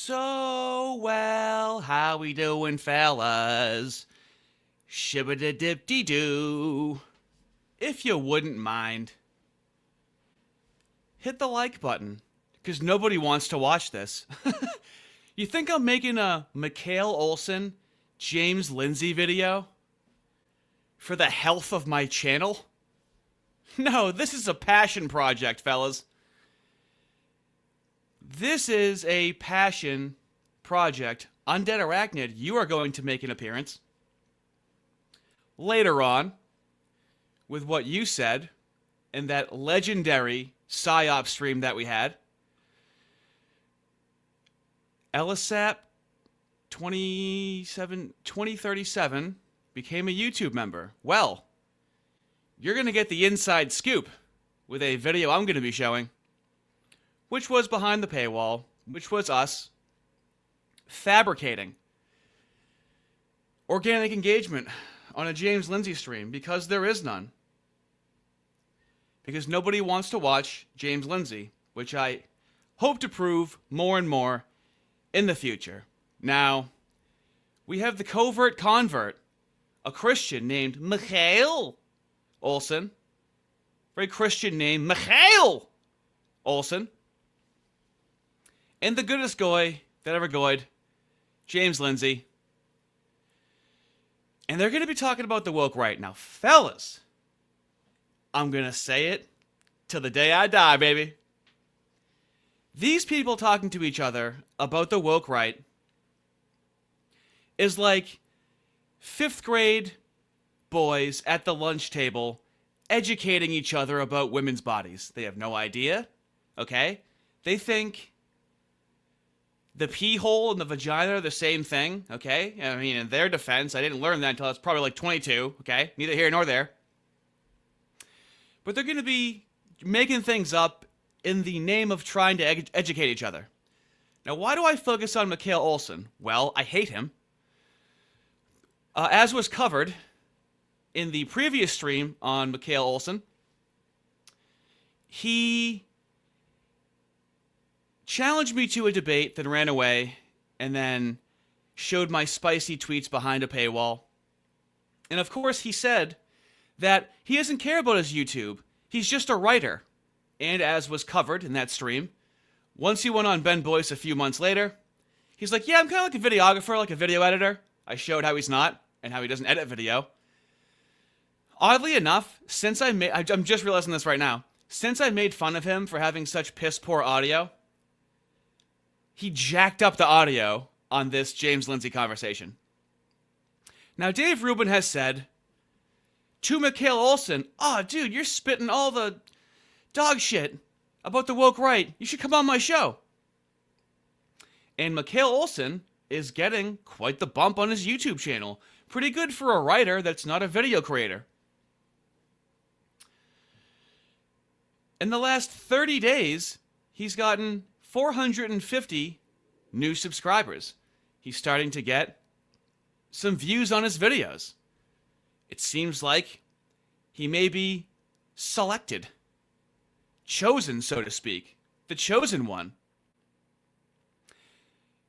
So, well, how we doing, fellas? Shibba-da-dip-dee-doo. If you wouldn't mind, hit the like button, because nobody wants to watch this. You think I'm making a Mikale Olson, James Lindsay video? For the health of my channel? No, this is a passion project, fellas. This is a passion project. Undead Arachnid, you are going to make an appearance later on with what you said in that legendary PSYOP stream that we had. Elisap 2037 became a YouTube member. Well, you're going to get the inside scoop with a video I'm going to be showing, which was behind the paywall, which was us fabricating organic engagement on a James Lindsay stream, because there is none. Because nobody wants to watch James Lindsay, which I hope to prove more and more in the future. Now, we have the covert convert, a Christian named Mikale Olson. Very Christian name, Mikale Olson. And the goodest guy that ever goyed, James Lindsay. And they're going to be talking about the woke right now. Fellas, I'm going to say it till the day I die, baby. These people talking to each other about the woke right is like 5th grade boys at the lunch table educating each other about women's bodies. They have no idea, okay? They think the pee hole and the vagina are the same thing, okay? I mean, in their defense, I didn't learn that until I was probably like 22, okay? Neither here nor there. But they're going to be making things up in the name of trying to educate each other. Now, why do I focus on Mikale Olson? Well, I hate him. As was covered in the previous stream on Mikale Olson, he challenged me to a debate, then ran away, and then showed my spicy tweets behind a paywall. And of course, he said that he doesn't care about his YouTube. He's just a writer. And as was covered in that stream, once he went on Ben Boyce a few months later, he's like, yeah, I'm kind of like a videographer, like a video editor. I showed how he's not, and how he doesn't edit video. Oddly enough, since I'm just realizing this right now, since I made fun of him for having such piss poor audio, he jacked up the audio on this James Lindsay conversation. Now, Dave Rubin has said to Mikale Olson, oh, dude, you're spitting all the dog shit about the woke right. You should come on my show. And Mikale Olson is getting quite the bump on his YouTube channel. Pretty good for a writer that's not a video creator. In the last 30 days, he's gotten 450 new subscribers. He's starting to get some views on his videos. It seems like he may be selected, chosen, so to speak, the chosen one.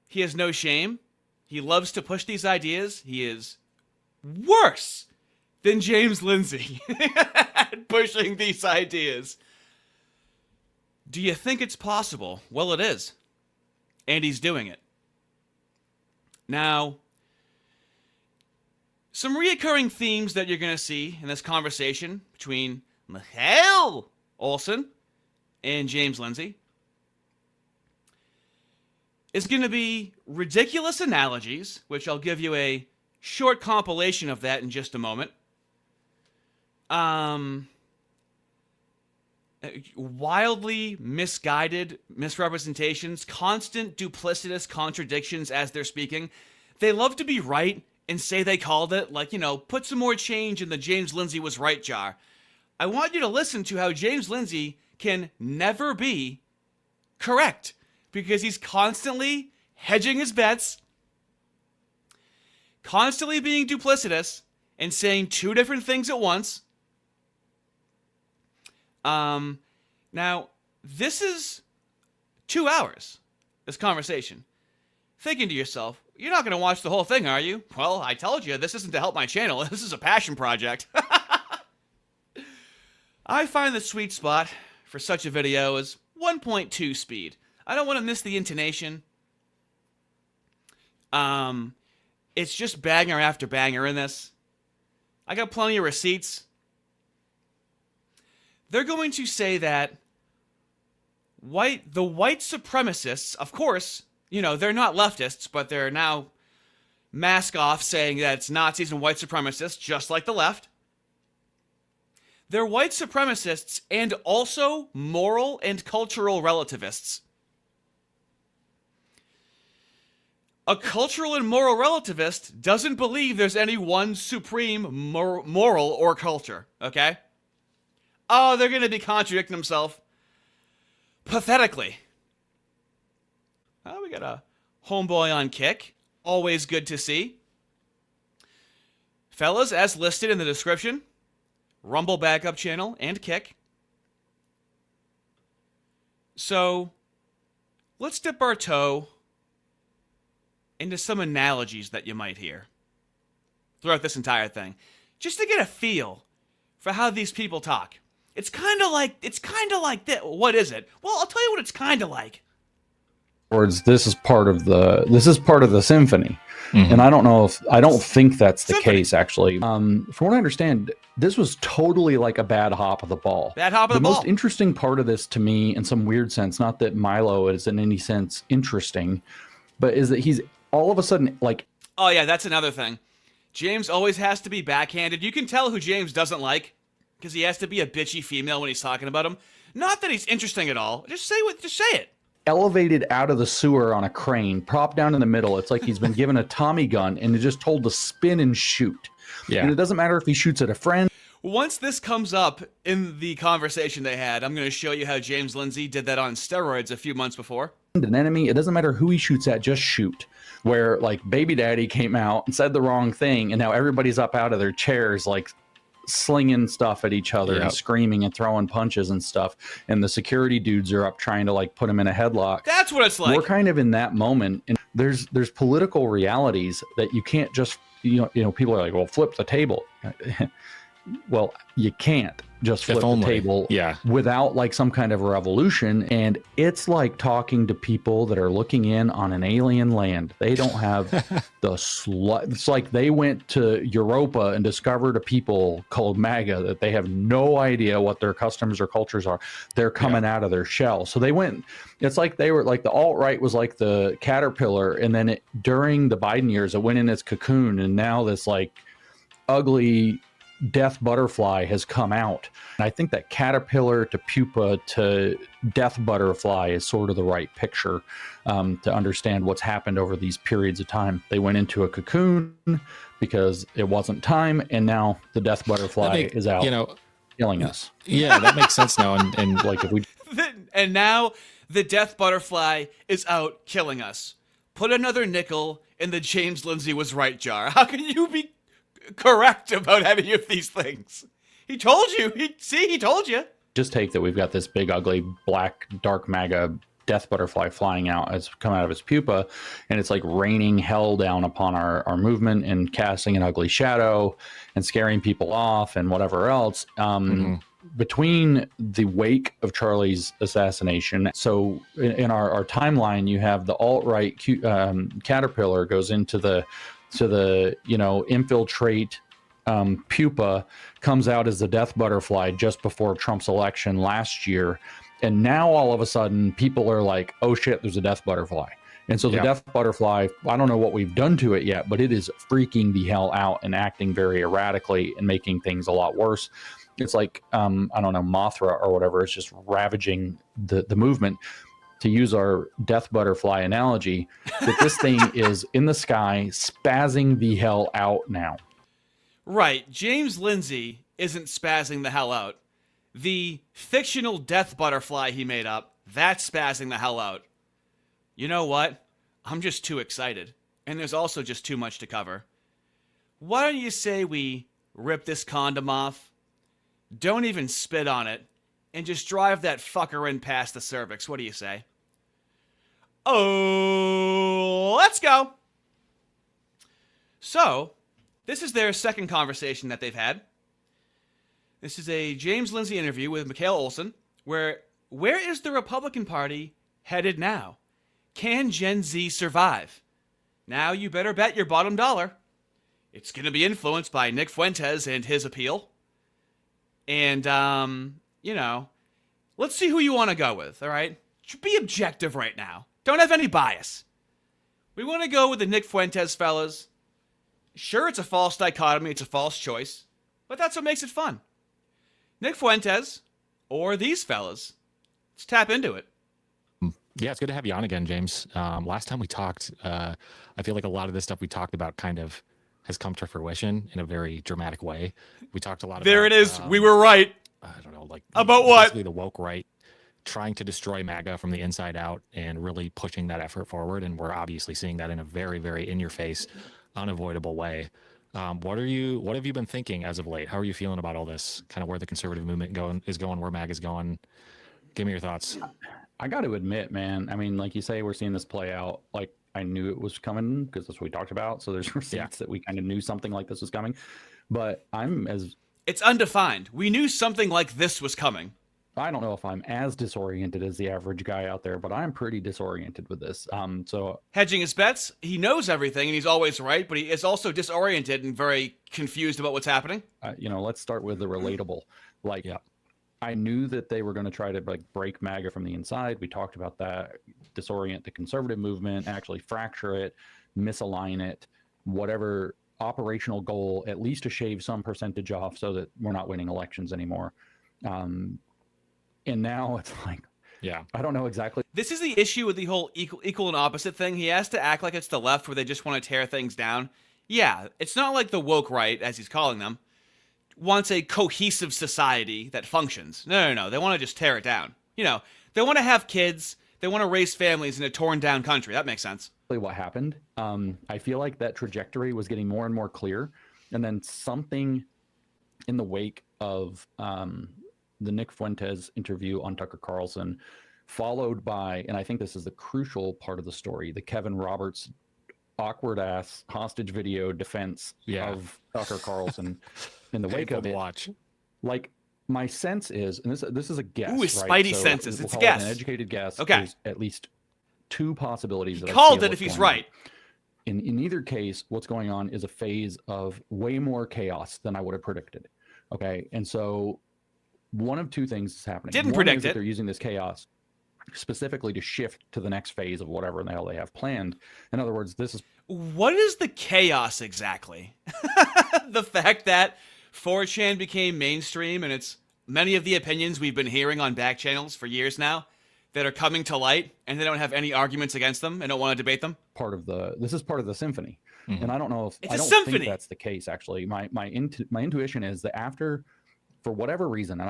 He has no shame. He loves to push these ideas. He is worse than James Lindsay at pushing these ideas. Do you think it's possible? Well, it is. And he's doing it. Now, some reoccurring themes that you're going to see in this conversation between Mikale Olson and James Lindsay is going to be ridiculous analogies, which I'll give you a short compilation of that in just a moment. Wildly misguided misrepresentations, constant duplicitous contradictions as they're speaking. They love to be right and say they called it, like, put some more change in the James Lindsay was right jar. I want you to listen to how James Lindsay can never be correct, because he's constantly hedging his bets, constantly being duplicitous, and saying two different things at once. Now, this is 2 hours, this conversation. thinking to yourself, you're not going to watch the whole thing, are you? Well, I told you, this isn't to help my channel. This is a passion project. I find the sweet spot for such a video is 1.2 speed. I don't want to miss the intonation. It's just banger after banger in this. I got plenty of receipts. They're going to say that the white supremacists, of course, you know, they're not leftists, but they're now mask off saying that it's Nazis and white supremacists, just like the left. They're white supremacists and also moral and cultural relativists. A cultural and moral relativist doesn't believe there's any one supreme moral or culture, okay? Oh, they're going to be contradicting themselves pathetically. Oh, we got a homeboy on Kick. Always good to see. Fellas, as listed in the description, Rumble backup channel and Kick. So, let's dip our toe into some analogies that you might hear throughout this entire thing, just to get a feel for how these people talk. It's kind of like this. What is it? Well, I'll tell you what it's kind of like. Words, this is part of the symphony. And I don't think that's the case, actually. From what I understand, this was totally like a bad hop of the ball. Bad hop of the ball. The most interesting part of this to me, in some weird sense, not that Milo is in any sense interesting, but is that he's all of a sudden like... Oh yeah, that's another thing. James always has to be backhanded. You can tell who James doesn't like, because he has to be a bitchy female when he's talking about him. Not that he's interesting at all. Just say it. Elevated out of the sewer on a crane, propped down in the middle. It's like he's been given a Tommy gun and is just told to spin and shoot. Yeah. And it doesn't matter if he shoots at a friend. Once this comes up in the conversation they had, I'm going to show you how James Lindsay did that on steroids a few months before. An enemy, it doesn't matter who he shoots at, just shoot. Where like Baby Daddy came out and said the wrong thing, and now everybody's up out of their chairs like slinging stuff at each other and screaming and throwing punches and stuff, and the security dudes are up trying to like put him in a headlock. That's what it's like. We're kind of in that moment, and there's political realities that you can't just you know people are like, well, flip the table. Well, you can't just flip the table without like some kind of a revolution. And it's like talking to people that are looking in on an alien land. They don't have it's like they went to Europa and discovered a people called MAGA that they have no idea what their customs or cultures are. They're coming out of their shell. So they went, it's like they were like the alt-right was like the caterpillar. And then during the Biden years, it went in its cocoon. And now this like ugly death butterfly has come out. And I think that caterpillar to pupa to death butterfly is sort of the right picture to understand what's happened over these periods of time. They went into a cocoon because it wasn't time, and now the death butterfly is out, killing us. Yeah, that makes sense now. And like if we and now the death butterfly is out killing us. Put another nickel in the James Lindsay was right jar. How can you be correct about any of these things? He told you. He told you. Just take that we've got this big, ugly, black, dark MAGA death butterfly flying out as come out of his pupa, and it's like raining hell down upon our movement and casting an ugly shadow and scaring people off and whatever else. Between the wake of Charlie's assassination, so in our timeline, you have the alt-right caterpillar goes into the infiltrate pupa, comes out as the death butterfly just before Trump's election last year. And now all of a sudden people are like, oh shit, there's a death butterfly. And so the death butterfly, I don't know what we've done to it yet, but it is freaking the hell out and acting very erratically and making things a lot worse. It's like, I don't know, Mothra or whatever. It's just ravaging the movement. To use our death butterfly analogy, that this thing is in the sky, spazzing the hell out now. Right. James Lindsay isn't spazzing the hell out. The fictional death butterfly he made up, that's spazzing the hell out. You know what? I'm just too excited. And there's also just too much to cover. Why don't you say we rip this condom off, don't even spit on it, and just drive that fucker in past the cervix? What do you say? Oh, let's Let's go. So, this is their second conversation that they've had. This is a James Lindsay interview with Mikale Olson, where is the Republican Party headed now? Can Gen Z survive? Now you better bet your bottom dollar. It's going to be influenced by Nick Fuentes and his appeal. And, let's see who you want to go with, all right? Be objective right now. Don't have any bias. We want to go with the Nick Fuentes fellas. Sure, it's a false dichotomy, it's a false choice, but that's what makes it fun. Nick Fuentes, or these fellas. Let's tap into it. Yeah, it's good to have you on again, James. Last time we talked, I feel like a lot of this stuff we talked about kind of has come to fruition in a very dramatic way. We talked a lot about... There it is. We were right. I don't know, like... About what? Basically the woke right, trying to destroy MAGA from the inside out and really pushing that effort forward. And we're obviously seeing that in a very, very in-your-face, unavoidable way. What have you been thinking as of late? How are you feeling about all this? Kind of where the conservative movement is going, where MAGA is going? Give me your thoughts. I got to admit, man, I mean, like you say, we're seeing this play out. Like, I knew it was coming because that's what we talked about. So there's receipts that we kind of knew something like this was coming. But it's undefined. We knew something like this was coming. I don't know if I'm as disoriented as the average guy out there, but I'm pretty disoriented with this. So hedging his bets, he knows everything and he's always right, but he is also disoriented and very confused about what's happening. Let's start with the relatable. Like, I knew that they were going to try to break MAGA from the inside. We talked about that, disorient the conservative movement, actually fracture it, misalign it, whatever operational goal, at least to shave some percentage off so that we're not winning elections anymore. And now it's like, I don't know exactly. This is the issue with the whole equal and opposite thing. He has to act like it's the left where they just want to tear things down. Yeah, it's not like the woke right, as he's calling them, wants a cohesive society that functions. No. They want to just tear it down. They want to have kids. They want to raise families in a torn down country. That makes sense. What happened. I feel like that trajectory was getting more and more clear. And then something in the wake of the Nick Fuentes interview on Tucker Carlson, followed by, and I think this is the crucial part of the story, the Kevin Roberts awkward ass hostage video defense of Tucker Carlson in the wake of it. Watch. Like, my sense is, and this is a guess. Ooh, spidey senses. It's a guess. An educated guess. Okay. There's at least two possibilities. He called it if he's right. In either case, what's going on is a phase of way more chaos than I would have predicted. Okay, and so one of two things is happening. Didn't predict it. They're using this chaos specifically to shift to the next phase of whatever the hell they have planned. In other words, this is... What is the chaos exactly? The fact that 4chan became mainstream and it's many of the opinions we've been hearing on back channels for years now that are coming to light and they don't have any arguments against them and don't want to debate them? This is part of the symphony. Mm-hmm. And I don't know if... I don't think that's the case, actually. My intuition is that after... For whatever reason, and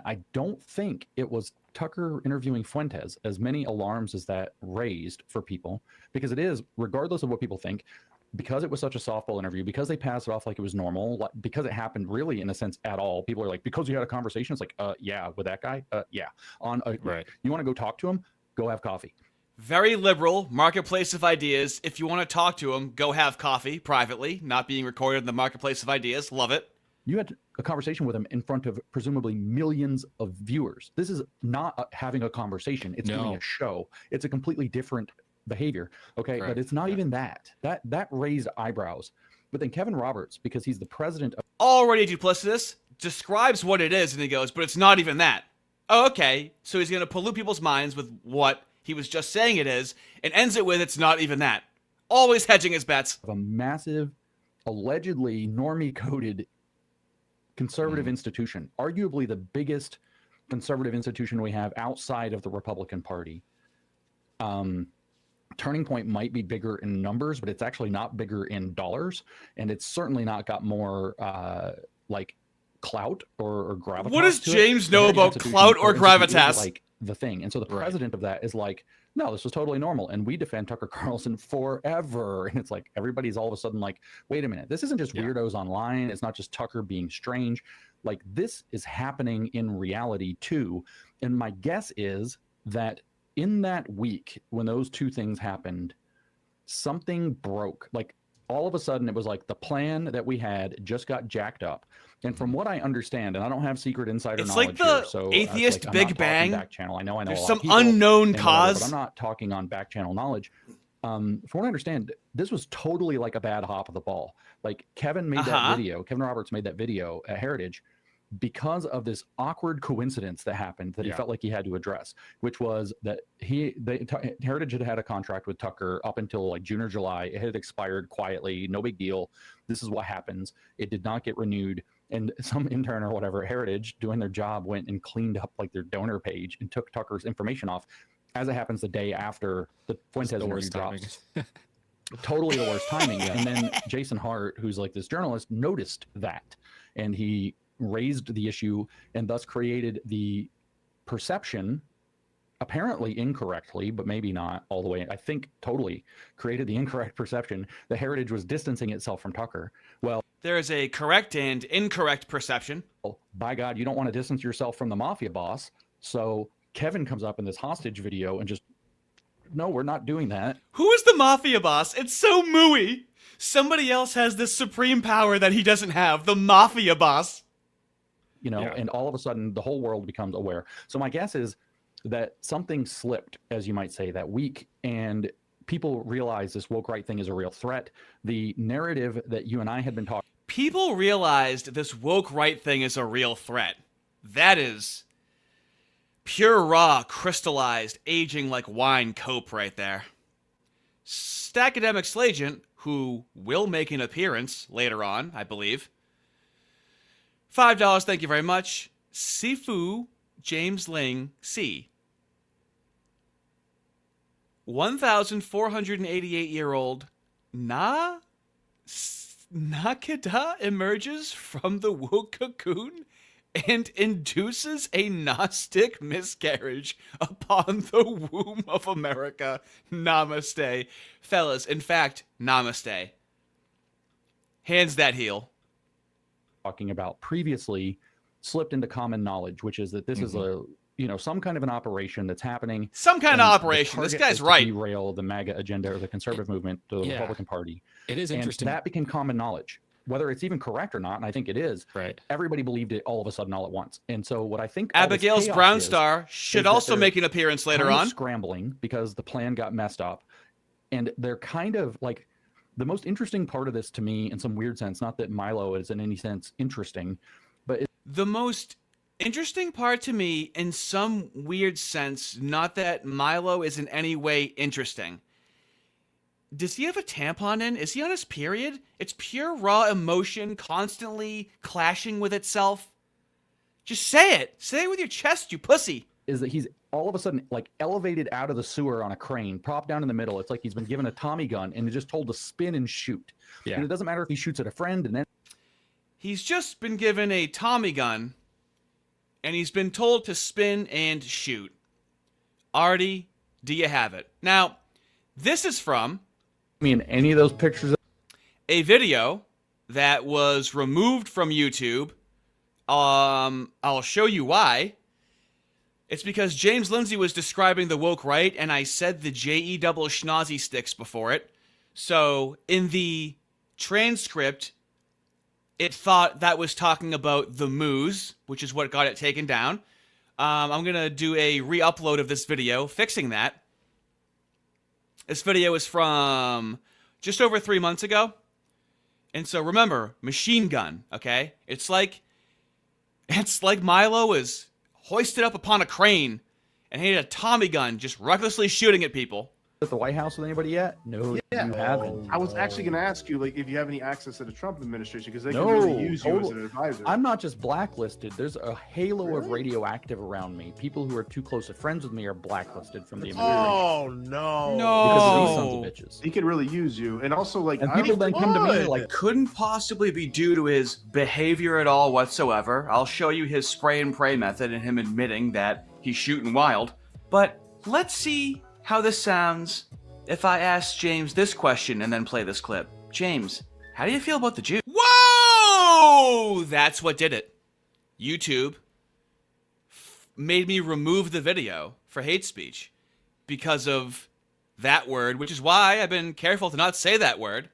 I don't think it was Tucker interviewing Fuentes, as many alarms as that raised for people, because it is, regardless of what people think, because it was such a softball interview, because they passed it off like it was normal, because it happened really in a sense at all. People are like, because you had a conversation, it's like, yeah, with that guy, yeah. Right. You want to go talk to him? Go have coffee. Very liberal, marketplace of ideas. If you want to talk to him, go have coffee privately, not being recorded in the marketplace of ideas. Love it. You had a conversation with him in front of presumably millions of viewers. This is not having a conversation. It's doing a show. It's a completely different behavior. Okay. Right. But it's not even that. That raised eyebrows. But then Kevin Roberts, because he's the president of... Already duplicitous, describes what it is and he goes, but it's not even that. Oh, okay. So he's going to pollute people's minds with what he was just saying it is and ends it with it's not even that. Always hedging his bets. A massive, allegedly normie-coded conservative institution, arguably the biggest conservative institution we have outside of the Republican Party. Turning Point might be bigger in numbers, but it's actually not bigger in dollars, and it's certainly not got more clout or gravitas. What does James know about clout or gravitas? Like the thing, and so the president of that is like, no, this was totally normal, and we defend Tucker Carlson forever. And it's like everybody's all of a sudden like, wait a minute, this isn't just weirdos online. It's not just Tucker being strange. Like, this is happening in reality too. And my guess is that in that week when those two things happened, something broke. Like all of a sudden, it was like the plan that we had just got jacked up. And from what I understand, and I don't have secret insider knowledge like the here, so atheist I'm Big not Bang. Back channel. I know There's a lot some of people unknown and cause, whatever, but I'm not talking on back channel knowledge. From what I understand, this was totally like a bad hop of the ball. Like Kevin made that video. Kevin Roberts made that video at Heritage because of this awkward coincidence that happened that he felt like he had to address, which was that Heritage had a contract with Tucker up until like June or July. It had expired quietly, no big deal. This is what happens. It did not get renewed. And some intern or whatever at Heritage doing their job went and cleaned up like their donor page and took Tucker's information off. As it happens, the day after the Fuentes interview drops. Totally the worst timing. And then Jason Hart, who's like this journalist, noticed that. And he raised the issue and thus created the perception, apparently incorrectly, but maybe not all the way, I think totally created the incorrect perception that Heritage was distancing itself from Tucker. Well, there is a correct and incorrect perception. By God, you don't want to distance yourself from the mafia boss. So Kevin comes up in this hostage video and just, no, we're not doing that. Who is the mafia boss? It's so mooey. Somebody else has this supreme power that he doesn't have. The mafia boss. You know, and all of a sudden the whole world becomes aware. So my guess is that something slipped, as you might say, that week, and people realize this woke right thing is a real threat. The narrative that you and I had been talking. People realized this woke right thing is a real threat. That is pure, raw, crystallized, aging like wine cope right there. Stackademic Slagent, who will make an appearance later on, I believe. $5, thank you very much. Sifu James Ling C. 1,488-year-old Nakeda emerges from the woke cocoon and induces a Gnostic miscarriage upon the womb of America. Namaste. Fellas, in fact, namaste. Hands that heel. Talking about previously slipped into common knowledge, which is that this is a, some kind of an operation that's happening. Some kind of operation. This guy's right. Derail the MAGA agenda or the conservative movement, the Republican Party. It is interesting. And that became common knowledge. Whether it's even correct or not, and I think it is, everybody believed it all of a sudden all at once. And so what I think Abigail's Brown Star should also make an appearance later on. Scrambling because the plan got messed up. And they're kind of like, the most interesting part of this to me, in some weird sense, not that Milo is in any sense interesting, but the most interesting part to me, in some weird sense, not that Milo is in any way interesting. Does he have a tampon in? Is he on his period? It's pure raw emotion constantly clashing with itself. Just say it. Say it with your chest, you pussy. Is that he's all of a sudden like elevated out of the sewer on a crane, propped down in the middle. It's like he's been given a Tommy gun and just told to spin and shoot. Yeah. And it doesn't matter if he shoots at a friend and then. He's just been given a Tommy gun and he's been told to spin and shoot. Artie, do you have it? Now, this is from... any of those pictures? A video that was removed from YouTube. I'll show you why. It's because James Lindsay was describing the woke right, and I said the J-E double schnozzy sticks before it. So in the transcript, it thought that was talking about the moose, which is what got it taken down. I'm going to do a re-upload of this video, fixing that. This video is from just over 3 months ago. And so remember, machine gun, okay? It's like Milo is hoisted up upon a crane and he had a Tommy gun just recklessly shooting at people. At the White House with anybody yet? No, you haven't. I was actually going to ask you, like, if you have any access to the Trump administration, because they can really use you as an advisor. I'm not just blacklisted. There's a halo of radioactive around me. People who are too close of friends with me are blacklisted from the administration. Oh, no. Because of these sons of bitches. He could really use you. And also, like, and people then come to me like, couldn't possibly be due to his behavior at all whatsoever. I'll show you his spray and pray method and him admitting that he's shooting wild. But let's see how this sounds if I ask James this question and then play this clip. James, how do you feel about the Jews? Whoa! That's what did it. YouTube made me remove the video for hate speech because of that word, which is why I've been careful to not say that word.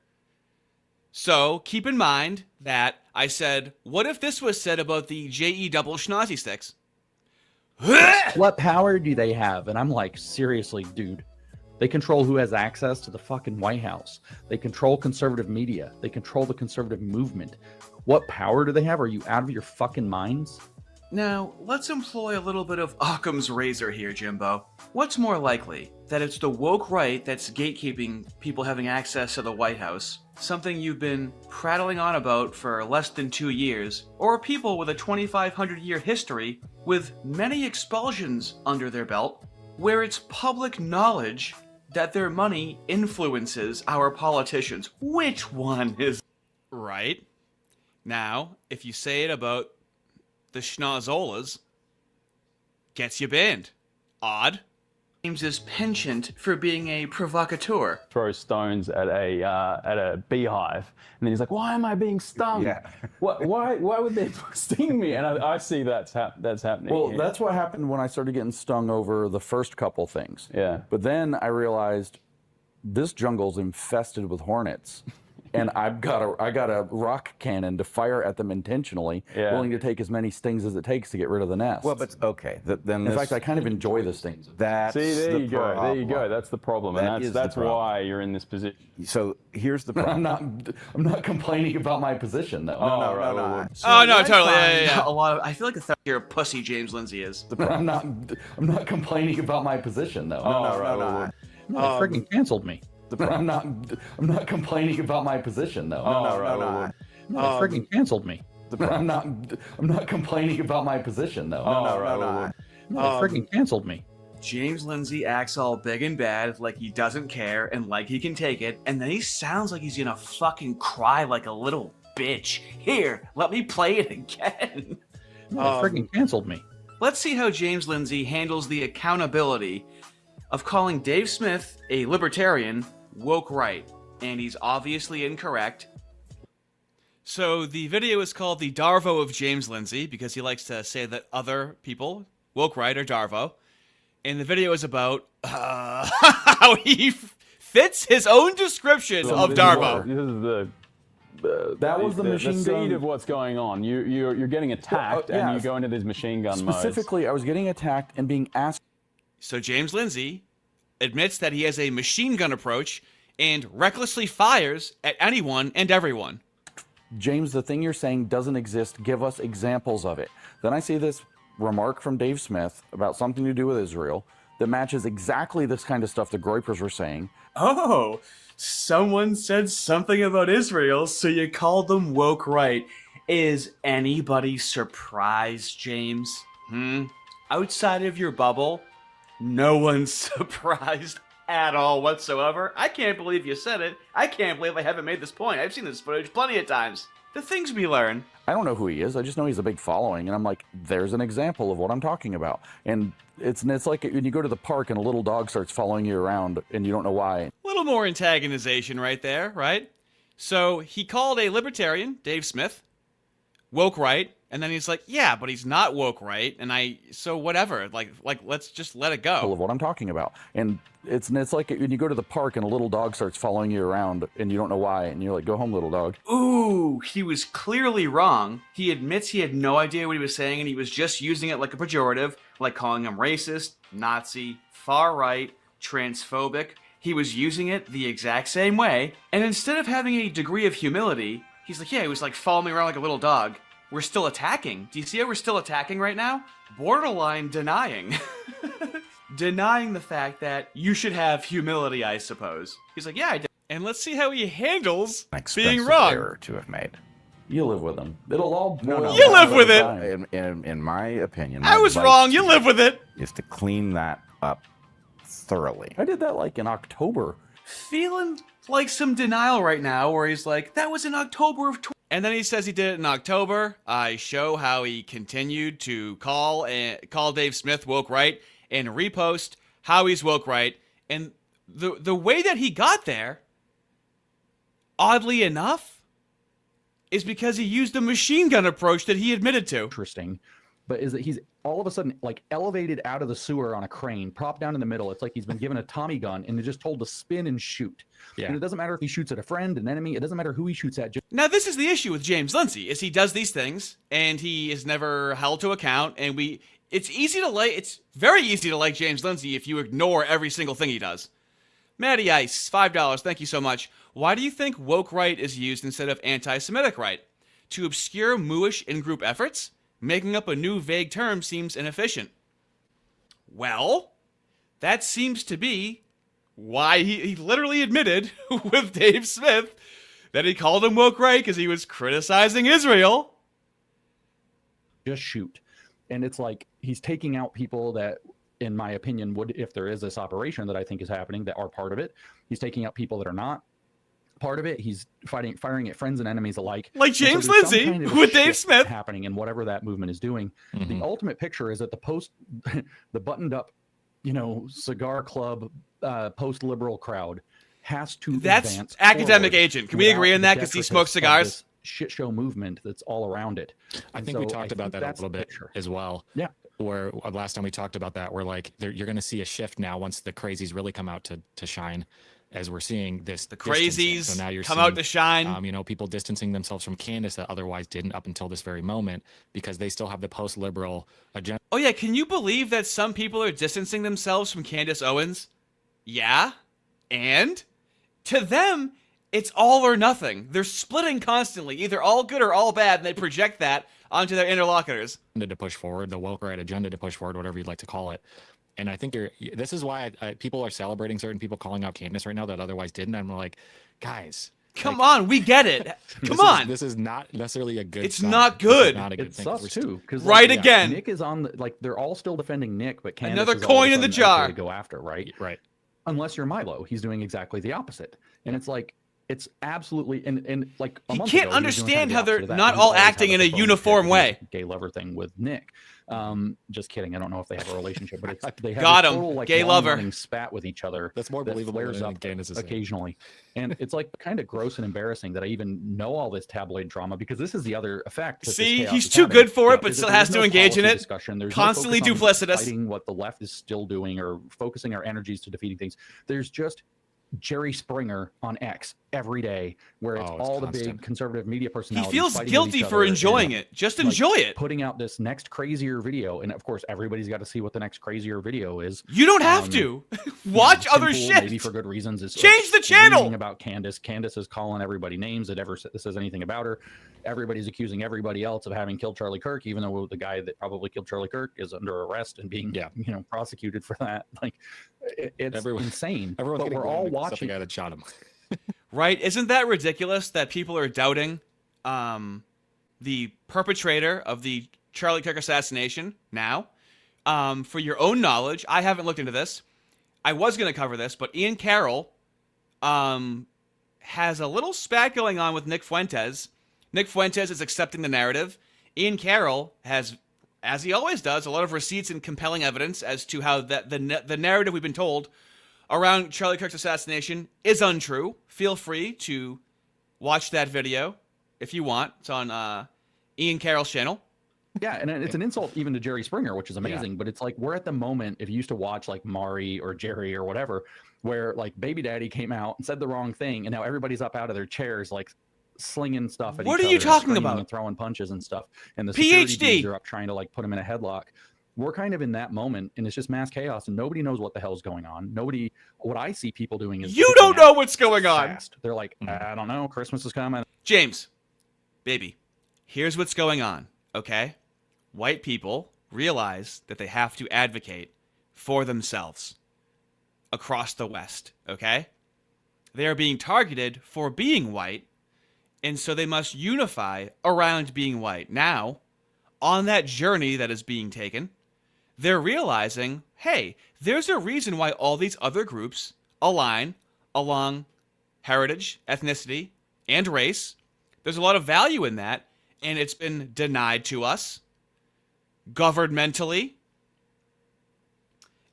So keep in mind that I said, what if this was said about the JE double schnazi sticks? What power do they have? And I'm like, seriously, dude. They control who has access to the fucking White House. They control conservative media. They control the conservative movement. What power do they have? Are you out of your fucking minds? Now, let's employ a little bit of Occam's razor here, Jimbo. What's more likely? That it's the woke right that's gatekeeping people having access to the White House, something you've been prattling on about for less than 2 years, or people with a 2,500-year history with many expulsions under their belt, where it's public knowledge that their money influences our politicians? Which one is right? Now, if you say it about the schnozolas, gets you banned. Odd. James's penchant for being a provocateur. Throw stones at a beehive, and then he's like, "Why am I being stung? Yeah. Why would they sting me?" And I see that's happening. Well, here. that's what happened when I started getting stung over the first couple things. Yeah. But then I realized this jungle's infested with hornets. And I got a rock cannon to fire at them intentionally, willing to take as many stings as it takes to get rid of the nest. Well, but okay. Then in fact, I kind of enjoy the stings. That's there you go. There you go. That's the problem, and that's why you're in this position. So here's the problem. I'm not complaining about my position though. No. So totally. Yeah. A lot of, I feel like you're a pussy, James Lindsay is. I'm not complaining about my position though. No. They freaking canceled me. I'm not complaining about my position though. No. They freaking canceled me. I'm not complaining about my position though. They freaking canceled me. James Lindsay acts all big and bad, like he doesn't care and like he can take it, and then he sounds like he's gonna fucking cry like a little bitch. Here, let me play it again. They freaking canceled me. Let's see how James Lindsay handles the accountability of calling Dave Smith a libertarian woke right, and he's obviously incorrect. So the video is called the DARVO of James Lindsay because he likes to say that other people, woke right, are DARVO. And the video is about how he fits his own description of DARVO. This is that was the machine seed gun of what's going on. You're getting attacked, and you go into this machine gun mode. Specifically, I was getting attacked and being asked. So James Lindsay admits that he has a machine gun approach and recklessly fires at anyone and everyone. James, the thing you're saying doesn't exist. Give us examples of it. Then I see this remark from Dave Smith about something to do with Israel that matches exactly this kind of stuff the Groypers were saying. Oh, someone said something about Israel, so you called them woke right. Is anybody surprised, James? Outside of your bubble, no one's surprised at all whatsoever. I can't believe you said it. I can't believe I haven't made this point. I've seen this footage plenty of times. The things we learn. I don't know who he is. I just know he's a big following. And I'm like, there's an example of what I'm talking about. And it's like when you go to the park and a little dog starts following you around and you don't know why. A little more antagonization right there, right? So he called a libertarian, Dave Smith, woke right. And then he's like, yeah, but he's not woke right. And so whatever, like let's just let it go. Of what I'm talking about. And it's like when you go to the park and a little dog starts following you around and you don't know why. And you're like, go home, little dog. Ooh, he was clearly wrong. He admits he had no idea what he was saying and he was just using it like a pejorative, like calling him racist, Nazi, far right, transphobic. He was using it the exact same way. And instead of having a degree of humility, he's like, yeah, he was like following me around like a little dog. We're still attacking. Do you see how we're still attacking right now? Borderline denying. Denying the fact that you should have humility, I suppose. He's like, yeah, I did. And let's see how he handles being wrong. Error to have made. You live with him. It'll all boil You live with it. In my opinion, I was wrong. You live with it. Is to clean that up thoroughly. I did that like in October. Feeling like some denial right now where he's like, that was in October of and then he says he did it in October. I show how he continued to call Dave Smith woke right and repost how he's woke right. And the way that he got there, oddly enough, is because he used the machine gun approach that he admitted to. Interesting, but is that he's all of a sudden like elevated out of the sewer on a crane, propped down in the middle. It's like he's been given a Tommy gun and is just told to spin and shoot. Yeah. And it doesn't matter if he shoots at a friend, an enemy. It doesn't matter who he shoots at. Now, this is the issue with James Lindsay, is he does these things and he is never held to account. And it's very easy to like James Lindsay if you ignore every single thing he does. Matty Ice, $5. Thank you so much. Why do you think woke right is used instead of anti-Semitic right? To obscure mooish in-group efforts? Making up a new vague term seems inefficient. Well, that seems to be why he literally admitted with Dave Smith that he called him woke right because he was criticizing Israel. Just shoot. And it's like he's taking out people that, in my opinion, would, if there is this operation that I think is happening, that are part of it. He's taking out people that are not part of it. He's firing at friends and enemies alike. Like James Lindsay with Dave Smith happening in whatever that movement is doing. The ultimate picture is that the buttoned up, cigar club, post-liberal crowd has to advance academic agent. Can we agree on that? Because he smokes cigars. Shit show movement that's all around it. I think we talked about that a little bit as well. Yeah. Where last time we talked about that, where like you're going to see a shift now once the crazies really come out to shine, as we're seeing this. The crazies so now you're come out to shine. People distancing themselves from Candace that otherwise didn't up until this very moment because they still have the post-liberal agenda. Oh yeah, can you believe that some people are distancing themselves from Candace Owens? Yeah, and to them, it's all or nothing. They're splitting constantly, either all good or all bad, and they project that onto their interlocutors. To push forward, the woke right agenda to push forward, whatever you'd like to call it. And I think this is why people are celebrating certain people calling out Candace right now that otherwise didn't. I'm like, guys. Come on, we get it. Come on. This is not necessarily a good It's sign. Not good. Not a good it thing. sucks too. Right again. Nick is on they're all still defending Nick, but Candace another is coin in the jar to go after, right? Right. Unless you're Milo, he's doing exactly the opposite. And it's like, it's absolutely and like he can't understand how they're not all acting in a uniform way. Gay lover thing with Nick. Just kidding. I don't know if they have a relationship, but they have got him. Total, like, gay lover spat with each other. That's more believable flares than up Candace's occasionally, and it's like kind of gross and embarrassing that I even know all this tabloid drama because this is the other effect. See, he's too good for it, but still has to engage in it. There's constantly duplicitous. Fighting what the left is still doing or focusing our energies to defeating things. There's just Jerry Springer on X every day, where it's all constant. The big conservative media personalities. He feels guilty for enjoying it. Just enjoy it. Putting out this next crazier video, and of course, everybody's got to see what the next crazier video is. You don't have to watch other shit. Maybe for good reasons. Is change the channel. About Candace. Candace is calling everybody names that ever says anything about her. Everybody's accusing everybody else of having killed Charlie Kirk, even though the guy that probably killed Charlie Kirk is under arrest and being prosecuted for that. Like, it's insane. But we're all watching. The guy that shot him. Right? Isn't that ridiculous that people are doubting the perpetrator of the Charlie Kirk assassination now? For your own knowledge, I haven't looked into this. I was going to cover this, but Ian Carroll has a little spat going on with Nick Fuentes. Nick Fuentes is accepting the narrative. Ian Carroll has, as he always does, a lot of receipts and compelling evidence as to how the narrative we've been told around Charlie Kirk's assassination is untrue. Feel free to watch that video if you want. It's on Ian Carroll's channel. Yeah, and it's an insult even to Jerry Springer, which is amazing. Yeah. But it's like we're at the moment, if you used to watch like Mari or Jerry or whatever, where like Baby Daddy came out and said the wrong thing, and now everybody's up out of their chairs like slinging stuff at what each are you other, talking about? And throwing punches and stuff. And the PhD security dudes are up trying to like put him in a headlock. We're kind of in that moment, and it's just mass chaos, and nobody knows what the hell's going on. What I see people doing is you don't know what's going on. Fast. They're like, I don't know, Christmas is coming. James, baby, here's what's going on, okay? White people realize that they have to advocate for themselves across the West, okay? They are being targeted for being white, and so they must unify around being white. Now, on that journey that is being taken, they're realizing, hey, there's a reason why all these other groups align along heritage, ethnicity, and race. There's a lot of value in that, and it's been denied to us governmentally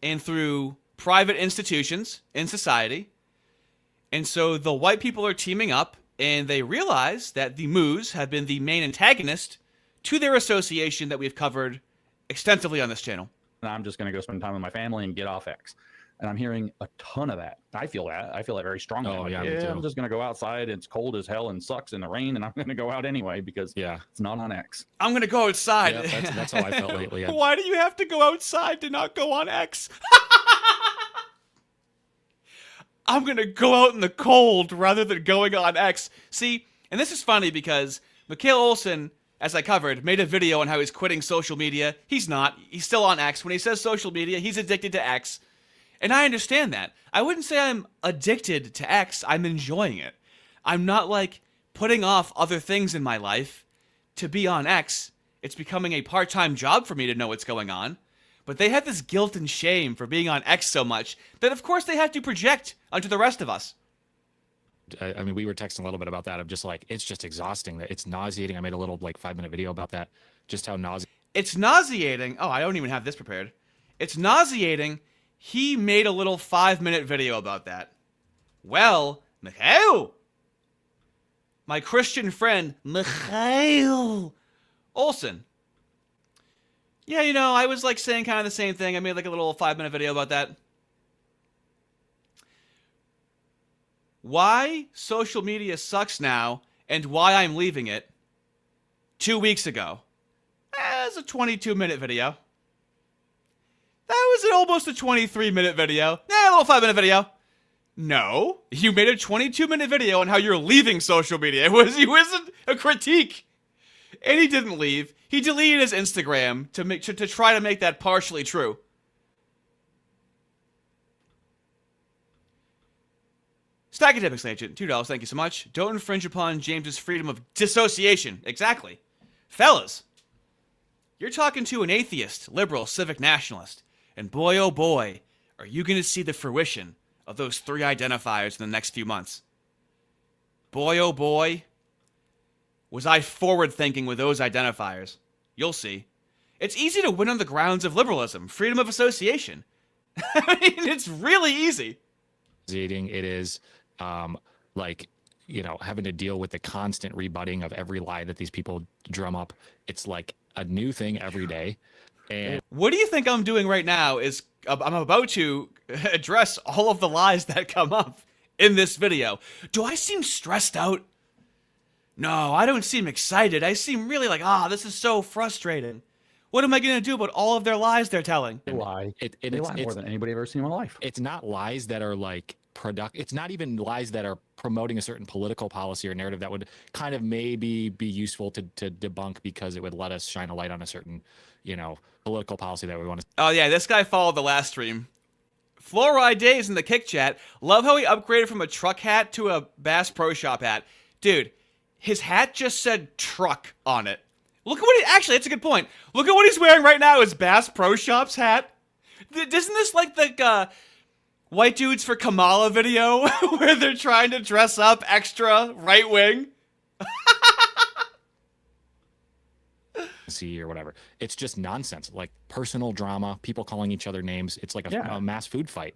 and through private institutions in society. And so the white people are teaming up, and they realize that the Moos have been the main antagonist to their association that we've covered extensively on this channel. And I'm just going to go spend time with my family and get off X. And I'm hearing a ton of that. I feel that. I feel that very strongly. Oh, like, yeah, me too. I'm just going to go outside. It's cold as hell and sucks in the rain, and I'm going to go out anyway because it's not on X. I'm going to go outside. Yeah, that's how I felt lately. Why do you have to go outside to not go on X? I'm going to go out in the cold rather than going on X. See, and this is funny because Mikale Olson, as I covered, made a video on how he's quitting social media. He's not. He's still on X. When he says social media, he's addicted to X. And I understand that. I wouldn't say I'm addicted to X. I'm enjoying it. I'm not, like, putting off other things in my life to be on X. It's becoming a part-time job for me to know what's going on. But they have this guilt and shame for being on X so much that, of course, they have to project onto the rest of us. I mean, we were texting a little bit about that. Of just like, it's just exhausting. That it's nauseating. I made a little, like, 5-minute video about that. Just how nauseating. It's nauseating. Oh, I don't even have this prepared. It's nauseating. He made a little 5-minute video about that. Well, Mikale, my Christian friend, Mikale Olson. Yeah, you know, I was like saying kind of the same thing. I made like a little 5-minute video about that. Why social media sucks now and why I'm leaving it 2 weeks ago. It's a 22-minute video. That was almost a 23-minute video. A little 5-minute video. No, you made a 22-minute video on how you're leaving social media. It wasn't a critique. And he didn't leave. He deleted his Instagram to try to make that partially true. Stackatipics Agent, $2, thank you so much. Don't infringe upon James's freedom of dissociation. Exactly. Fellas, you're talking to an atheist, liberal, civic nationalist. And boy, oh boy, are you going to see the fruition of those 3 identifiers in the next few months. Boy, oh boy, was I forward-thinking with those identifiers. You'll see. It's easy to win on the grounds of liberalism, freedom of association. I mean, it's really easy. It is, like, you know, having to deal with the constant rebutting of every lie that these people drum up. It's like a new thing every day. And what do you think I'm doing right now is I'm about to address all of the lies that come up in this video. Do I seem stressed out? No, I don't seem excited. I seem really like, this is so frustrating. What am I going to do about all of their lies they're telling? They lie. They lie more than anybody I've ever seen in my life. It's not lies that are like it's not even lies that are promoting a certain political policy or narrative that would kind of maybe be useful to debunk because it would let us shine a light on a certain, you know, political policy that we want to. Oh yeah, this guy followed the last stream. Fluoride Days in the kick chat. Love how he upgraded from a truck hat to a Bass Pro Shop hat. Dude, his hat just said truck on it. Look at what actually, that's a good point. Look at what he's wearing right now, his Bass Pro Shop's hat. Isn't this like the White Dudes for Kamala video where they're trying to dress up extra right wing? Or whatever. It's just nonsense, like personal drama, people calling each other names. It's like a mass food fight.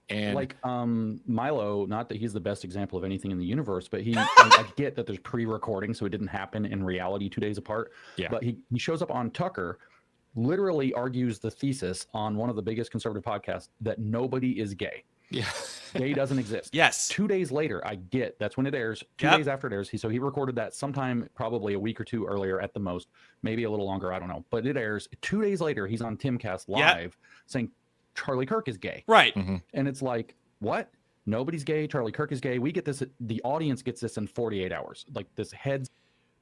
And like Milo, not that he's the best example of anything in the universe, but I get that there's pre-recording, so it didn't happen in reality 2 days apart. Yeah. But he shows up on Tucker, literally argues the thesis on one of the biggest conservative podcasts that nobody is gay. Yeah. Gay doesn't exist. Yes. 2 days later, I get that's when it airs. 2 days after it airs. So he recorded that sometime probably a week or 2 earlier at the most, maybe a little longer. I don't know. But it airs 2 days later. He's on Timcast live saying Charlie Kirk is gay. Right. Mm-hmm. And it's like, what? Nobody's gay. Charlie Kirk is gay. We get this. The audience gets this in 48 hours. Like this heads.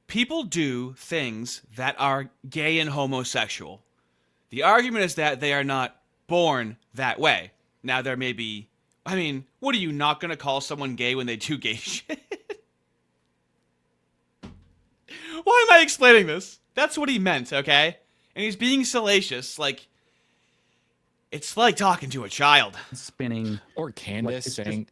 People do things that are gay and homosexual. The argument is that they are not born that way. Now there may be. I mean, what are you not going to call someone gay when they do gay shit? Why am I explaining this? That's what he meant, okay? And he's being salacious, like, it's like talking to a child. Spinning. Or Candace saying,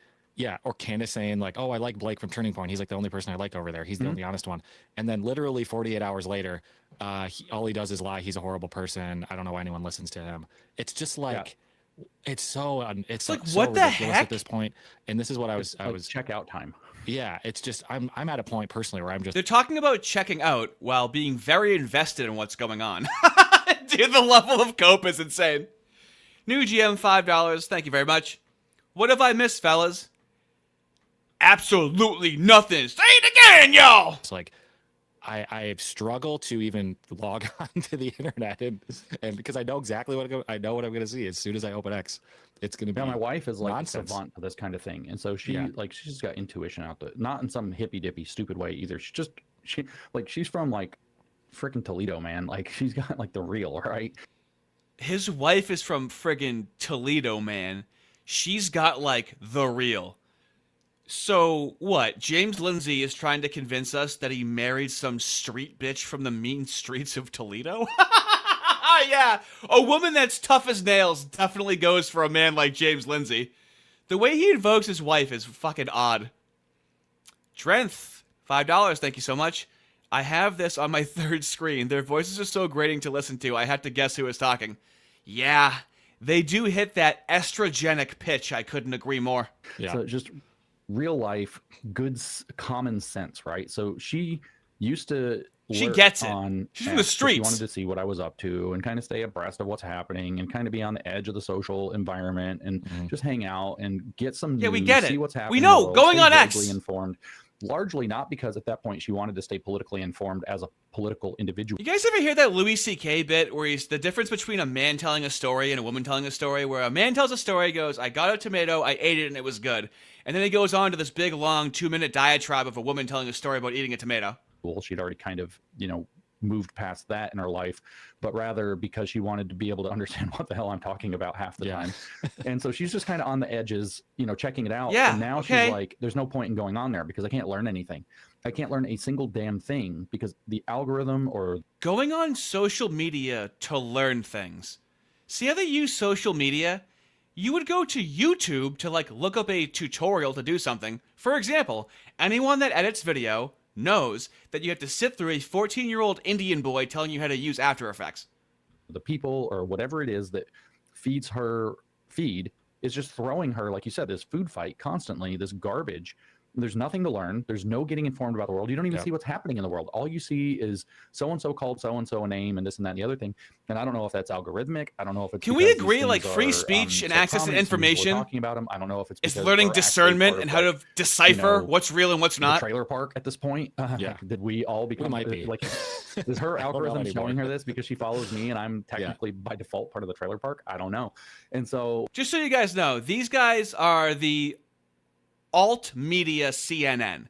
or Candace saying, like, oh, I like Blake from Turning Point. He's like the only person I like over there. He's the only honest one. And then literally 48 hours later, all he does is lie. He's a horrible person. I don't know why anyone listens to him. It's just like... Yeah. It's like so what the ridiculous heck at this point, and this is what I was checkout time. Yeah, it's just I'm at a point personally where I'm just they're talking about checking out while being very invested in what's going on. Dude, the level of cope is insane. New GM, $5. Thank you very much. What have I missed, fellas? Absolutely nothing. Say it again, y'all! It's like, I struggle to even log on to the internet and because I know exactly what I'm going to see as soon as I open X. It's going to be my wife is like nonsense. a savant for this kind of thing, and so she's got intuition out there, not in some hippy dippy stupid way either. She's from like freaking Toledo, man. Like she's got like the real, right? His wife is from friggin' Toledo, man. She's got like the real. So what? James Lindsay is trying to convince us that he married some street bitch from the mean streets of Toledo? Yeah, a woman that's tough as nails definitely goes for a man like James Lindsay. The way he invokes his wife is fucking odd. Drenth, $5, thank you so much. I have this on my third screen. Their voices are so grating to listen to, I had to guess who was talking. Yeah, they do hit that estrogenic pitch. I couldn't agree more. Yeah. So just real life, good common sense, right? So she used to she gets it. She's from the X, streets. she wanted to see what I was up to and kind of stay abreast of what's happening and kind of be on the edge of the social environment and just hang out and get some news, we get it. see what's happening. We know, world, going stay on X. vaguely informed. Largely not because at that point she wanted to stay politically informed as a political individual. You guys ever hear that Louis C.K. bit where he's the difference between a man telling a story and a woman telling a story, where a man tells a story, goes, I got a tomato, I ate it, and it was good. And then he goes on to this big, long 2-minute diatribe of a woman telling a story about eating a tomato. She'd already kind of, moved past that in her life, but rather because she wanted to be able to understand what the hell I'm talking about half the time. And so she's just kind of on the edges, checking it out. Yeah, and now she's like, there's no point in going on there because I can't learn anything. I can't learn a single damn thing because the algorithm or... Going on social media to learn things. See how they use social media? You would go to YouTube to look up a tutorial to do something. For example, anyone that edits video knows that you have to sit through a 14-year-old Indian boy telling you how to use After Effects. The people or whatever it is that feeds her feed is just throwing her, like you said, this food fight constantly, this garbage. There's nothing to learn. There's no getting informed about the world. You don't even see what's happening in the world. All you see is so-and-so called so-and-so a name and this and that and the other thing. And I don't know if that's algorithmic. I don't know if it's... Can we agree free speech and access to information talking about them? I don't know if it's learning discernment and how to decipher what's real and what's not. The trailer park at this point. Did we all become... might be. Is her algorithm showing her this because she follows me and I'm technically by default part of the trailer park? I don't know. And so... Just so you guys know, these guys are the alt media CNN.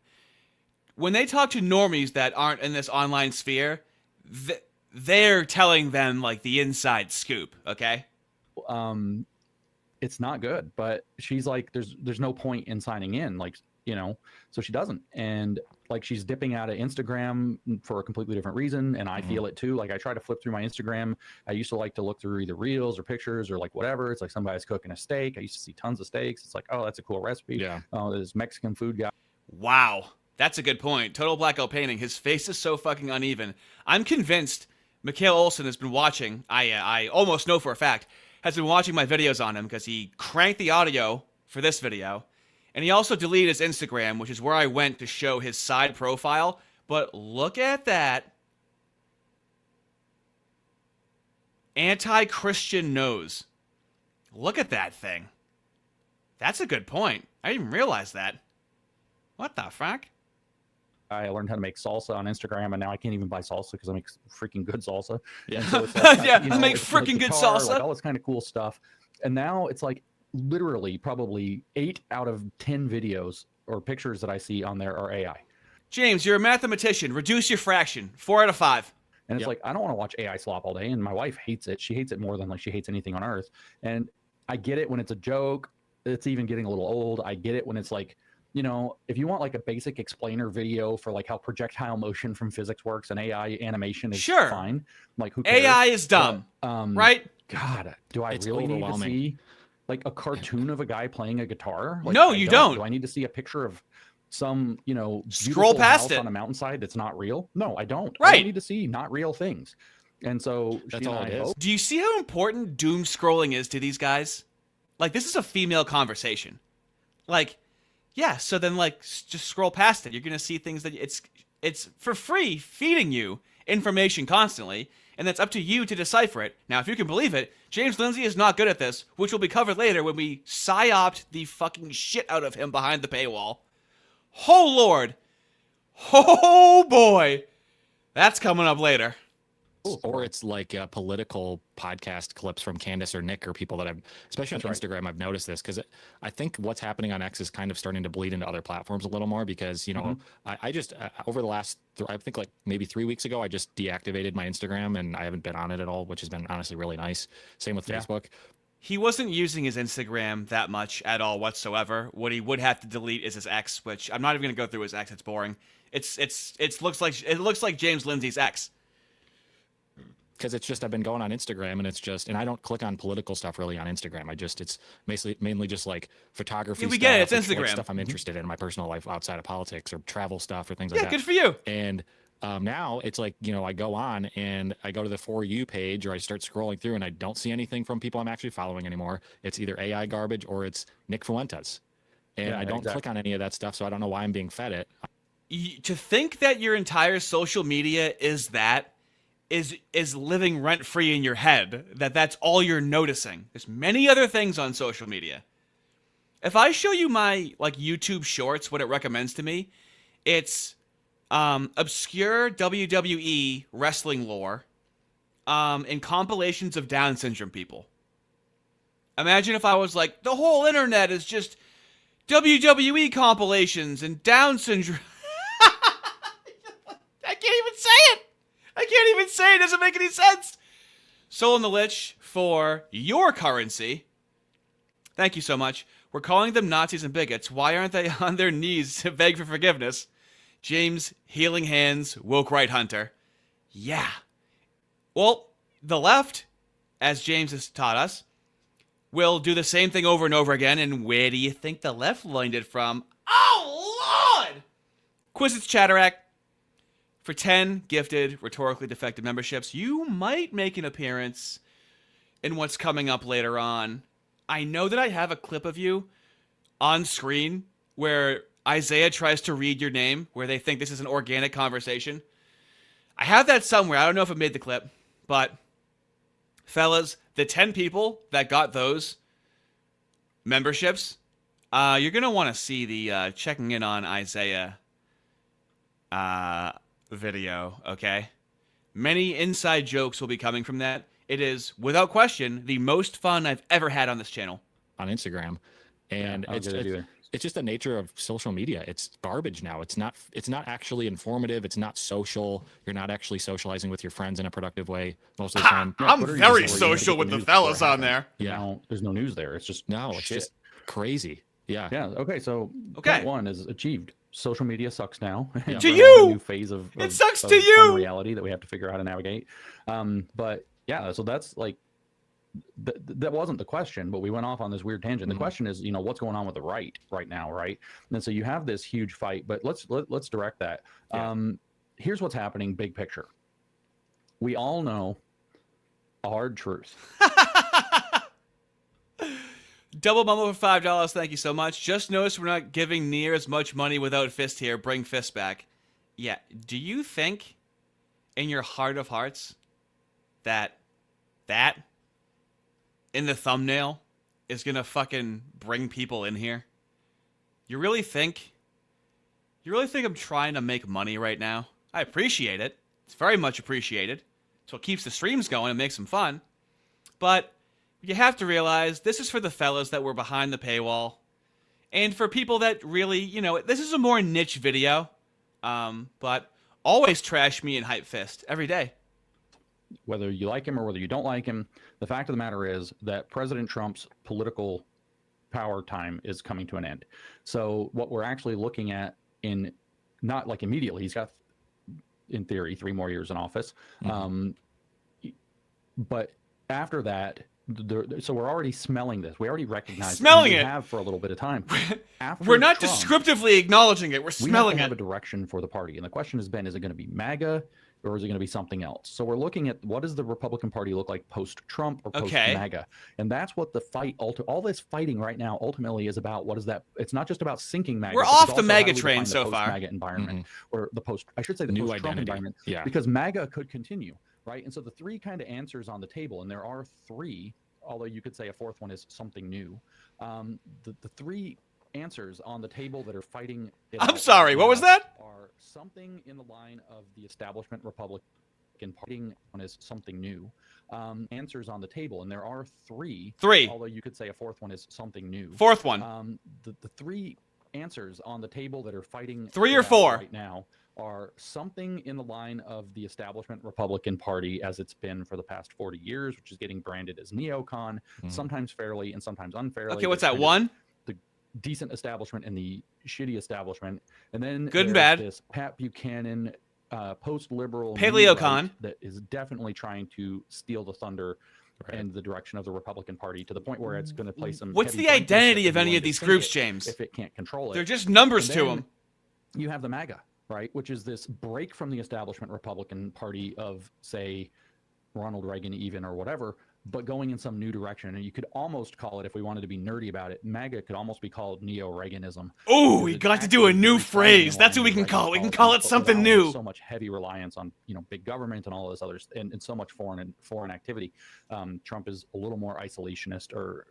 When they talk to normies that aren't in this online sphere, they're telling them the inside scoop, okay? It's not good, but she's like, there's no point in signing in, so she doesn't. And she's dipping out of Instagram for a completely different reason. And I feel it too. I try to flip through my Instagram. I used to like to look through either reels or pictures or whatever. It's some guy's cooking a steak. I used to see tons of steaks. It's oh, that's a cool recipe. Yeah. Oh, this Mexican food guy. Wow. That's a good point. Total Blackout Painting. His face is so fucking uneven. I'm convinced Mikale Olson has been watching. I almost know for a fact, has been watching my videos on him because he cranked the audio for this video. And he also deleted his Instagram, which is where I went to show his side profile. But look at that. Anti-Christian nose. Look at that thing. That's a good point. I didn't even realize that. What the fuck? I learned how to make salsa on Instagram, and now I can't even buy salsa because I make freaking good salsa. Yeah, so it's I make freaking good guitar, salsa. All this kind of cool stuff. And now it's literally probably 8 out of 10 videos or pictures that I see on there are AI. James, you're a mathematician. Reduce your fraction. 4 out of 5. And it's I don't want to watch AI slop all day. And my wife hates it. She hates it more than she hates anything on earth. And I get it when it's a joke. It's even getting a little old. I get it when it's if you want a basic explainer video for how projectile motion from physics works and AI animation is fine. Who cares? AI is dumb. But, right? God, do I really need to see a cartoon of a guy playing a guitar? No, you don't. Do I need to see a picture of some, scroll past house it on a mountainside that's not real? No, I don't. Right. I need to see not real things. And so that's all it is. Do you see how important doom scrolling is to these guys? This is a female conversation. Yeah, so then just scroll past it. You're going to see things that it's for free feeding you information constantly. and that's up to you to decipher it. Now, if you can believe it, James Lindsay is not good at this, which will be covered later when we psyoped the fucking shit out of him behind the paywall. Oh, Lord. Oh, boy. That's coming up later. Or it's like political podcast clips from Candace or Nick or people that I've, especially on Instagram, I've noticed this because I think what's happening on X is kind of starting to bleed into other platforms a little more because, you know, I just, over the last, I think like maybe 3 weeks ago, I just deactivated my Instagram and I haven't been on it at all, which has been honestly really nice. Same with Facebook. He wasn't using his Instagram that much at all whatsoever. What he would have to delete is his X, which I'm not even going to go through his X. It's boring. It looks like James Lindsay's X. Because it's just I've been going on Instagram and it's just and I don't click on political stuff really on Instagram. It's mainly just like photography. Yeah, we stuff, get it. It's like Instagram stuff I'm interested in my personal life outside of politics or travel stuff or things like that. Yeah, good for you. And now it's like I go on and I go to the For You page or I start scrolling through and I don't see anything from people I'm actually following anymore. It's either AI garbage or it's Nick Fuentes, and I don't click on any of that stuff, so I don't know why I'm being fed it. To think that your entire social media is living rent-free in your head, that's all you're noticing. There's many other things on social media. If I show you my YouTube shorts, what it recommends to me, it's obscure WWE wrestling lore and compilations of Down syndrome people. Imagine if I was like, the whole internet is just WWE compilations and Down syndrome. I can't even say it. It doesn't make any sense. Soul in the Lich for your currency. Thank you so much. We're calling them Nazis and bigots. Why aren't they on their knees to beg for forgiveness? James, Healing Hands, Woke Right Hunter. Yeah. Well, the left, as James has taught us, will do the same thing over and over again. And where do you think the left learned it from? Oh, Lord! Quizits Chatterack. For 10 gifted, rhetorically defective memberships, you might make an appearance in what's coming up later on. I know that I have a clip of you on screen where Isaiah tries to read your name, where they think this is an organic conversation. I have that somewhere. I don't know if it made the clip, but fellas, the 10 people that got those memberships, you're going to want to see the checking in on Isaiah video, okay? Many inside jokes will be coming from that. It is, without question, the most fun I've ever had on this channel. On Instagram. And it's just the nature of social media. It's garbage now. It's not actually informative. It's not social. You're not actually socializing with your friends in a productive way most of the time. I'm very social with the fellas on there. Yeah. There's no news there. It's just it's just crazy. Yeah. Yeah. Okay. So point one is achieved. Social media sucks now. To you, a new phase of it sucks to you. Reality that we have to figure out how to navigate. But yeah, so that's like that wasn't the question, but we went off on this weird tangent. The question is, what's going on with the right now, right? And so you have this huge fight, but let's direct that. Here's what's happening, big picture. We all know a hard truth. Double Bumble for $5. Thank you so much. Just noticed we're not giving near as much money without Fist here. Bring Fist back. Yeah. Do you think in your heart of hearts that in the thumbnail is going to fucking bring people in here? You really think I'm trying to make money right now? I appreciate it. It's very much appreciated. It's what keeps the streams going and makes them fun. But you have to realize this is for the fellas that were behind the paywall. And for people that really, this is a more niche video. But always trash me and Hype Fist every day. Whether you like him or whether you don't like him, the fact of the matter is that President Trump's political power time is coming to an end. So what we're actually looking at not like immediately, he's got, in theory, 3 more years in office. But after that, so we're already smelling this. We already recognize smelling it. We have for a little bit of time. We're not descriptively acknowledging it. We're smelling we have a direction for the party. And the question has been, is it going to be MAGA or is it going to be something else? So we're looking at what does the Republican Party look like post-Trump or post-MAGA? And that's what the fight, all this fighting right now ultimately is about. What is that? It's not just about sinking MAGA. We're off the MAGA train so far. MAGA environment, or I should say the new post-Trump identity environment. Yeah. Because MAGA could continue. right? And so the three kind of answers on the table, and there are three, although you could say a fourth one is something new. The three answers on the table that are fighting it I'm out sorry, right what was now that? are something in the line of the establishment Republican Party one is something new. Answers on the table, and there are three, although you could say a fourth one is something new. Fourth one. The three answers on the table that are fighting 3 or 4 right now are something in the line of the establishment Republican Party as it's been for the past 40 years, which is getting branded as neocon, sometimes fairly and sometimes unfairly. Okay, what's that? One? The decent establishment and the shitty establishment. And then good and bad. This Pat Buchanan post-liberal paleocon that is definitely trying to steal the thunder and the direction of the Republican Party to the point where it's going to play some. What's the identity of any of these groups, James? If it can't control it, they're just numbers to them. You have the MAGA, right, which is this break from the establishment Republican Party of, say, Ronald Reagan even or whatever, but going in some new direction. And you could almost call it, if we wanted to be nerdy about it, MAGA could almost be called neo-Reaganism. Oh, we got to do a new phrase. That's what we can call it. We can call it something new. So much heavy reliance on, big government and all this others, and so much foreign activity. Trump is a little more isolationist or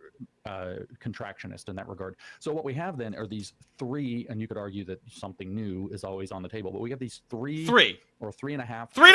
contractionist in that regard. So what we have then are these three, and you could argue that something new is always on the table, but we have these three or 3.5 for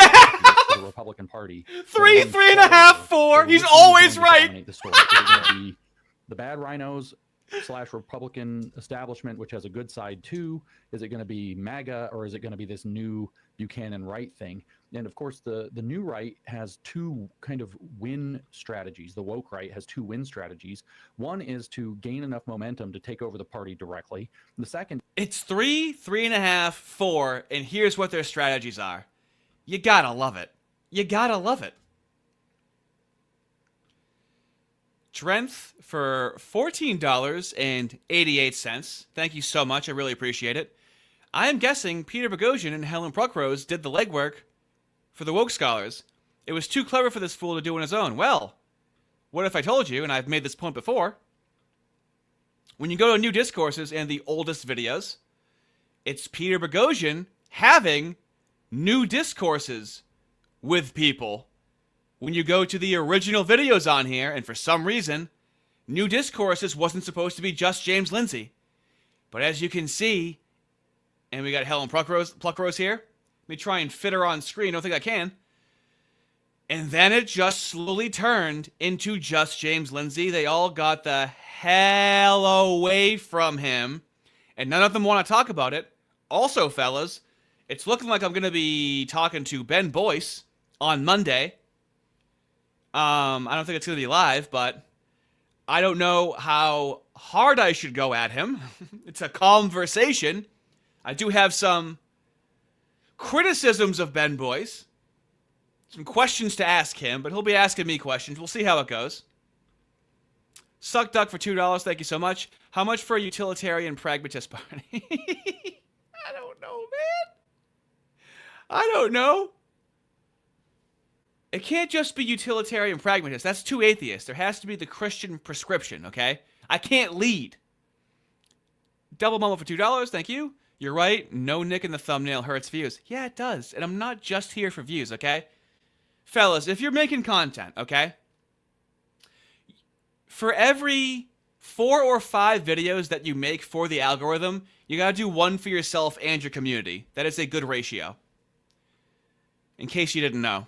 the Republican Party. 3.5, 4. He's always right. The bad rhinos / Republican establishment, which has a good side too. Is it going to be MAGA, or is it going to be this new Buchanan right thing? And of course, the new right has two kind of win strategies. The woke right has two win strategies. One is to gain enough momentum to take over the party directly. The second, it's 3, 3.5, 4, and here's what their strategies are. You gotta love it. You gotta love it. Strength for $14.88. Thank you so much. I really appreciate it. I am guessing Peter Boghossian and Helen Pluckrose did the legwork for the woke scholars. It was too clever for this fool to do on his own. Well, what if I told you, and I've made this point before, when you go to New Discourses and the oldest videos, it's Peter Boghossian having new discourses with people. When you go to the original videos on here, and for some reason, New Discourses wasn't supposed to be just James Lindsay. But as you can see, and we got Helen Pluckrose here. Let me try and fit her on screen. I don't think I can. And then it just slowly turned into just James Lindsay. They all got the hell away from him. And none of them want to talk about it. Also, fellas, it's looking like I'm going to be talking to Ben Boyce on Monday. I don't think it's going to be live, but I don't know how hard I should go at him. It's a conversation. I do have some criticisms of Ben Boyce, some questions to ask him, but he'll be asking me questions. We'll see how it goes. Suck Duck for $2. Thank you so much. How much for a utilitarian pragmatist party? I don't know, man. I don't know. It can't just be utilitarian pragmatist. That's too atheist. There has to be the Christian prescription, okay? I can't lead. Double Mama for $2. Thank you. You're right. No nick in the thumbnail hurts views. Yeah, it does. And I'm not just here for views, okay? Fellas, if you're making content, okay? For every 4 or 5 videos that you make for the algorithm, you gotta do one for yourself and your community. That is a good ratio. In case you didn't know.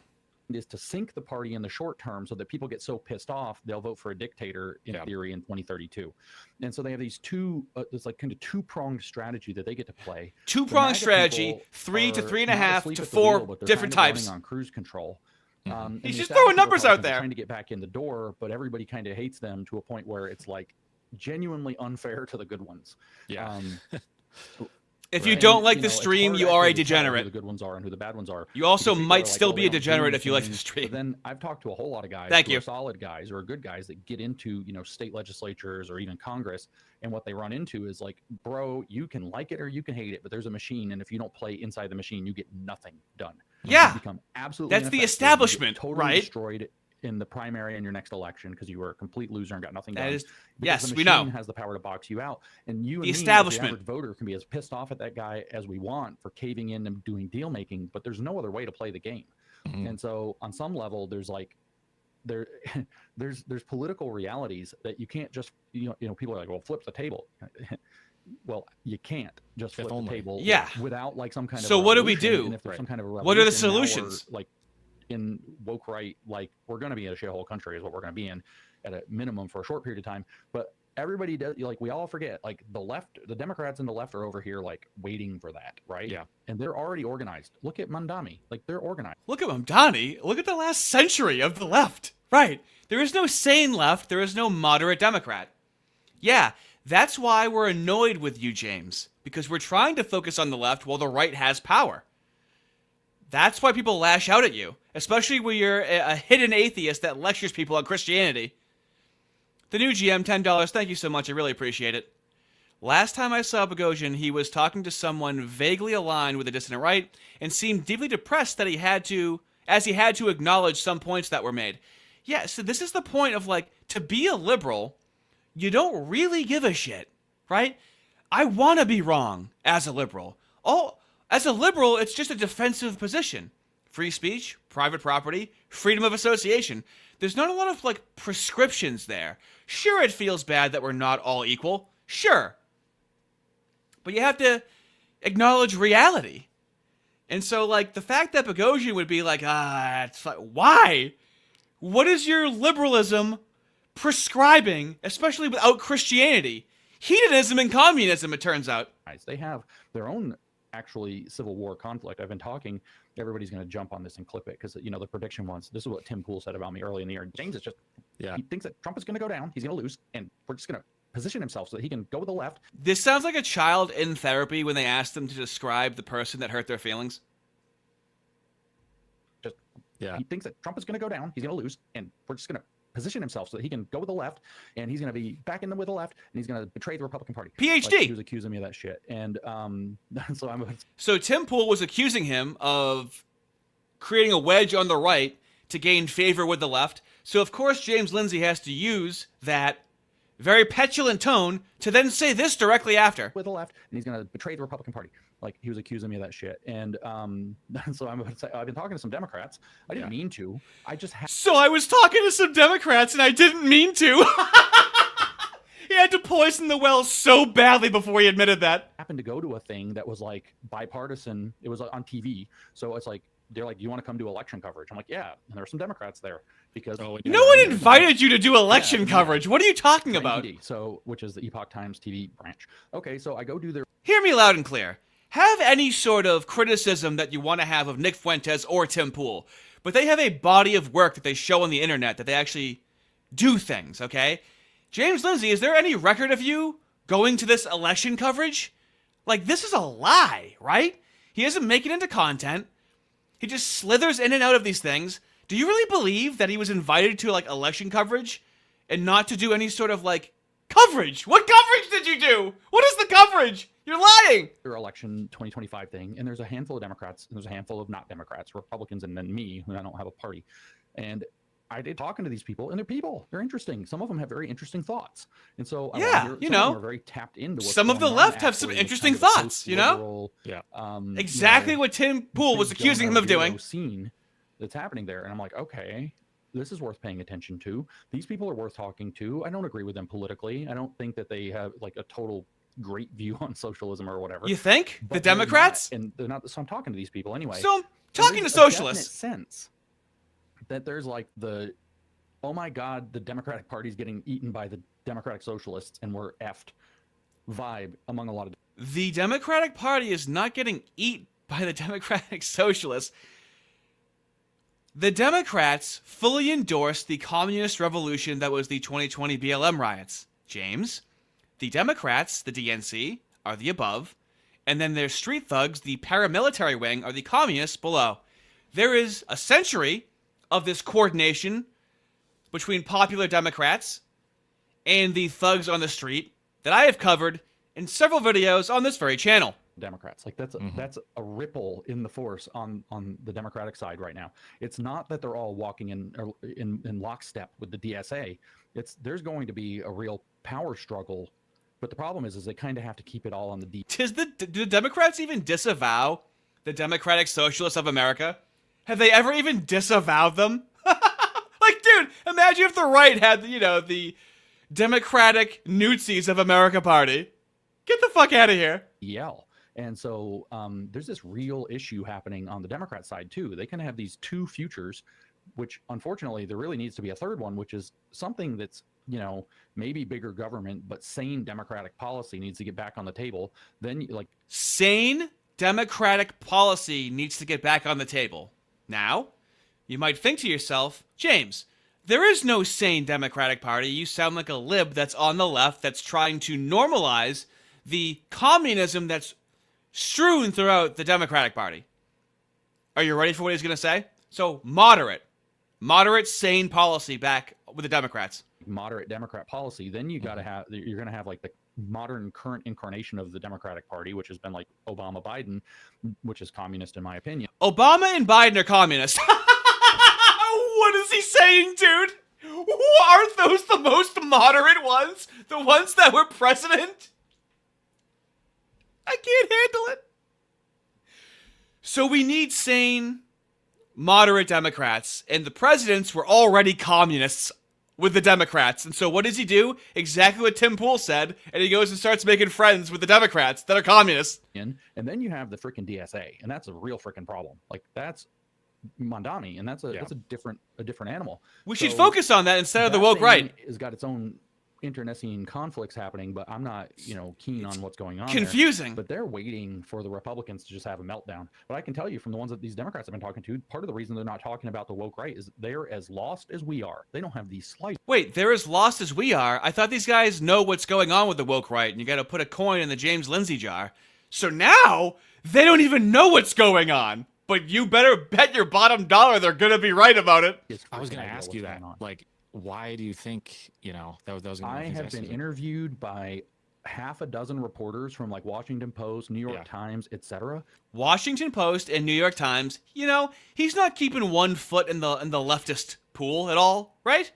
Is to sink the party in the short term so that people get so pissed off they'll vote for a dictator in theory in 2032. And so they have these two, it's like kind of two-pronged strategy that they get to play. Two-pronged strategy, 3 to 3.5 to 4 different types. On cruise control. He's just throwing numbers out there. Trying to get back in the door, but everybody kind of hates them to a point where it's like genuinely unfair to the good ones. Yeah. If you don't like the stream, you are a degenerate. Who the good ones are and who the bad ones are. You also might still be a degenerate if you like the stream. But then I've talked to a whole lot of guys who are solid guys or good guys that get into, state legislatures or even Congress, and what they run into is like, bro, you can like it or you can hate it, but there's a machine, and if you don't play inside the machine, you get nothing done. Yeah. You become absolutely That's the establishment, totally right? Destroyed in the primary in your next election because you were a complete loser and got nothing done. That is, yes, we know. The machine has the power to box you out, and you, the and establishment, me, as the average voter, can be as pissed off at that guy as we want for caving in and doing deal making. But there's no other way to play the game. And so on some level, there's like there's political realities that you can't just people are like, well, flip the table. Well, you can't just flip the table without like some kind of so what do we do? And if there's some kind of a what are the solutions? Like in woke right, like we're going to be in a shithole country is what we're going to be in at a minimum for a short period of time. But everybody does, like, we all forget, like the left, the Democrats and the left are over here like waiting for that, right? Yeah. And they're already organized. Look at Mamdani, like they're organized. Look at Mamdani. Look at the last century of the left. Right. There is no sane left. There is no moderate Democrat. Yeah, that's why we're annoyed with you, James, because we're trying to focus on the left while the right has power. That's why people lash out at you, especially when you're a hidden atheist that lectures people on Christianity. The new GM, $10. Thank you so much. I really appreciate it. Last time I saw Bogosian, he was talking to someone vaguely aligned with the dissident right and seemed deeply depressed that he had to acknowledge some points that were made. Yeah, so this is the point of, like, to be a liberal, you don't really give a shit, right? I want to be wrong as a liberal. As a liberal, it's just a defensive position. Free speech, private property, freedom of association. There's not a lot of, like, prescriptions there. Sure, it feels bad that we're not all equal. Sure. But you have to acknowledge reality. And so, like, the fact that Bogosian would be like, it's like, why? What is your liberalism prescribing, especially without Christianity? Hedonism and communism, it turns out. They have their own actually civil war conflict. I've been talking, everybody's going to jump on this and clip it because, the prediction was, this is what Tim Pool said about me early in the year. James is just, he thinks that Trump is going to go down, he's going to lose, and we're just going to position himself so that he can go with the left. This sounds like a child in therapy when they ask them to describe the person that hurt their feelings. He thinks that Trump is going to go down, he's going to lose, and we're just going to position himself so that he can go with the left, and he's going to be back in with the left, and he's going to betray the Republican Party. PhD! Like, he was accusing me of that shit. And So Tim Pool was accusing him of creating a wedge on the right to gain favor with the left. So, of course, James Lindsay has to use that very petulant tone to then say this directly after. With the left, and he's going to betray the Republican Party. Like, he was accusing me of that shit. And so I'm going to say, I've been talking to some Democrats. I didn't mean to. So I was talking to some Democrats, and I didn't mean to. He had to poison the well so badly before he admitted that. Happened to go to a thing that was, like, bipartisan. It was on TV. So it's like, they're like, do you want to come do election coverage? I'm like, yeah. And there were some Democrats there because no one invited you to do election coverage. What are you talking about? So, which is the Epoch Times TV branch. Okay, so I go do their. Hear me loud and clear. Have any sort of criticism that you want to have of Nick Fuentes or Tim Pool, but they have a body of work that they show on the internet that they actually do things, okay? James Lindsay, is there any record of you going to this election coverage? Like, this is a lie, right? He doesn't make it into content. He just slithers in and out of these things. Do you really believe that he was invited to, like, election coverage and not to do any sort of, like, coverage? What coverage did you do? What is the coverage? You're lying! Their election 2025 thing, and there's a handful of Democrats, and there's a handful of not Democrats, Republicans, and then me, who I don't have a party. And I did talking to these people, and they're people. They're interesting. Some of them have very interesting thoughts. And so, are very tapped into what's some of the left have some interesting thoughts, exactly what Tim Pool was accusing him of doing. Scene that's happening there, and I'm like, okay, this is worth paying attention to. These people are worth talking to. I don't agree with them politically. I don't think that they have like a total great view on socialism or whatever. You think? The Democrats? And they're not. So I'm talking to these people anyway. So I'm talking to socialists. Sense that there's like oh my God, the Democratic Party's getting eaten by the Democratic Socialists and we're effed vibe among a lot of. The Democratic Party is not getting eaten by the Democratic Socialists. The Democrats fully endorsed the communist revolution that was the 2020 BLM riots. James, the Democrats, the DNC, are the above, and then their street thugs, the paramilitary wing, are the communists below. There is a century of this coordination between popular Democrats and the thugs on the street that I have covered in several videos on this very channel. Democrats, like that's a ripple in the force on the Democratic side right now. It's not that they're all walking in lockstep with the DSA. There's going to be a real power struggle, but the problem is they kind of have to keep it all on the deep. Do the Democrats even disavow the Democratic Socialists of America? Have they ever even disavowed them? Like, dude, imagine if the right had, the Democratic Newtsies of America Party. Get the fuck out of here. Yell. And so there's this real issue happening on the Democrat side, too. They can have these two futures, which unfortunately there really needs to be a third one, which is something that's, maybe bigger government, but sane democratic policy needs to get back on the table. Then, sane democratic policy needs to get back on the table. Now, you might think to yourself, James, there is no sane Democratic Party. You sound like a lib that's on the left that's trying to normalize the communism that's strewn throughout the Democratic Party. Are you ready for what he's going to say? So, moderate, sane policy back with the Democrats. Moderate Democrat policy, then you're going to have like the modern current incarnation of the Democratic Party, which has been like Obama, Biden, which is communist in my opinion. Obama and Biden are communist. What is he saying, dude? Aren't those the most moderate ones? The ones that were president? I can't handle it. So we need sane, moderate Democrats, and the presidents were already communists with the Democrats. And so what does he do? Exactly what Tim Pool said, and he goes and starts making friends with the Democrats that are communists. And then you have the freaking DSA, and that's a real freaking problem. Like, that's Mondani, and that's a different animal. We should focus on that instead of the woke right. Has got its own internecine conflicts happening, but I'm not, keen on what's going on. Confusing. But they're waiting for the Republicans to just have a meltdown. But I can tell you from the ones that these Democrats have been talking to, part of the reason they're not talking about the woke right is they're as lost as we are. They don't have these slight. Wait, they're as lost as we are? I thought these guys know what's going on with the woke right, and you got to put a coin in the James Lindsay jar. So now they don't even know what's going on. But you better bet your bottom dollar they're going to be right about it. I was going to ask you that. Like, why do you think, those I have been interviewed by half a dozen reporters from like Washington Post, New York Times, etc. Washington Post and New York Times, he's not keeping one foot in the leftist pool at all, right?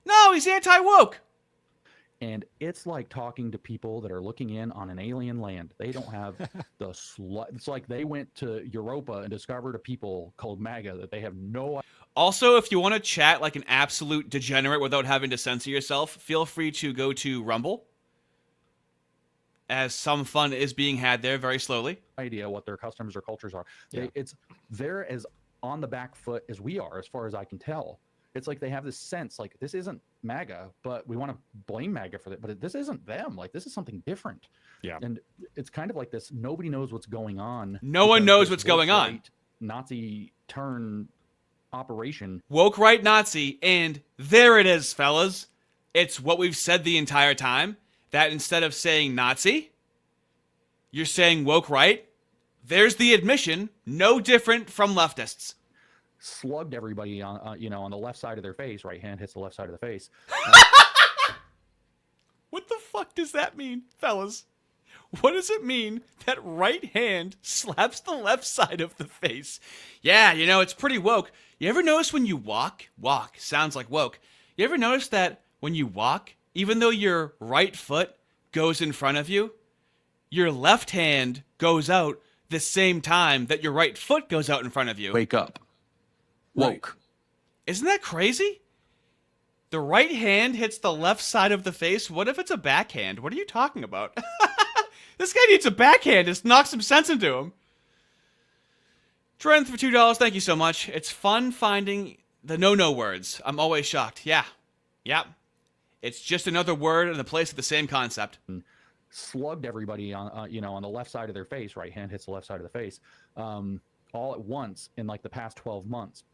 No, he's anti-woke. And it's like talking to people that are looking in on an alien land. They don't have it's like they went to Europa and discovered a people called MAGA that they have no. Also, if you want to chat like an absolute degenerate without having to censor yourself, feel free to go to Rumble, as some fun is being had there very slowly. Idea what their customs or cultures are. They're as on the back foot as we are, as far as I can tell. It's like they have this sense like this isn't MAGA, but we want to blame MAGA for that. But this isn't them. Like, this is something different. Yeah. And it's kind of like this. Nobody knows what's going on. No one knows what's going on. Nazi turn operation. Woke right Nazi. And there it is, fellas. It's what we've said the entire time. That instead of saying Nazi, you're saying woke right. There's the admission. No different from leftists. Slugged everybody on on the left side of their face. Right hand hits the left side of the face. What the fuck does that mean, fellas? What does it mean that right hand slaps the left side of the face? Yeah, it's pretty woke. You ever notice when you walk sounds like woke. You ever notice that when you walk, even though your right foot goes in front of you, your left hand goes out the same time that your right foot goes out in front of you? Wake up. Woke. Isn't that crazy? The right hand hits the left side of the face. What if it's a backhand? What are you talking about? This guy needs a backhand. Just knock some sense into him. Trend for $2. Thank you so much. It's fun finding the no words. I'm always shocked. Yeah. It's just another word in the place of the same concept. Slugged everybody on on the left side of their face. Right hand hits the left side of the face, all at once in like the past 12 months.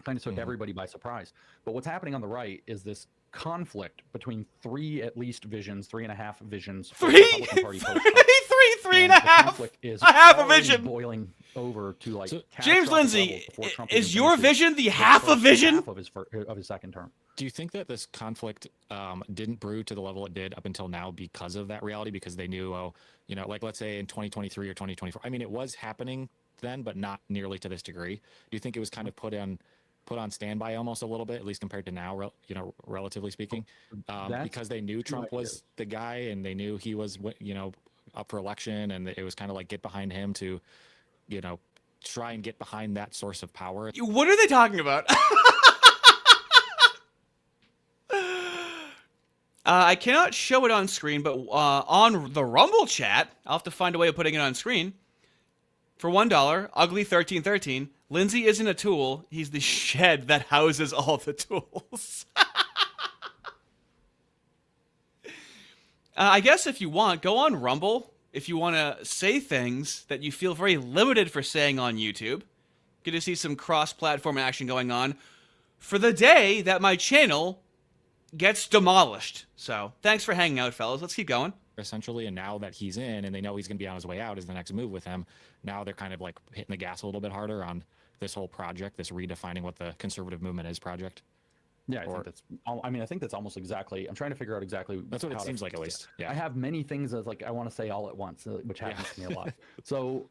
Kind of took everybody by surprise. But what's happening on the right is this conflict between three at least visions, 3.5 visions. Three and a half. Is a half a vision boiling over to like James Lindsay. Is your vision the half a vision of his second term? Do you think that this conflict didn't brew to the level it did up until now because of that reality? Because they knew, like let's say in 2023 or 2024. I mean, it was happening then, but not nearly to this degree. Do you think it was kind of put on standby almost a little bit, at least compared to now, relatively speaking, because they knew Trump was the guy and they knew he was, up for election, and it was kind of like get behind him to, try and get behind that source of power. What are they talking about? I cannot show it on screen, but on the Rumble chat, I'll have to find a way of putting it on screen. For $1, Ugly1313, Lindsay isn't a tool. He's the shed that houses all the tools. I guess if you want, go on Rumble. If you want to say things that you feel very limited for saying on YouTube, get to see some cross-platform action going on for the day that my channel gets demolished. So thanks for hanging out, fellas. Let's keep going. Essentially, and now that he's in and they know he's going to be on his way out is the next move with him, now they're kind of like hitting the gas a little bit harder on this whole project, this redefining what the conservative movement is project. Yeah, I think that's almost exactly. I'm trying to figure out exactly. That's what it seems like, at least. Yeah. I have many things that like I want to say all at once, which happens to me a lot. So,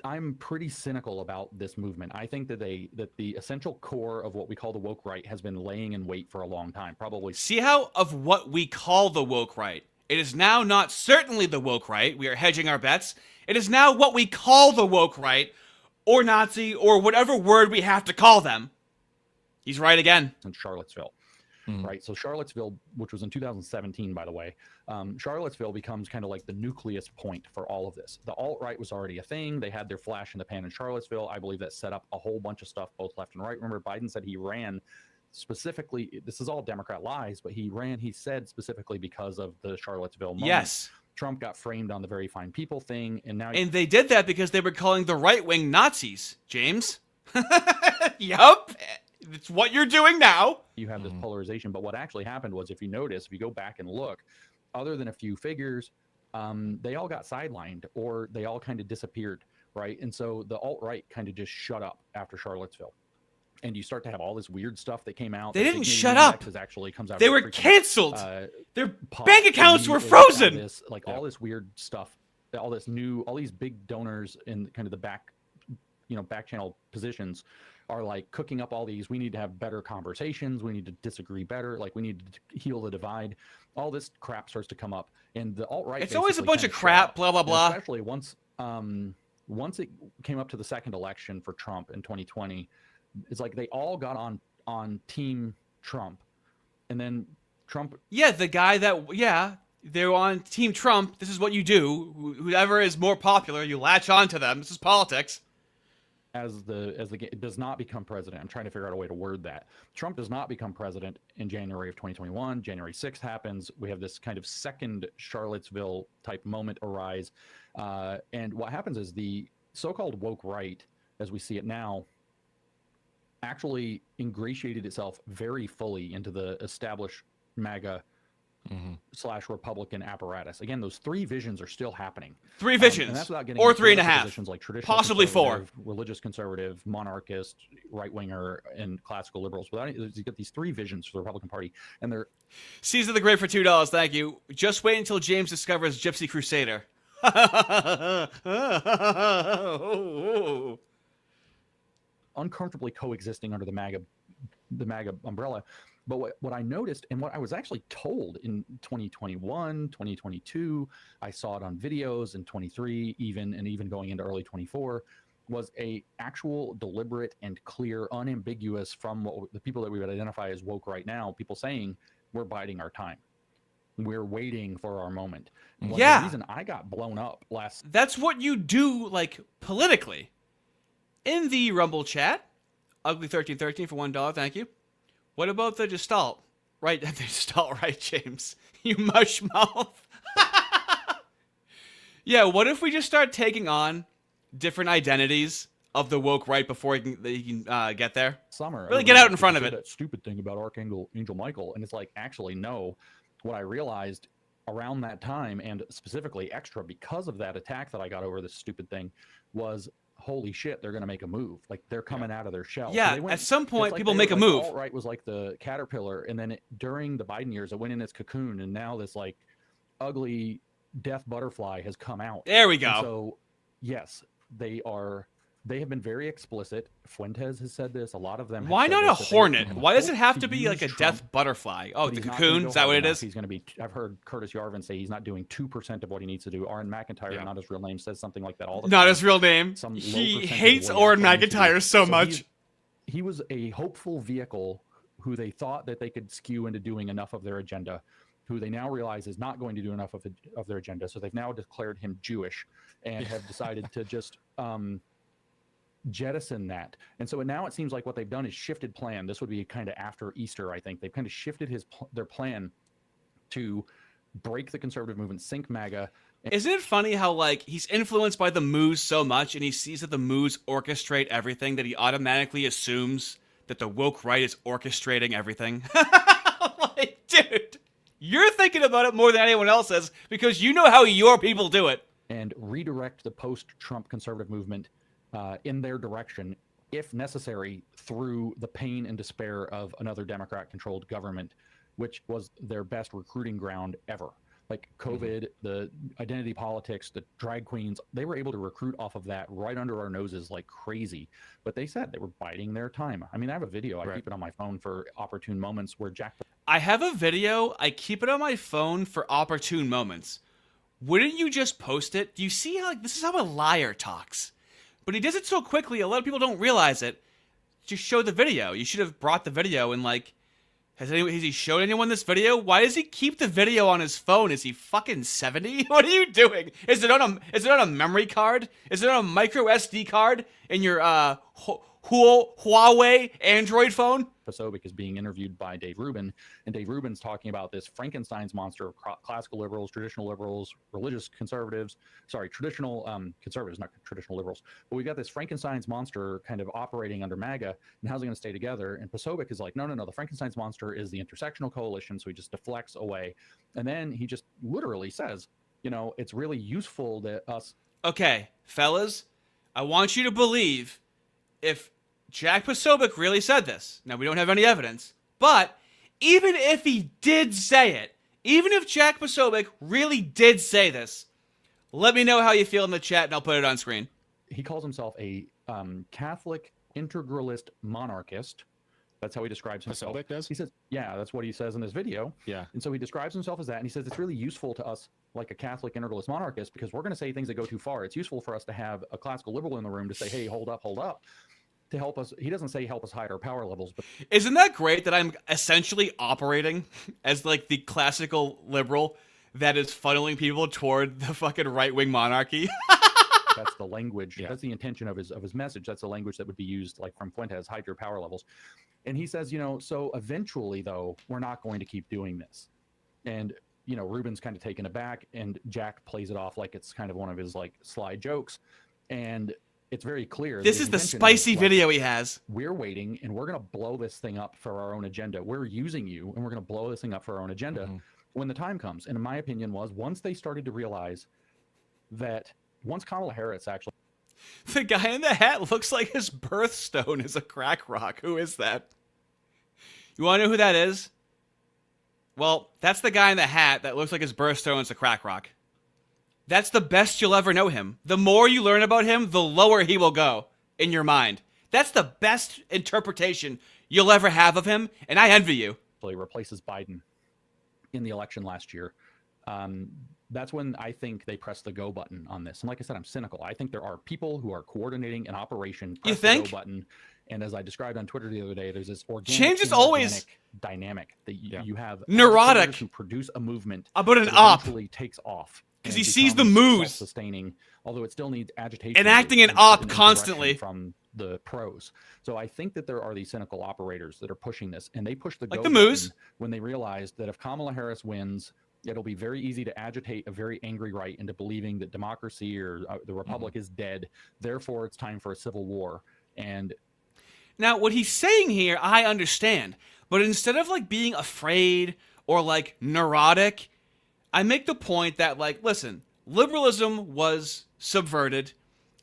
I'm pretty cynical about this movement. I think that the essential core of what we call the woke right has been laying in wait for a long time. Probably. See how of what we call the woke right. It is now not certainly the woke right. We are hedging our bets. It is now what we call the woke right, or Nazi, or whatever word we have to call them. He's right again. In Charlottesville, right? So Charlottesville, which was in 2017, by the way, Charlottesville becomes kind of like the nucleus point for all of this. The alt-right was already a thing. They had their flash in the pan in Charlottesville. I believe that set up a whole bunch of stuff, both left and right. Remember, Biden said he ran specifically, this is all Democrat lies, but he said specifically because of the Charlottesville moment. Yes. Trump got framed on the very fine people thing, and now... And they did that because they were calling the right-wing Nazis, James. Yup. It's what you're doing now. You have this polarization, but what actually happened was, if you notice, if you go back and look, other than a few figures, they all got sidelined or they all kind of disappeared, right? And so the alt-right kind of just shut up after Charlottesville. And you start to have all this weird stuff that came out. They didn't shut up. Actually comes out. They were canceled. Their bank accounts were frozen. All this weird stuff, all these big donors in kind of the back channel positions are like cooking up all these. We need to have better conversations. We need to disagree better. Like we need to heal the divide. All this crap starts to come up, and the alt-right. It's always a bunch of crap. Blah blah blah. And especially once it came up to the second election for Trump in 2020, it's like they all got on Team Trump, and then Trump. Yeah, the guy that they're on Team Trump. This is what you do. Whoever is more popular, you latch on to them. This is politics. As it does not become president. I'm trying to figure out a way to word that. Trump does not become president in January of 2021. January 6th happens. We have this kind of second Charlottesville type moment arise. And what happens is the so-called woke right, as we see it now, actually ingratiated itself very fully into the established MAGA / Republican apparatus. Again, those three visions are still happening. Three visions, and that's without getting or 3.5, like traditional possibly 4. Religious conservative, monarchist, right winger, and classical liberals. Without you get these three visions for the Republican Party, and they're Caesar the Great for $2. Thank you. Just wait until James discovers Gypsy Crusader. uncomfortably coexisting under the MAGA umbrella. But what I noticed, and what I was actually told in 2021, 2022, I saw it on videos in 23, even going into early 24, was a actual deliberate and clear, unambiguous from the people that we would identify as woke right now, people saying, we're biding our time. We're waiting for our moment. The reason I got blown up That's what you do, like, politically. In the Rumble chat, Ugly1313 for $1, thank you. What about the Gestalt? Right, the Gestalt, right, James? You mush mouth. Yeah, what if we just start taking on different identities of the woke right before you can get there? Really get out in front of it. That stupid thing about Archangel Michael, and it's like, actually, no. What I realized around that time, and specifically extra because of that attack that I got over this stupid thing, was holy shit, they're going to make a move. Like, they're coming out of their shell. Yeah, at some point, people make a move. Alt-right was like the caterpillar, and then during the Biden years, it went in its cocoon, and now this, like, ugly death butterfly has come out. There we go. And so, yes, they are they have been very explicit. Fuentes has said this. A lot of them. Why not a hornet? Why does it have to be like a death butterfly? Oh, the cocoon? Is that what it is? He's going to be. I've heard Curtis Yarvin say he's not doing 2% of what he needs to do. Aaron McIntyre, not his real name, says something like that all the time. Not his real name. He hates Aaron McIntyre so much. He was a hopeful vehicle who they thought that they could skew into doing enough of their agenda, who they now realize is not going to do enough of their agenda. So they've now declared him Jewish and have decided to just jettison that. And so now it seems like what they've done is shifted plan. This would be kind of after Easter, I think. They've kind of shifted their plan to break the conservative movement, sink MAGA. Isn't it funny how, like, he's influenced by the Moos so much, and he sees that the Moos orchestrate everything, that he automatically assumes that the woke right is orchestrating everything? Like, dude, you're thinking about it more than anyone else is, because you know how your people do it. And redirect the post-Trump conservative movement in their direction, if necessary, through the pain and despair of another Democrat-controlled government, which was their best recruiting ground ever. Like COVID, the identity politics, the drag queens, they were able to recruit off of that right under our noses like crazy. But they said they were biding their time. I mean, I have a video. I keep it on my phone for opportune moments where Jack... I have a video. I keep it on my phone for opportune moments. Wouldn't you just post it? Do you see how, like, this is how a liar talks? But he does it so quickly, a lot of people don't realize it. Just show the video. You should have brought the video and, like, has he showed anyone this video? Why does he keep the video on his phone? Is he fucking 70? What are you doing? Is it on a memory card? Is it on a micro SD card in your Huawei Android phone? Posobiec is being interviewed by Dave Rubin, and Dave Rubin's talking about this Frankenstein's monster of classical liberals, traditional liberals, religious conservatives, traditional conservatives, not traditional liberals. But we got this Frankenstein's monster kind of operating under MAGA, and how's it going to stay together? And Posobiec is like, no, the Frankenstein's monster is the intersectional coalition, so he just deflects away. And then he just literally says, it's really useful that us... Okay, fellas, I want you to believe if Jack Posobiec really said this. Now, we don't have any evidence, but even if he did say it, even if Jack Posobiec really did say this, let me know how you feel in the chat and I'll put it on screen. He calls himself a Catholic integralist monarchist. That's how he describes himself. Posobiec does? He says, yeah, that's what he says in this video. Yeah. And so he describes himself as that, and he says it's really useful to us like a Catholic integralist monarchist because we're going to say things that go too far. It's useful for us to have a classical liberal in the room to say, hey, hold up. To help us, he doesn't say help us hide our power levels, but isn't that great that I'm essentially operating as like the classical liberal that is funneling people toward the fucking right-wing monarchy? That's the language. Yeah. That's the intention of his message. That's the language that would be used, like from Fuentes, hide your power levels. And he says, so eventually, though, we're not going to keep doing this. And Rubin's kind of taken aback, and Jack plays it off like it's kind of one of his like sly jokes, and it's very clear. This is the spicy video he has. We're waiting, and we're going to blow this thing up for our own agenda. We're using you, and we're going to blow this thing up for our own agenda when the time comes. And in my opinion was, once they started to realize that once Kamala Harris actually... The guy in the hat looks like his birthstone is a crack rock. Who is that? You want to know who that is? Well, that's the guy in the hat that looks like his birthstone is a crack rock. That's the best you'll ever know him. The more you learn about him, the lower he will go in your mind. That's the best interpretation you'll ever have of him, and I envy you. He replaces Biden in the election last year. That's when I think they press the go button on this. And like I said, I'm cynical. I think there are people who are coordinating an operation. You think? The go button. And as I described on Twitter the other day, there's this organic, change is always dynamic that you have neurotic who produce a movement. About an op eventually takes off. Because he sees the moves. Sustaining, although it still needs agitation. Enacting an op constantly. From the pros. So I think that there are these cynical operators that are pushing this, and they push the go the moves when they realize that if Kamala Harris wins, it'll be very easy to agitate a very angry right into believing that democracy or the republic is dead. Therefore, it's time for a civil war. And now what he's saying here, I understand. But instead of like being afraid or like neurotic, I make the point that, like, listen, liberalism was subverted.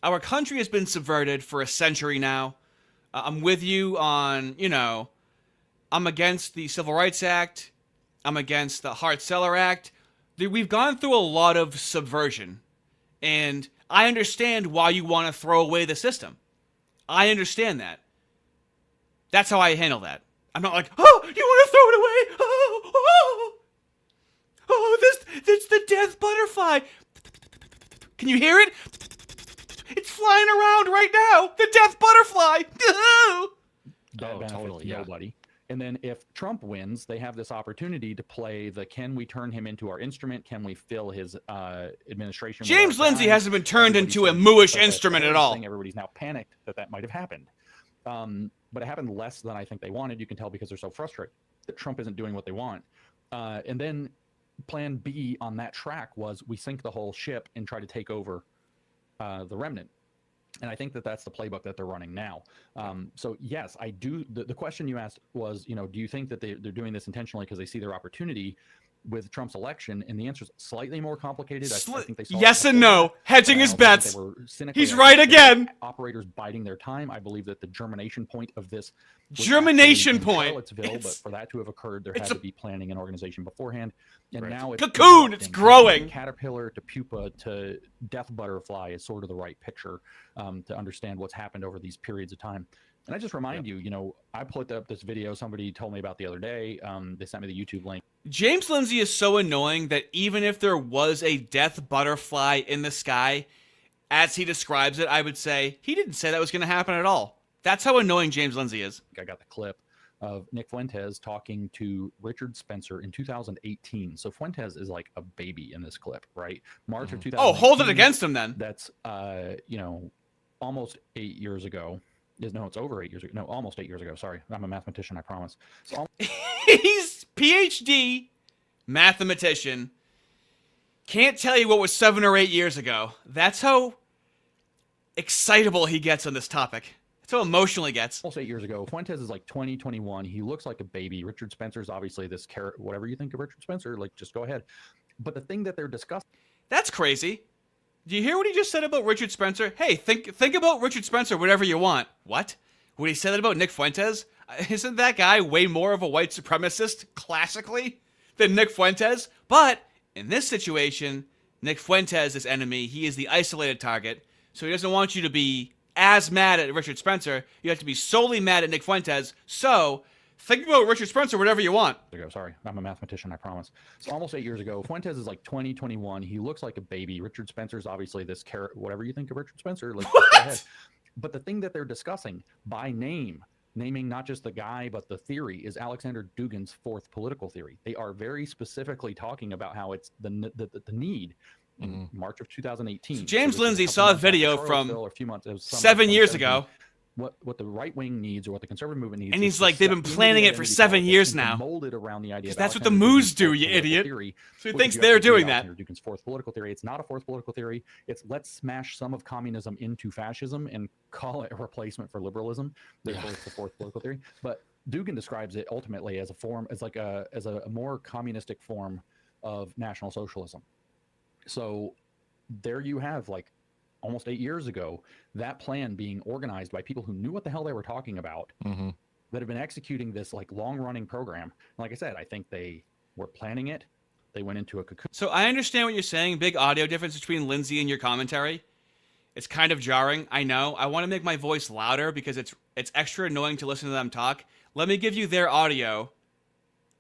Our country has been subverted for a century now. I'm with you on, I'm against the Civil Rights Act. I'm against the Hart-Celler Act. We've gone through a lot of subversion. And I understand why you want to throw away the system. I understand that. That's how I handle that. I'm not like, oh, you want to throw it away? This the death butterfly. Can you hear it? It's flying around right now. The death butterfly. That benefits totally, nobody. And then if Trump wins, they have this opportunity to play the can we turn him into our instrument? Can we fill his administration? James Lindsay hasn't been turned into a mooish instrument at all. Everybody's now panicked that might have happened. But it happened less than I think they wanted. You can tell because they're so frustrated that Trump isn't doing what they want. And then plan B on that track was we sink the whole ship and try to take over the remnant. And I think that's the playbook that they're running now. So yes, I do. The question you asked was, do you think that they're doing this intentionally because they see their opportunity with Trump's election? And the answer is slightly more complicated. I think they saw yes and no. Hedging his bets. He's right again. again. Operators biding their time. I believe that the germination point of this germination point. But for that to have occurred, there had to be planning and organization beforehand. And now it's cocoon. It's growing. Caterpillar to pupa to death butterfly is sort of the right picture to understand what's happened over these periods of time. And I just remind you, I put up this video somebody told me about the other day. They sent me the YouTube link. James Lindsay is so annoying that even if there was a death butterfly in the sky, as he describes it, I would say he didn't say that was going to happen at all. That's how annoying James Lindsay is. I got the clip of Nick Fuentes talking to Richard Spencer in 2018. So Fuentes is like a baby in this clip, right? March of 2018. Oh, hold it against him then. That's, almost 8 years ago. No, it's over 8 years ago. No, almost 8 years ago. Sorry. I'm a mathematician, I promise. He's PhD mathematician. Can't tell you what was 7 or 8 years ago. That's how excitable he gets on this topic. That's how emotional he gets. Almost 8 years ago. Fuentes is like 20, 21. He looks like a baby. Richard Spencer is obviously this carrot. Whatever you think of Richard Spencer, just go ahead. But the thing that they're discussing. That's crazy. Do you hear what he just said about Richard Spencer? Hey, think about Richard Spencer whatever you want. What? What he said about Nick Fuentes? Isn't that guy way more of a white supremacist, classically, than Nick Fuentes? But in this situation, Nick Fuentes is enemy. He is the isolated target. So he doesn't want you to be as mad at Richard Spencer. You have to be solely mad at Nick Fuentes. So think about Richard Spencer whatever you want. Sorry, I'm a mathematician, I promise. So almost 8 years ago, Fuentes is like 20, 21. He looks like a baby. Richard Spencer is obviously this carrot. Whatever you think of Richard Spencer, just go ahead. But the thing that they're discussing by name, naming not just the guy, but the theory, is Alexander Dugin's fourth political theory. They are very specifically talking about how it's the need in March of 2018. So James Lindsay saw a video from 7 years ago. What the right wing needs or what the conservative movement needs. And he's like, they've been planning it for 7 years now. Molded around the idea. That's what the moos do, you idiot. So he thinks they're doing that. Dugin's fourth political theory. It's not a fourth political theory. It's let's smash some of communism into fascism and call it a replacement for liberalism. Therefore, it's the fourth political theory. But Dugin describes it ultimately as a more communistic form of National Socialism. So there you have almost 8 years ago, that plan being organized by people who knew what the hell they were talking about, that have been executing this long-running program. Like I said, I think they were planning it. They went into a cocoon. So I understand what you're saying. Big audio difference between Lindsay and your commentary. It's kind of jarring. I know. I want to make my voice louder because it's extra annoying to listen to them talk. Let me give you their audio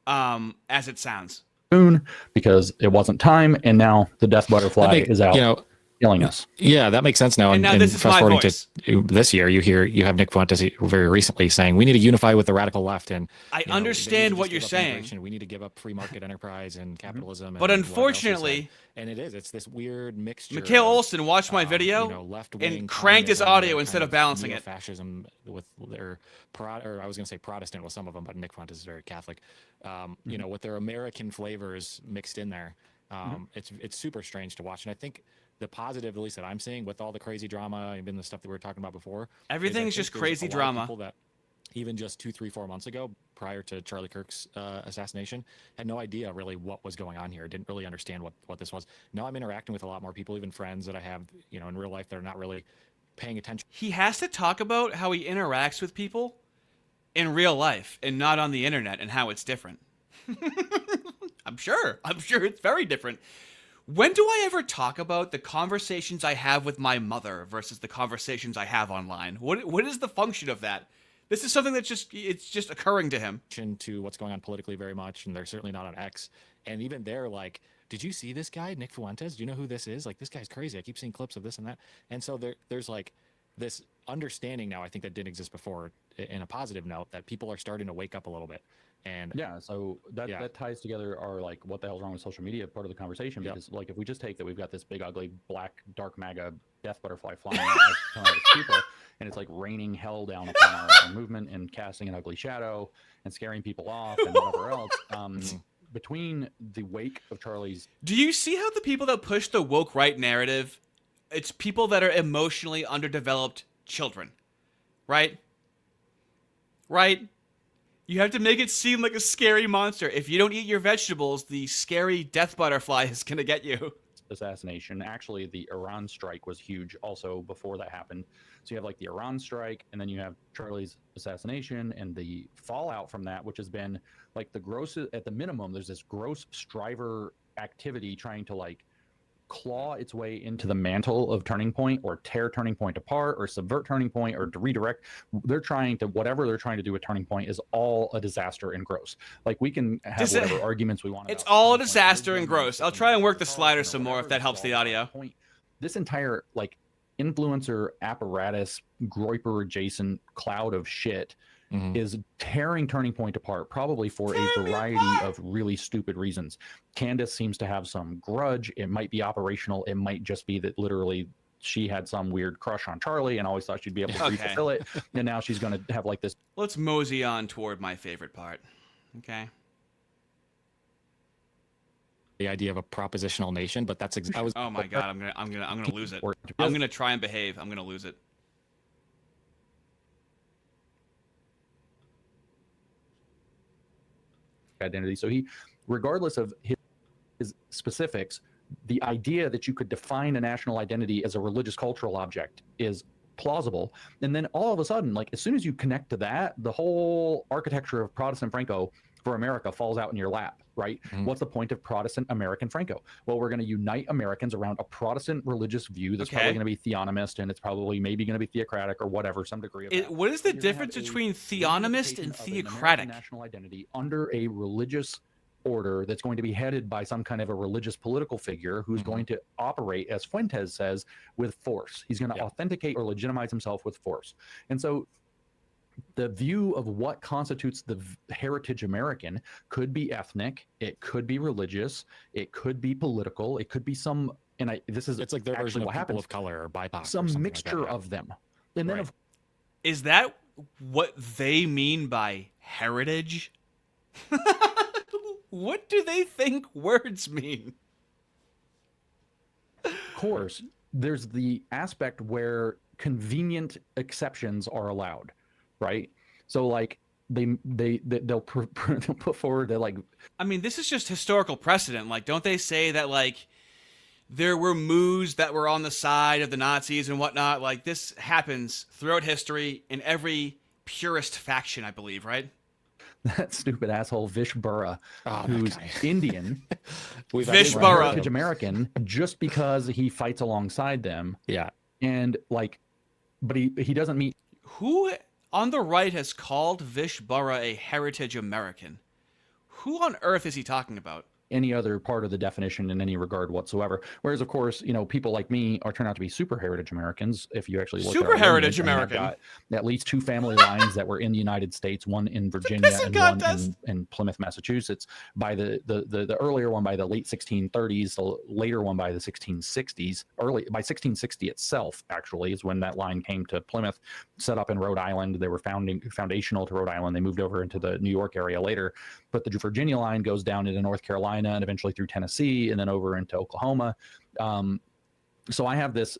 as it sounds. Because it wasn't time, and now the death butterfly is out. Killing us. Yeah, that makes sense now. And now this is my voice. To this year, you have Nick Fuentes very recently saying we need to unify with the radical left, and I understand what you're saying. We need to give up free market enterprise and capitalism. But unfortunately, it's this weird mixture. Mikale Olson watched my video and cranked his audio instead of balancing it. Fascism with their or I was going to say Protestant with some of them, but Nick Fuentes is very Catholic. With their American flavors mixed in there. It's super strange to watch, and I think the positive, at least that I'm seeing, with all the crazy drama and the stuff that we were talking about before, everything's just crazy drama. People that even just 2, 3, 4 months ago, prior to Charlie Kirk's assassination, had no idea really what was going on here. Didn't really understand what this was. Now I'm interacting with a lot more people, even friends that I have, in real life that are not really paying attention. He has to talk about how he interacts with people in real life and not on the internet, and how it's different. I'm sure it's very different. When do I ever talk about the conversations I have with my mother versus the conversations I have online? What is the function of that? This is something that's it's just occurring to him. To what's going on politically very much, and they're certainly not on X. And even they're like, did you see this guy, Nick Fuentes? Do you know who this is? Like, this guy's crazy. I keep seeing clips of this and that. And so there's like this understanding now, I think, that didn't exist before, in a positive note, that people are starting to wake up a little bit. And yeah, so that ties together our, like, what the hell's wrong with social media part of the conversation, because like, if we just take that we've got this big ugly black dark MAGA death butterfly flying at people, and it's like raining hell down upon our movement and casting an ugly shadow and scaring people off and whatever else. Between the wake of Charlie's, do you see how the people that push the woke right narrative, it's people that are emotionally underdeveloped children, right? You have to make it seem like a scary monster. If you don't eat your vegetables, the scary death butterfly is going to get you. Assassination. Actually, the Iran strike was huge also before that happened. So you have like the Iran strike, and then you have Charlie's assassination and the fallout from that, which has been like the gross, at the minimum, there's this gross striver activity trying to like claw its way into the mantle of Turning Point, or tear Turning Point apart, or subvert Turning Point, or to redirect. They're trying to, whatever they're trying to do with Turning Point is all a disaster and gross. Like, we can have whatever arguments we want. It's all a disaster and gross. I'll try and work the slider some more if that helps the audio. This entire like influencer apparatus, Groyper adjacent cloud of shit is tearing Turning Point apart, probably for a variety of really stupid reasons. Candace seems to have some grudge. It might be operational. It might just be that literally she had some weird crush on Charlie and always thought she'd be able to fulfill it. And now she's going to have like this. Let's mosey on toward my favorite part. Okay. The idea of a propositional nation, but that's oh my god, I'm gonna lose it. I'm gonna try and behave. I'm gonna lose it. Identity. So he, regardless of his specifics, the idea that you could define a national identity as a religious cultural object is plausible. And then all of a sudden, like, as soon as you connect to that, the whole architecture of Protestant Franco for America falls out in your lap, right? What's the point of Protestant American Franco? Well, we're going to unite Americans around a Protestant religious view that's probably going to be theonomist, and it's probably maybe going to be theocratic or whatever, some degree of that. What is the difference between theonomist and theocratic? National identity under a religious order that's going to be headed by some kind of a religious political figure who's going to operate, as Fuentes says, with force. He's going to authenticate or legitimize himself with force. And so the view of what constitutes the heritage American could be ethnic, it could be religious, it could be political, it could be some, and it's like their version of what happens, of color or BIPOC, some mixture like of them. And then is that what they mean by heritage? What do they think words mean? Of course, there's the aspect where convenient exceptions are allowed. Right, so like they'll put forward that, like, I mean, this is just historical precedent. Like, don't they say that like there were moos that were on the side of the Nazis and whatnot? Like, this happens throughout history in every purist faction, I believe, right? That stupid asshole Vish Burra, who's Indian, Vish Burra, heritage American, just because he fights alongside them. Yeah, and like, but he doesn't meet who. On the right has called Vish Burra a heritage American. Who on earth is he talking about? Any other part of the definition in any regard whatsoever. Whereas, of course, you know, people like me turn out to be super heritage Americans. If you actually look super at heritage American, got at least 2 family lines that were in the United States, one in Virginia and one in Plymouth, Massachusetts. By the earlier one by the late 1630s, the later one by the 1660s. By 1660 itself, actually, is when that line came to Plymouth, set up in Rhode Island. They were foundational to Rhode Island. They moved over into the New York area later. But the Virginia line goes down into North Carolina and eventually through Tennessee and then over into Oklahoma. So I have this,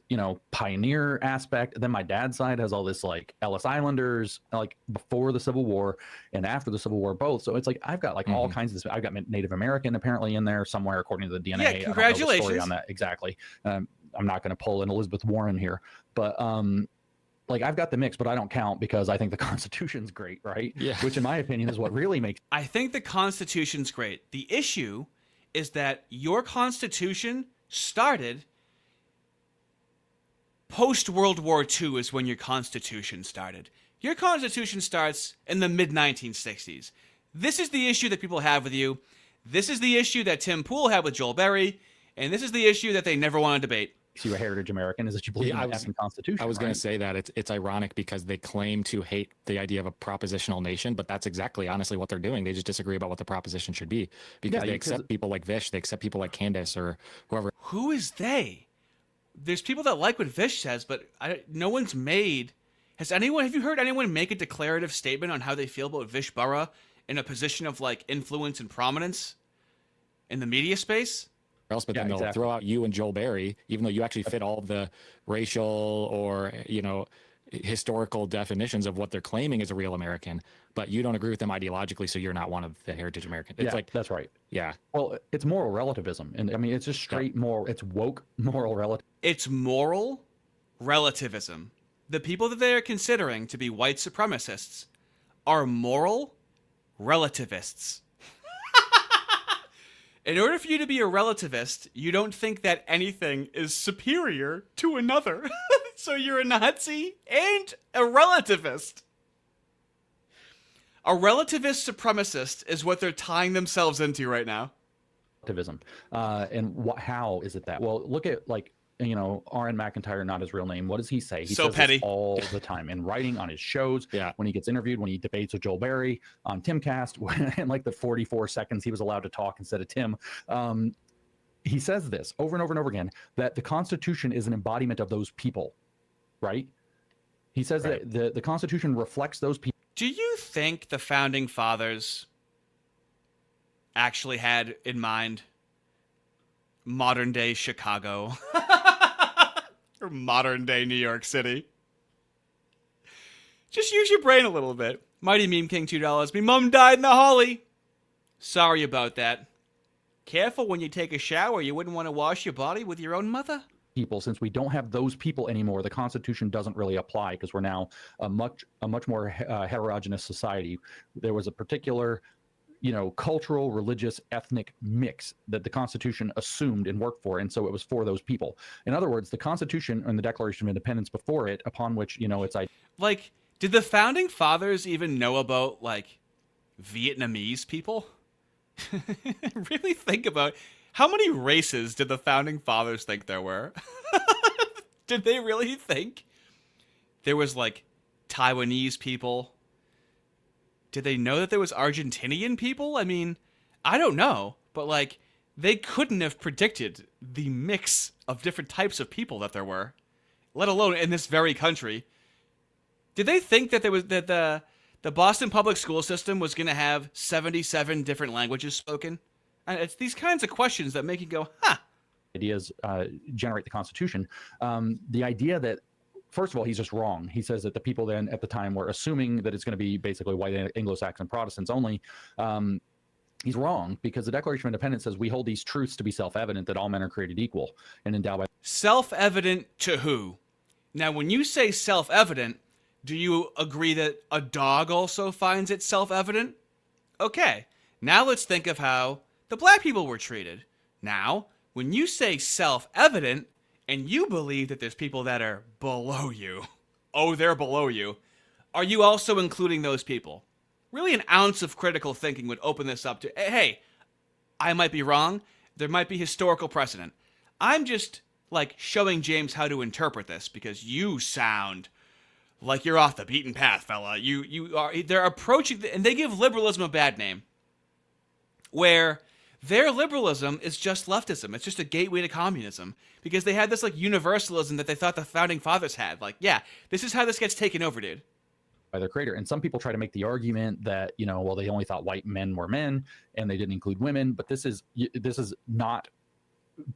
pioneer aspect. Then my dad's side has all this like Ellis Islanders, like before the Civil War and after the Civil War, both. So it's like I've got like all kinds of this. I've got Native American apparently in there somewhere according to the DNA. Yeah, congratulations. I don't know the story on that exactly. I'm not going to pull an Elizabeth Warren here, but like I've got the mix, but I don't count because I think the Constitution's great, right? Yeah. Which in my opinion is what really makes. I think the Constitution's great. The issue is that your Constitution started post-World War II is when your Constitution started. Your Constitution starts in the mid-1960s. This is the issue that people have with you. This is the issue that Tim Pool had with Joel Berry. And this is the issue that they never want to debate. You a heritage American is that you believe in the effing Constitution. I was going to say that it's ironic because they claim to hate the idea of a propositional nation, but that's exactly honestly what they're doing. They just disagree about what the proposition should be because they accept people like Vish, they accept people like Candace or whoever. Who is they? There's people that like what Vish says, but no one's made. Have you heard anyone make a declarative statement on how they feel about Vish Burra in a position of like influence and prominence in the media space? Else, but then they'll throw out you and Joel Berry, even though you actually fit all the racial or historical definitions of what they're claiming is a real American, but you don't agree with them ideologically, so you're not one of the heritage Americans. It's like that's right. Yeah. Well, it's moral relativism, and I mean it's just straight moral. It's woke moral relativism. It's moral relativism. The people that they are considering to be white supremacists are moral relativists. In order for you to be a relativist, you don't think that anything is superior to another. So you're a Nazi and a relativist. A relativist supremacist is what they're tying themselves into right now. Relativism. And how is it that? Well, look at R.N. McIntyre, not his real name. What does he say? He so says petty this all the time in writing, on his shows, when he gets interviewed, when he debates with Joel Berry on Timcast, in like the 44 seconds he was allowed to talk instead of Tim. He says this over and over and over again, that the Constitution is an embodiment of those people, right? He says that the Constitution reflects those people. Do you think the Founding Fathers actually had in mind modern day Chicago or modern day New York City? Just use your brain a little bit. Mighty Meme King, $2. Me mom died in the holly. Sorry about that. Careful when you take a shower. You wouldn't want to wash your body with your own mother. People, since we don't have those people anymore, the Constitution doesn't really apply because we're now a much more heterogeneous society. There was a particular cultural, religious, ethnic mix that the Constitution assumed and worked for, and so it was for those people. In other words, the Constitution and the Declaration of Independence before it, upon which it's like, did the Founding Fathers even know about Vietnamese people? Really think about how many races did the Founding Fathers think there were? Did they really think there was Taiwanese people? Did they know that there was Argentinian people? I mean, I don't know, but they couldn't have predicted the mix of different types of people that there were, let alone in this very country. Did they think that the Boston public school system was going to have 77 different languages spoken? And it's these kinds of questions that make you go, huh. Ideas generate the Constitution. The idea that, first of all, he's just wrong. He says that the people then at the time were assuming that it's going to be basically white Anglo-Saxon Protestants only. He's wrong because the Declaration of Independence says we hold these truths to be self-evident, that all men are created equal and endowed by... Self-evident to who? Now, when you say self-evident, do you agree that a dog also finds it self-evident? Okay, now let's think of how the black people were treated. Now, when you say self-evident, and you believe that there's people that are below you, they're below you, are you also including those people? Really, an ounce of critical thinking would open this up to, hey, I might be wrong. There might be historical precedent. I'm just, showing James how to interpret this because you sound like you're off the beaten path, fella. They're approaching, and they give liberalism a bad name, where their liberalism is just leftism. It's just a gateway to communism because they had this universalism that they thought the Founding Fathers had. This is how this gets taken over, dude. By their creator. And some people try to make the argument that, they only thought white men were men and they didn't include women, but this is not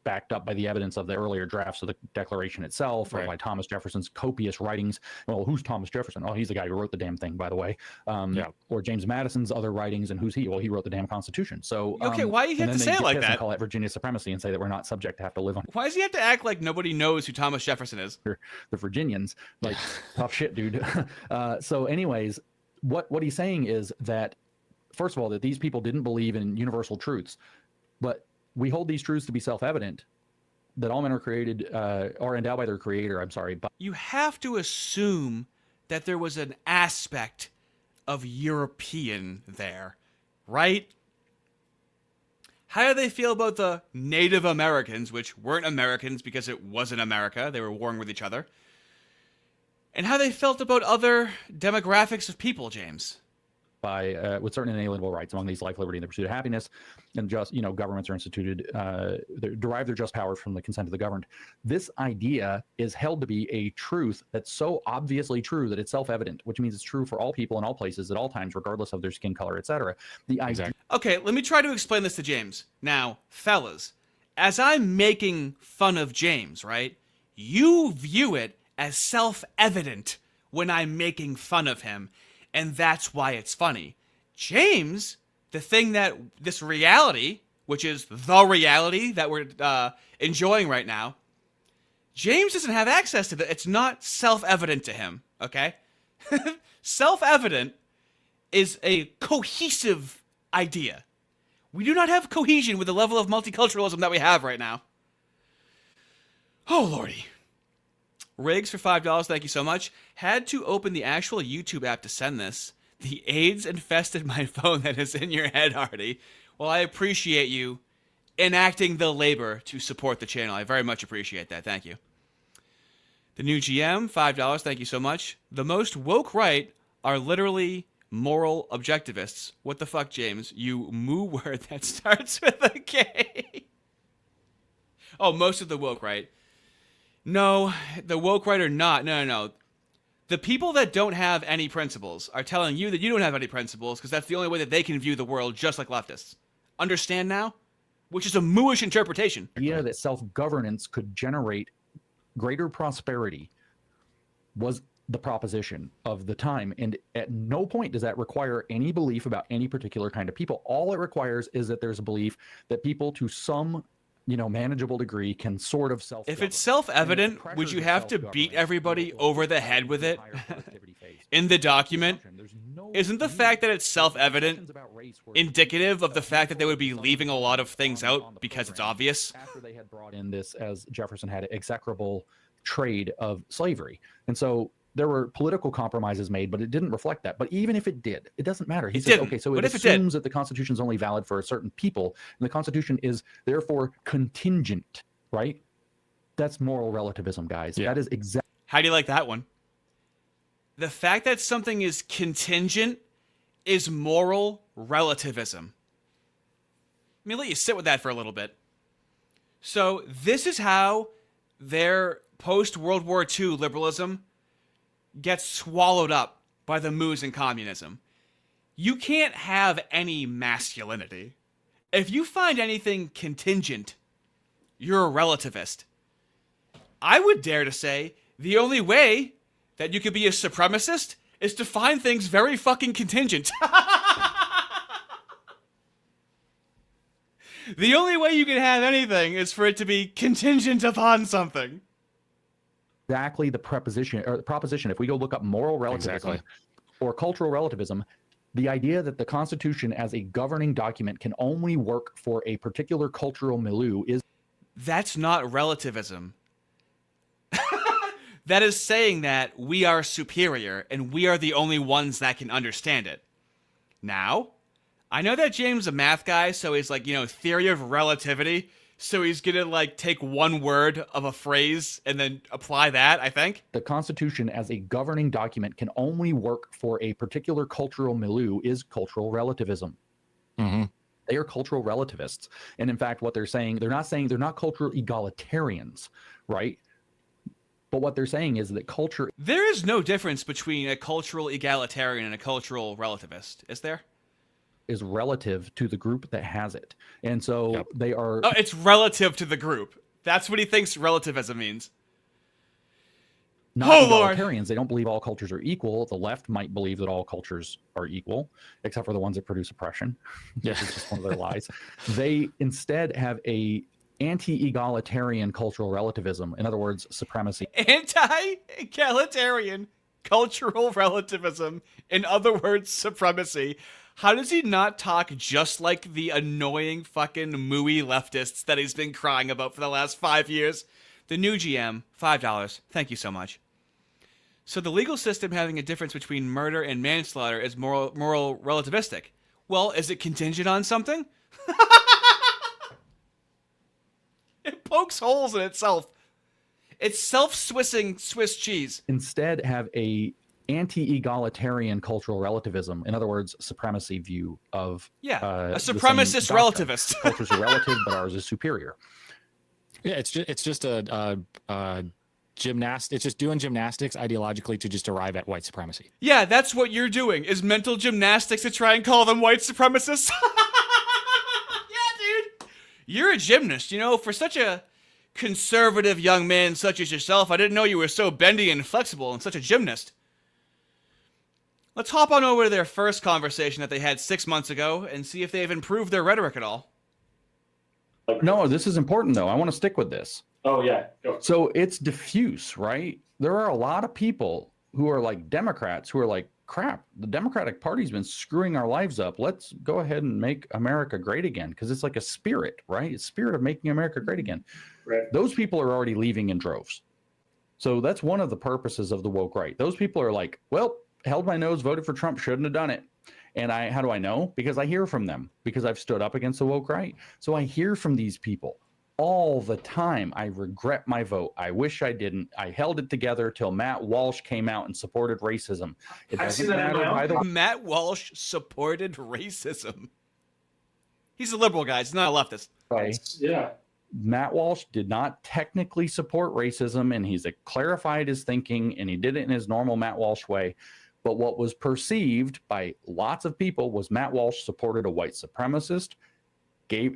backed up by the evidence of the earlier drafts of the Declaration itself, or by Thomas Jefferson's copious writings. Well, who's Thomas Jefferson? Oh, he's the guy who wrote the damn thing, by the way. Or James Madison's other writings, and who's he? Well, he wrote the damn Constitution. So okay, why do you have to say it like that? And call it Virginia supremacy and say that we're not subject to have to live on. Why does he have to act like nobody knows who Thomas Jefferson is? The Virginians, tough shit, dude. So, anyways, what he's saying is that, first of all, that these people didn't believe in universal truths, but we hold these truths to be self-evident that all men are created, are endowed by their creator. I'm sorry, but you have to assume that there was an aspect of European there, right? How do they feel about the Native Americans, which weren't Americans because it wasn't America, they were warring with each other? And how they felt about other demographics of people, James? by with certain inalienable rights, among these life, liberty, and the pursuit of happiness, and just governments are instituted, derive their just powers from the consent of the governed. This idea is held to be a truth that's so obviously true that it's self-evident, which means it's true for all people in all places at all times, regardless of their skin color, etc. The idea. Okay, let me try to explain this to James. Now, fellas, as I'm making fun of James, right? You view it as self-evident when I'm making fun of him, and that's why it's funny. James, the thing that this reality, which is the reality that we're enjoying right now, James doesn't have access to that. It's not self-evident to him, okay? Self-evident is a cohesive idea. We do not have cohesion with the level of multiculturalism that we have right now. Oh, lordy. Riggs for $5, thank you so much. Had to open the actual YouTube app to send this. The AIDS infested my phone that is in your head, Hardy. Well, I appreciate you enacting the labor to support the channel. I very much appreciate that. Thank you. The new GM, $5, thank you so much. The most woke right are literally moral objectivists. What the fuck, James? You moo word that starts with a K. Oh, most of the woke right. No, the woke right are not. No. The people that don't have any principles are telling you that you don't have any principles because that's the only way that they can view the world, just like leftists. Understand now? Which is a mooish interpretation. The idea that self-governance could generate greater prosperity was the proposition of the time, and at no point does that require any belief about any particular kind of people. All it requires is that there's a belief that people to some manageable degree can sort of self-govern. If it's self-evident, would you have to beat everybody over the head with it in the document? Isn't the fact that it's self-evident indicative of the fact that they would be leaving a lot of things out because it's obvious? After they had brought in this, as Jefferson had, execrable trade of slavery. And so there were political compromises made, but it didn't reflect that. But even if it did, it doesn't matter. He says, okay, so it assumes that the Constitution is only valid for a certain people, and the Constitution is therefore contingent, right? That's moral relativism, guys. Yeah. That is exactly. How do you like that one? The fact that something is contingent is moral relativism. Let me let you sit with that for a little bit. So this is how their post-World War II liberalism gets swallowed up by the moves in communism. You can't have any masculinity. If you find anything contingent, you're a relativist. I would dare to say the only way that you could be a supremacist is to find things very fucking contingent. The only way you can have anything is for it to be contingent upon something. Exactly the proposition. If we go look up moral relativism or cultural relativism, the idea that the Constitution as a governing document can only work for a particular cultural milieu is... That's not relativism. That is saying that we are superior and we are the only ones that can understand it. Now, I know that James is a math guy, so he's like, theory of relativity. So he's going to take one word of a phrase and then apply that, I think. The Constitution as a governing document can only work for a particular cultural milieu is cultural relativism. Mm-hmm. They are cultural relativists. And in fact, what they're saying they're not cultural egalitarians, right? But what they're saying is that culture... There is no difference between a cultural egalitarian and a cultural relativist, is there? Is relative to the group that has it. And so they are... Oh, it's relative to the group. That's what he thinks relativism means. Not egalitarians. Lord. They don't believe all cultures are equal. The left might believe that all cultures are equal, except for the ones that produce oppression. Yeah. It's just one of their lies. They instead have a anti-egalitarian cultural relativism. In other words, supremacy. Anti-egalitarian cultural relativism. In other words, supremacy. How does he not talk just like the annoying fucking mooey leftists that he's been crying about for the last 5 years? The new GM, $5. Thank you so much. So the legal system having a difference between murder and manslaughter is moral relativistic. Well, is it contingent on something? It pokes holes in itself. It's self-swissing Swiss cheese. Instead, have a anti-egalitarian cultural relativism. In other words, supremacy view of a supremacist relativist. Cultures are relative, but ours is superior. Yeah, it's just a gymnast. It's just doing gymnastics ideologically to just arrive at white supremacy. Yeah, that's what you're doing, is mental gymnastics to try and call them white supremacists. Yeah, dude. You're a gymnast, you know, for such a conservative young man such as yourself. I didn't know you were so bendy and flexible and such a gymnast. Let's hop on over to their first conversation that they had 6 months ago and see if they've improved their rhetoric at all. No, this is important, though. I want to stick with this. Oh, yeah. Go. So it's diffuse, right? There are a lot of people who are like Democrats who are like, crap, the Democratic Party's been screwing our lives up. Let's go ahead and make America great again, because it's like a spirit, right? It's spirit of making America great again. Right. Those people are already leaving in droves. So that's one of the purposes of the woke right. Those people are like, well, held my nose, voted for Trump, shouldn't have done it. And how do I know? Because I hear from them, because I've stood up against the woke right. So I hear from these people all the time. I regret my vote. I wish I didn't. I held it together till Matt Walsh came out and supported racism. It doesn't matter, by the way. Matt Walsh supported racism. He's a liberal, guys. He's not a leftist. Right. Yeah. Matt Walsh did not technically support racism, and he's clarified his thinking, and he did it in his normal Matt Walsh way. But what was perceived by lots of people was Matt Walsh supported a white supremacist,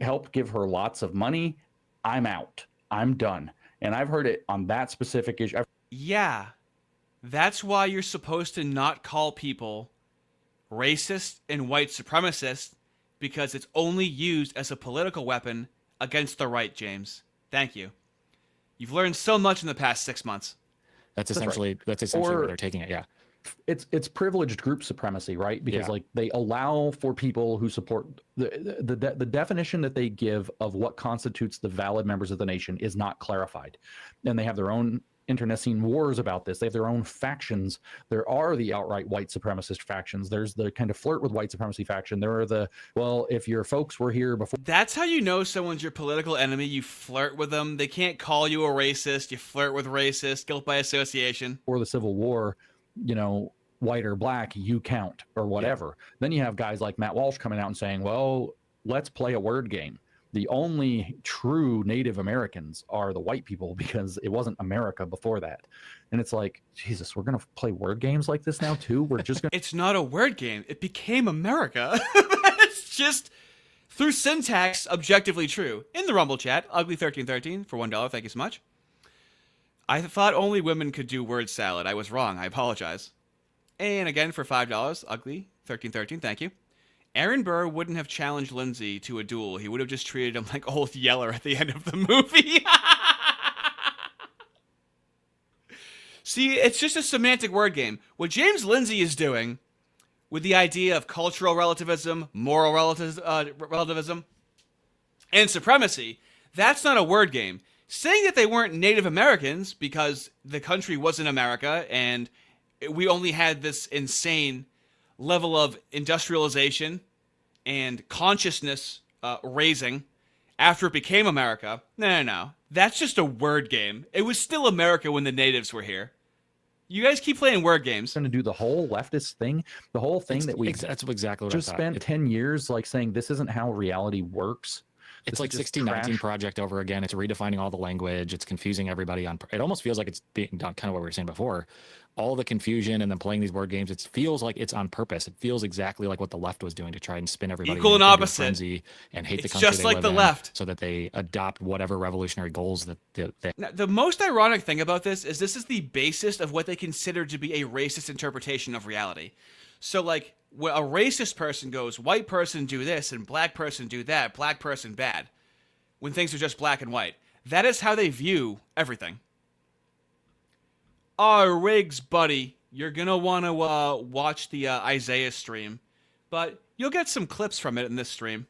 helped give her lots of money. I'm out. I'm done. And I've heard it on that specific issue. Yeah. That's why you're supposed to not call people racist and white supremacist, because it's only used as a political weapon against the right, James. Thank you. You've learned so much in the past 6 months. That's essentially where they're taking it, yeah. It's privileged group supremacy, right? Because like they allow for people who support the definition that they give of what constitutes the valid members of the nation is not clarified, and they have their own internecine wars about this. They have their own factions. There are the outright white supremacist factions. There's the kind of flirt with white supremacy faction. There are if your folks were here before. That's how you know someone's your political enemy. You flirt with them. They can't call you a racist. You flirt with racist, guilt by association. Or the Civil War, you know, white or black, you count, or whatever. Yeah. Then you have guys like Matt Walsh coming out and saying, well, let's play a word game. The only true Native Americans are the white people, because it wasn't America before that. And it's like, Jesus, we're going to play word games like this now too? We're just going to... It's not a word game. It became America. It's just, through syntax, objectively true. In the Rumble chat, Ugly1313 for $1. Thank you so much. I thought only women could do word salad. I was wrong. I apologize. And again, for $5, Ugly1313, thank you. Aaron Burr wouldn't have challenged Lindsay to a duel. He would have just treated him like Old Yeller at the end of the movie. See, it's just a semantic word game. What James Lindsay is doing with the idea of cultural relativism, moral relativism, and supremacy, that's not a word game. Saying that they weren't Native Americans because the country wasn't America and we only had this insane level of industrialization and consciousness raising after it became America. No. That's just a word game. It was still America when the natives were here. You guys keep playing word games. Going to do the whole leftist thing, the whole thing that's exactly what just spent 10 years like saying this isn't how reality works. It's like 1619 Project over again. It's redefining all the language. It's confusing everybody it almost feels like it's being done, kind of what we were saying before. All the confusion and then playing these word games, it feels like it's on purpose. It feels exactly like what the left was doing to try and spin everybody equal and opposite frenzy and hate it's the country just they like live the in, left, so that they adopt whatever revolutionary goals that they... Now, the most ironic thing about this is the basis of what they consider to be a racist interpretation of reality. So like when a racist person goes, white person do this and black person do that, black person bad, when things are just black and white. That is how they view everything. Riggs, buddy, you're going to want to watch the Isaiah stream but you'll get some clips from it in this stream.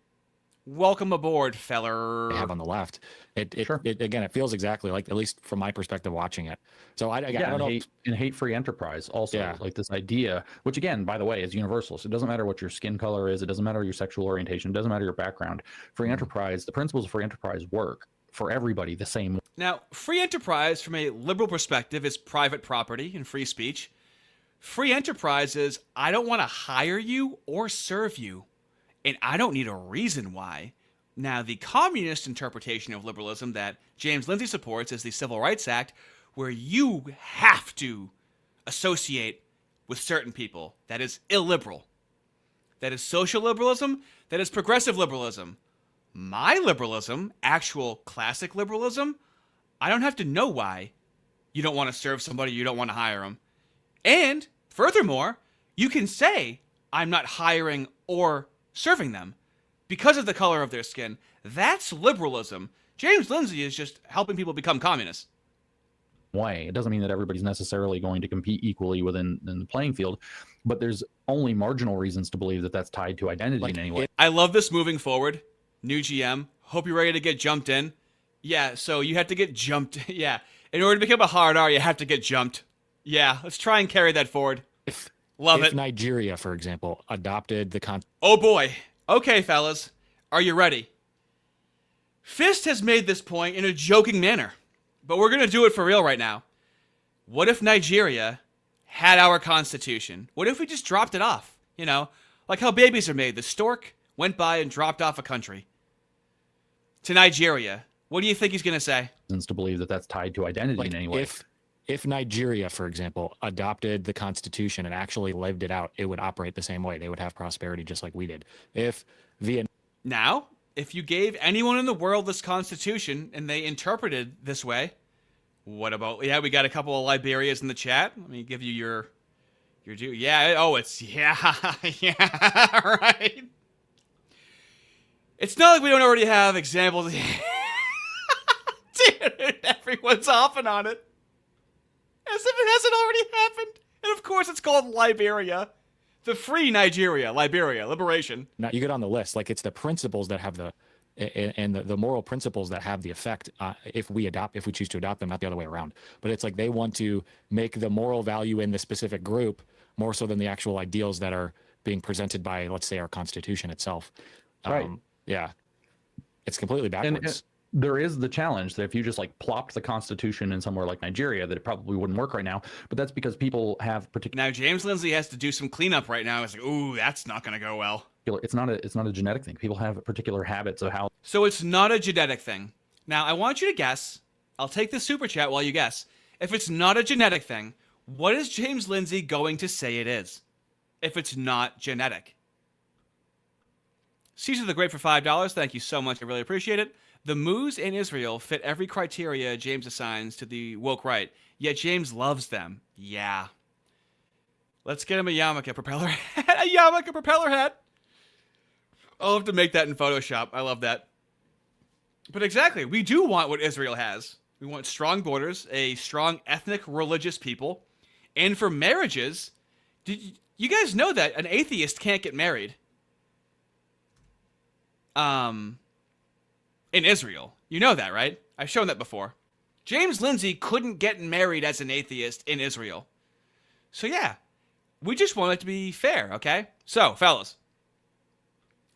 Welcome aboard, feller. They have on the left. It again, it feels exactly like, at least from my perspective watching it. So I don't know. And hate-free enterprise also, like this idea, which again, by the way, is universal. So it doesn't matter what your skin color is. It doesn't matter your sexual orientation. It doesn't matter your background. Free enterprise, the principles of free enterprise work for everybody the same way. Now, free enterprise from a liberal perspective is private property and free speech. Free enterprise is, I don't want to hire you or serve you, and I don't need a reason why. Now, the communist interpretation of liberalism that James Lindsay supports is the Civil Rights Act, where you have to associate with certain people. That is illiberal. That is social liberalism. That is progressive liberalism. My liberalism, actual classic liberalism, I don't have to know why you don't want to serve somebody, you don't want to hire them. And furthermore, you can say, I'm not hiring or serving them because of the color of their skin. That's liberalism. James Lindsay is just helping people become communists. Way. It doesn't mean that everybody's necessarily going to compete equally within the playing field, but there's only marginal reasons to believe that that's tied to identity in any way. I love this moving forward. New GM. Hope you're ready to get jumped in. Yeah, so you have to get jumped. Yeah. In order to become a hard R, you have to get jumped. Yeah, let's try and carry that forward. Love it. Nigeria, for example, adopted the Oh boy. Okay, fellas. Are you ready? Fist has made this point in a joking manner, but we're going to do it for real right now. What if Nigeria had our constitution? What if we just dropped it off? You know, like how babies are made. The stork went by and dropped off a country. To Nigeria. What do you think he's going to say? To believe that that's tied to identity in any way. If Nigeria, for example, adopted the Constitution and actually lived it out, it would operate the same way. They would have prosperity just like we did. Now, if you gave anyone in the world this Constitution and they interpreted this way, what about... Yeah, we got a couple of Liberias in the chat. Let me give you your due. Yeah, yeah, right. It's not like we don't already have examples. Dude, everyone's hopping on it. As if it hasn't already happened. And of course it's called Liberia. The free Nigeria, Liberia, liberation. Now you get on the list. Like, it's the principles that have the moral principles that have the effect if we choose to adopt them, not the other way around. But it's like they want to make the moral value in the specific group more so than the actual ideals that are being presented by, let's say, our Constitution itself. Right. Yeah. It's completely backwards. And there is the challenge that if you just like plopped the Constitution in somewhere like Nigeria, that it probably wouldn't work right now. But that's because people have particular. Now James Lindsay has to do some cleanup right now. It's like, ooh, that's not going to go well. It's not a genetic thing. People have particular habits of how. So it's not a genetic thing. Now I want you to guess. I'll take the super chat while you guess. If it's not a genetic thing, what is James Lindsay going to say it is? If it's not genetic. Caesar the Great for $5. Thank you so much. I really appreciate it. The moos in Israel fit every criteria James assigns to the woke right, yet James loves them. Yeah. Let's get him a yarmulke propeller hat. A yarmulke propeller hat. I'll have to make that in Photoshop. I love that. But exactly, we do want what Israel has. We want strong borders, a strong ethnic, religious people. And for marriages, did you guys know that an atheist can't get married? In Israel. You know that, right? I've shown that before. James Lindsay couldn't get married as an atheist in Israel. So yeah, we just want it to be fair, okay? So, fellas,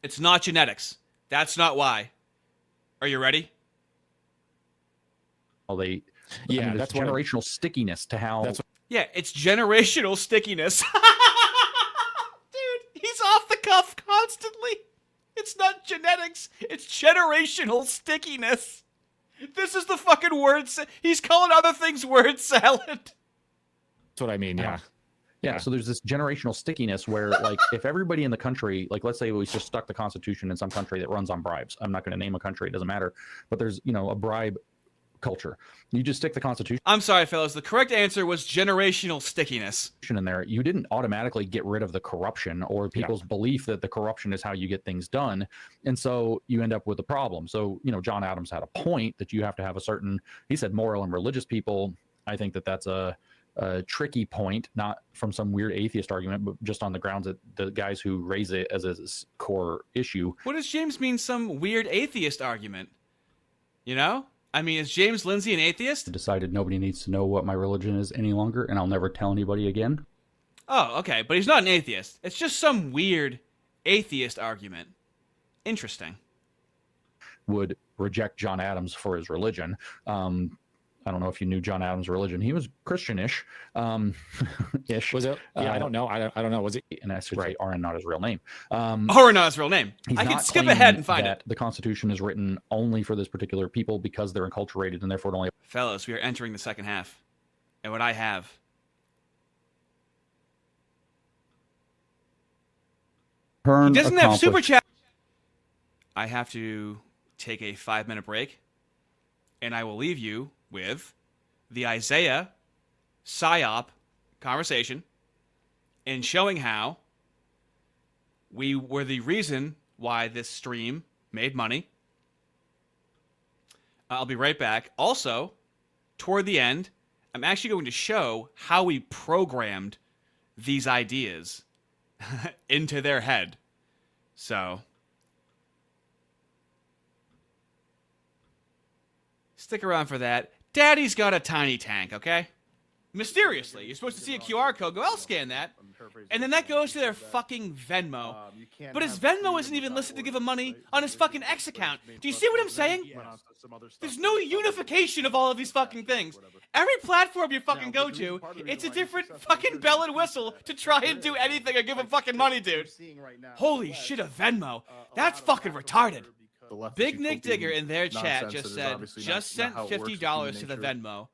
it's not genetics. That's not why. Are you ready? Well, that's generational stickiness to how. Yeah, it's generational stickiness. Dude, he's off the cuff constantly. It's not genetics. It's generational stickiness. This is the fucking word. He's calling other things word salad. That's what I mean, yeah. Yeah, so there's this generational stickiness where, like, if everybody in the country, like, let's say we just stuck the Constitution in some country that runs on bribes. I'm not going to name a country. It doesn't matter. But there's, a bribe culture. You just stick the Constitution. I'm sorry, fellas. The correct answer was generational stickiness. In there, you didn't automatically get rid of the corruption or people's belief that the corruption is how you get things done, and so you end up with a problem. So John Adams had a point that you have to have a certain. He said moral and religious people. I think that's a tricky point, not from some weird atheist argument, but just on the grounds that the guys who raise it as a core issue. What does James mean, some weird atheist argument? You know? I mean, is James Lindsay an atheist? Decided nobody needs to know what my religion is any longer, and I'll never tell anybody again. Oh, okay, but he's not an atheist. It's just some weird atheist argument. Interesting. Would reject John Adams for his religion. I don't know if you knew John Adams' religion. He was Christianish. Ish. Was it? Yeah, I don't know. I don't know. Was it? And I should say Aaron, not his real name. Or not his real name. I can skip ahead and find it. The Constitution is written only for this particular people because they're enculturated and therefore it only... Fellas, we are entering the second half. And what I have... He doesn't have super chat. I have to take a 5-minute break, and I will leave you with the Isaiah PSYOP conversation and showing how we were the reason why this stream made money. I'll be right back. Also, toward the end, I'm actually going to show how we programmed these ideas into their head. So, stick around for that. Daddy's got a tiny tank, okay? Mysteriously. You're supposed to see a QR code, go, I'll scan that. And then that goes to their fucking Venmo. But his Venmo isn't even listed to give him money on his fucking X account. Do you see what I'm saying? There's no unification of all of these fucking things. Every platform you fucking go to, it's a different fucking bell and whistle to try and do anything or give him fucking money, dude. Holy shit, a Venmo. That's fucking retarded. Big Nick Digger in their chat just said, just sent $50 to the Venmo.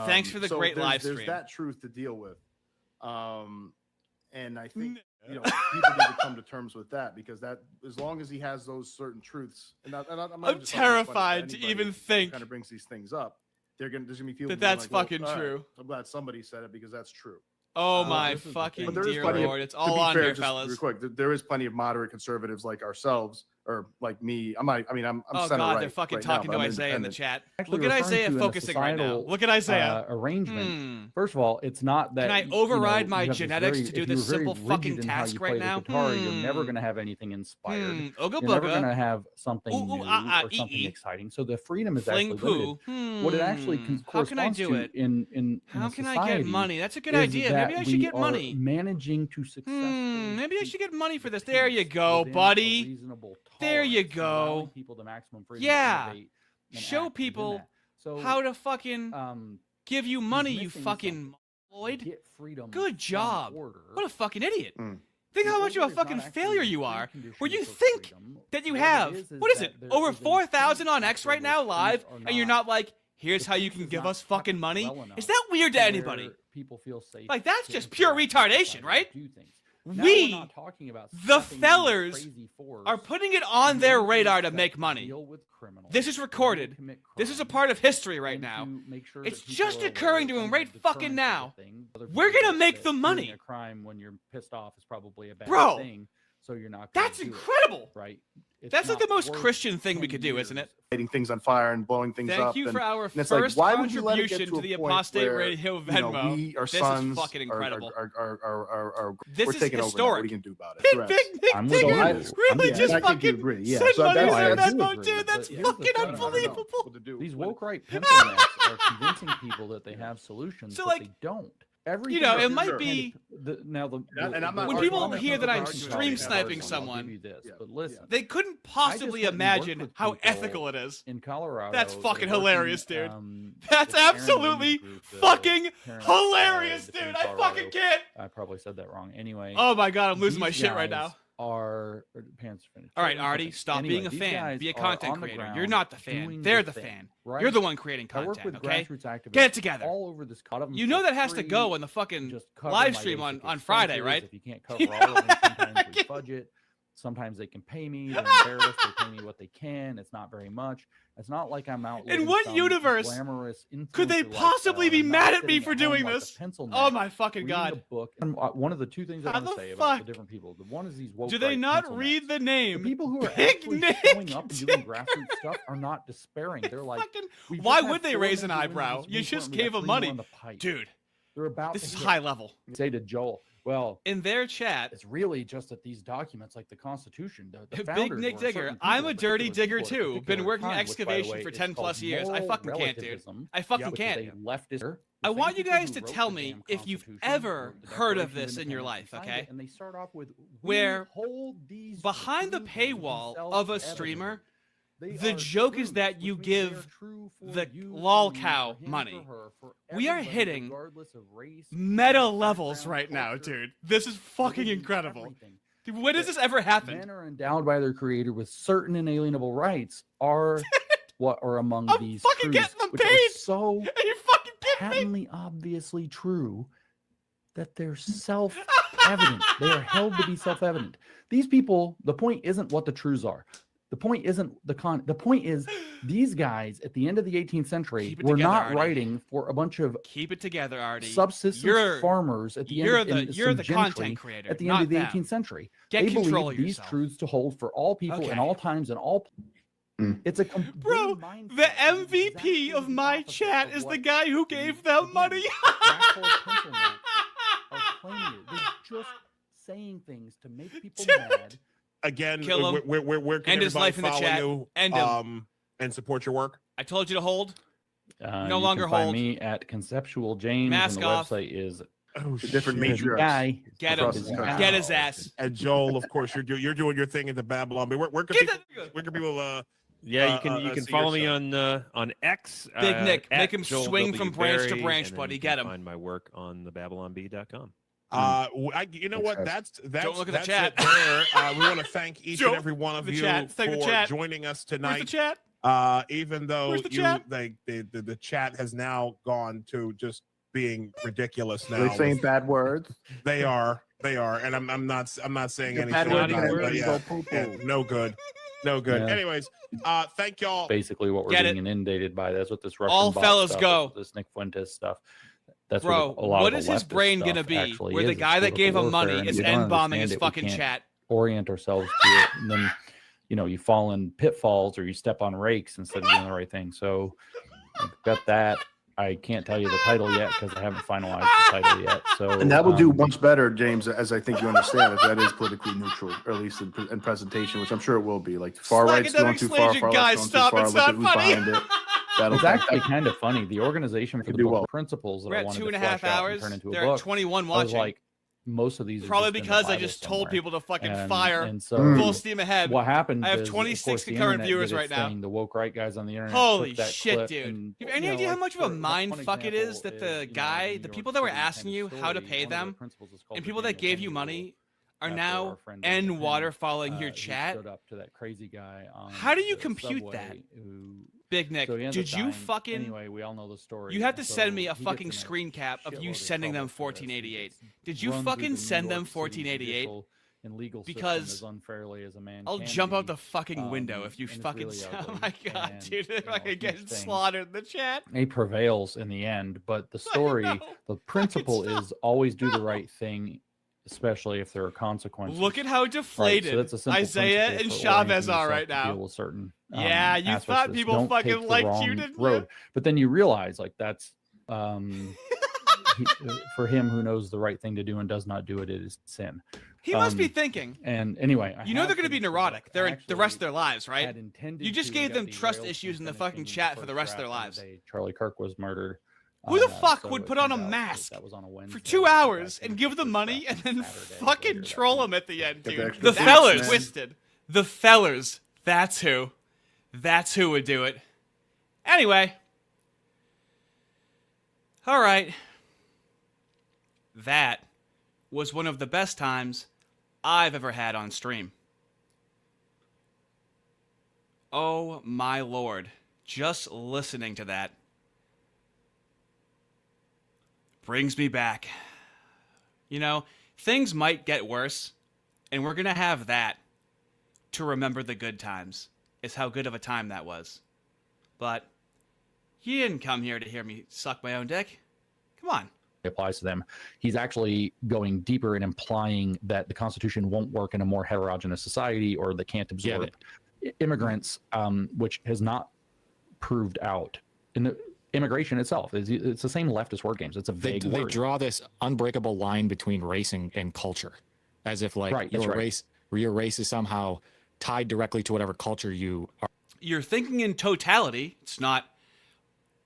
Thanks for the great live stream. There's that truth to deal with. And I think people need to come to terms with that, because that, as long as he has those certain truths, and I'm terrified to even think. Kind of brings these things up. There's gonna be people that's like, fucking true. Right, I'm glad somebody said it, because that's true. Oh my fucking dear Lord! It's all on here, fellas. Real quick, there is plenty of moderate conservatives like ourselves, or like me. I'm oh center God, right they're fucking right talking now, to Isaiah in the chat. Actually, look at Isaiah focusing right now. Look at Isaiah. Arrangement. First of all, it's not that. Can I override my genetics to do this simple fucking task right now? Guitar, you're never going to have anything inspired. Ooga you're booga. never going to have something new or something exciting. So the freedom is actually limited. What it actually corresponds to in how can I get money? That's a good idea. Maybe I should get money. Managing to successfully. Maybe I should get money for this. There you go, buddy. There you go. Yeah. Show people how to fucking give you money, you fucking Lloyd. Good job. What a fucking idiot. Think how much of a fucking failure you are, where you think that you have, what is it, over 4,000 on X right now live, and you're not like, here's how you can give us fucking money? Is that weird to anybody? People feel safe. Like, that's just pure retardation, right? We, the fellers, are putting it on their radar to make money. This is recorded. This is a part of history right now. It's just occurring to him right fucking now. We're gonna make the money. A crime when you're pissed off is probably a bad thing. So you're not. That's incredible, right? That's like the most Christian thing we could do, isn't it? Lighting things on fire and blowing things up. Thank you for our first like, why would you let it contribution get to the a point Apostate where, Radio Venmo. We, our this sons is fucking incredible. This is taking historic. over. What are you gonna do about it? Big Digger really just fucking send money to Venmo, dude. That's fucking unbelievable. These woke right pencil necks are convincing people that they have solutions, but they don't. It might be when people hear that I'm stream sniping someone, they couldn't possibly imagine how ethical it is. In Colorado, that's fucking hilarious, dude. That's absolutely fucking hilarious, dude. I fucking can't. I probably said that wrong. Anyway. Oh my God, I'm losing my shit right now. Pants finished. All right, Artie, stop being a fan. Be a content creator. You're not the fan. They're the fan. Right? You're the one creating content, okay? Get it together. All over this you know that has to go in the fucking live stream on Friday, right? If you can't cover all of them, sometimes we budget. Sometimes they can pay me. They're embarrassed. They pay me what they can. It's not very much. It's not like I'm out. In what universe could they possibly be mad at me for doing this? Oh my fucking God! Book. And one of the two things I want to say about the different people. The one is these woke. Do they not read the name? The people who are actually showing up and doing grassroots stuff are not despairing. They're like, why would they raise an eyebrow? You just gave them money, dude. They're about This to is hit- high level. say to Joel, well, In their chat, it's really just that these documents, like the Constitution, the Big founders Nick were Digger. certain I'm people a at dirty particular digger people at a too. Been particular working time, which, by the excavation way, for is 10 plus called years. I moral fucking can't, dude. relativism, I fucking which is can't. a leftist. I The want same you people guys who to wrote tell the me damn if you've Constitution, ever wrote the heard of Declaration this in your Independence, life, and signed okay? it, and they start off with, Where "We hold these behind the truths as paywall themselves of a evident. streamer, They the are joke is truths, that you which means they are give true for the you, for lol me, cow for him, money. for her, for We are everybody, hitting regardless of race, meta creed, levels background, right now, culture, dude. This is fucking religion, incredible. everything. Dude, when does this ever happen? Men are endowed by their creator with certain inalienable rights are what are among I'm these fucking truths, getting them which are paid. so Are you fucking kidding me? patently obviously true that they're self-evident. They are held to be self-evident. These people, the point isn't what the truths are. The point isn't the point is these guys at the end of the 18th century Keep it were together, not Artie. writing for a bunch of Keep it together, Artie. subsistence farmers at the you're end the of you're the some content gentry creator at the not end of the them. 18th century. Get They control believe of these yourself. truths to hold for all people in Okay. all times and all. It's a Bro, the MVP of my chat is the guy who gave them money. They're just saying things to make people Dude. mad. Again, Kill him. where can End his everybody life in the follow chat. you End him. and support your work? I told you to hold. No You longer can find hold. me at Conceptual James, Mask and the off. website is Oh, The different shit. matriarchs. guy. Get Across him. the country. Get his ass. And Joel, of course, you're doing your thing at the Babylon. But where can Get people, that. where can people Yeah, you can see follow me yourself. on X. Big Nick, at make him Joel swing W. from branch to Berry, branch, and then buddy. you Get can him. Find my work on the babylonb.com. You know what? That's Don't look at the that's chat. it there. We want to thank each Joe, and every one of the you chat. Thank the for chat. joining us Where's the tonight. chat? Even though Where's the chat? the chat has now gone to just being ridiculous now. They're saying with- bad words. They are, and I'm not saying The anything bad about words it, but go yeah, poo-poo. yeah, no good. Yeah. Anyways, thank y'all. Basically, what we're Get being inundated by. That's what this Russian All bot fellas stuff, go. This Nick Fuentes stuff. That's Bro, what a lot what of is the his leftist brain stuff gonna be? actually Where the is. It's guy that gave him political money warfare, and is we don't end-bombing understand his it. We fucking can't chat. orient ourselves to it, and then you fall in pitfalls or you step on rakes instead of doing the right thing. So I've got that. I can't tell you the title yet because I haven't finalized the title yet. So And that will do much better, James, as I think you understand, if that is politically neutral, or at least in presentation, which I'm sure it will be. Like far right's going too far, far left's going too far. Look at who's behind it. It's actually kind of funny. The Organization for the do Book well. of Principles that We're I at wanted 2.5 to flesh out and hours. turn into a They're book. at 21 I was watching. like, most of these are Probably just in the because I Bible just told somewhere. people to fucking And- fire and so full steam ahead. What happened? I have is, 26 of course, the concurrent internet viewers did right its now. thing. The woke right guys on the internet. Holy took that shit, clip dude. and, You have any you know, idea how like, much of a for mind one fuck it is example that the is, guy, New the York people that were City asking kind you of how to story, pay one of the them, principles is called and the people that Daniel gave you Penny money rule. are After now our friend end Daniel waterfalling Penny, your who chat? stood up to that crazy guy on How do you the compute subway that? who- Big Nick, so he ends did up you dying. fucking... Anyway, we all know the story. You have to So send me a he gets fucking in screen cap of you shitload sending them trouble for this. He 1488. gets Did you run through fucking the send New them York City 1488? judicial and legal system Because as unfairly as a man I'll can jump out be. the fucking window if you and it's fucking... really Oh ugly. my god, And, dude, they're you know, fucking huge getting things. slaughtered in the chat. He prevails in the end, but the story, know. the principle stop. is always do the right thing, especially if there are consequences. Look at how Right, deflated so that's a simple Isaiah principle and for Chavez orienting are yourself right to now. deal with certain, Yeah, you aspects thought of this. people Don't fucking take the liked you, wrong didn't you? road. But then you realize, like, that's for him who knows the right thing to do and does not do it, it is sin. He must be thinking. And anyway, You know they're going to be neurotic. They're the rest of their lives, right? You just gave them trust derailed issues in the from fucking finishing chat the for the first rest of their draft on lives. the day Charlie Kirk was murdered. Who the fuck So would it put on a turned out that mask that was on a for Wednesday, 2 so hours I and think give the them first money draft and was then Saturday fucking later that troll week. them at the end, Get the dude? extra The boost, fellers, man. twisted. The fellers. That's who. That's who would do it. Anyway. All right. That was one of the best times I've ever had on stream. Oh my lord. Just listening to that brings me back. You know, things might get worse, and we're going to have that to remember the good times, is how good of a time that was. But you didn't come here to hear me suck my own dick. Come on. Applies to them. He's actually going deeper and implying that the Constitution won't work in a more heterogeneous society or that can't absorb immigrants, which has not proved out. immigration itself. It's the same leftist word games. It's a vague word. They draw this unbreakable line between race and culture, as if like your race is somehow tied directly to whatever culture you are. You're thinking in totality. It's not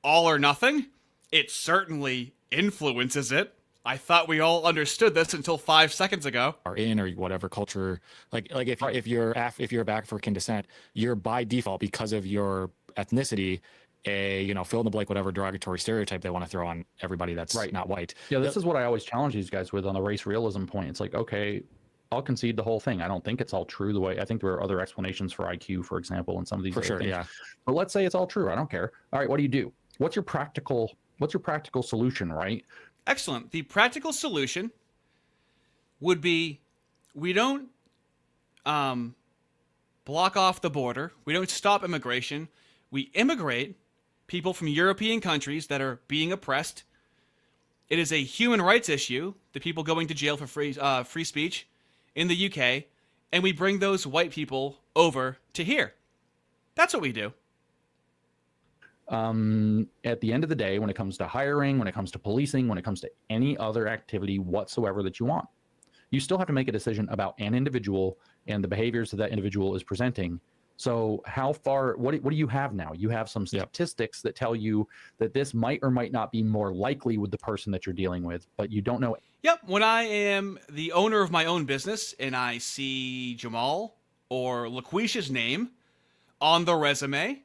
all or nothing. It certainly influences it. I thought we all understood this until 5 seconds ago. Are in or whatever culture, like if you're of African descent, you're by default, because of your ethnicity, a fill in the blank whatever derogatory stereotype they want to throw on everybody that's not white. Yeah, this is what I always challenge these guys with on the race realism point. It's like, okay, I'll concede the whole thing. I don't think it's all true the way I think there are other explanations for IQ, for example, and some of these other things. Yeah. But let's say it's all true. I don't care. All right, what do? What's your practical solution, right? Excellent. The practical solution would be we don't block off the border. We don't stop immigration. We immigrate people from European countries that are being oppressed. It is a human rights issue, the people going to jail for free speech in the UK, and we bring those white people over to here. That's what we do. At the end of the day, when it comes to hiring, when it comes to policing, when it comes to any other activity whatsoever that you want, you still have to make a decision about an individual and the behaviors that individual is presenting. So how far, what do you have now? You have some statistics that tell you that this might or might not be more likely with the person that you're dealing with, but you don't know. Yep. When I am the owner of my own business and I see Jamal or LaQuisha's name on the resume,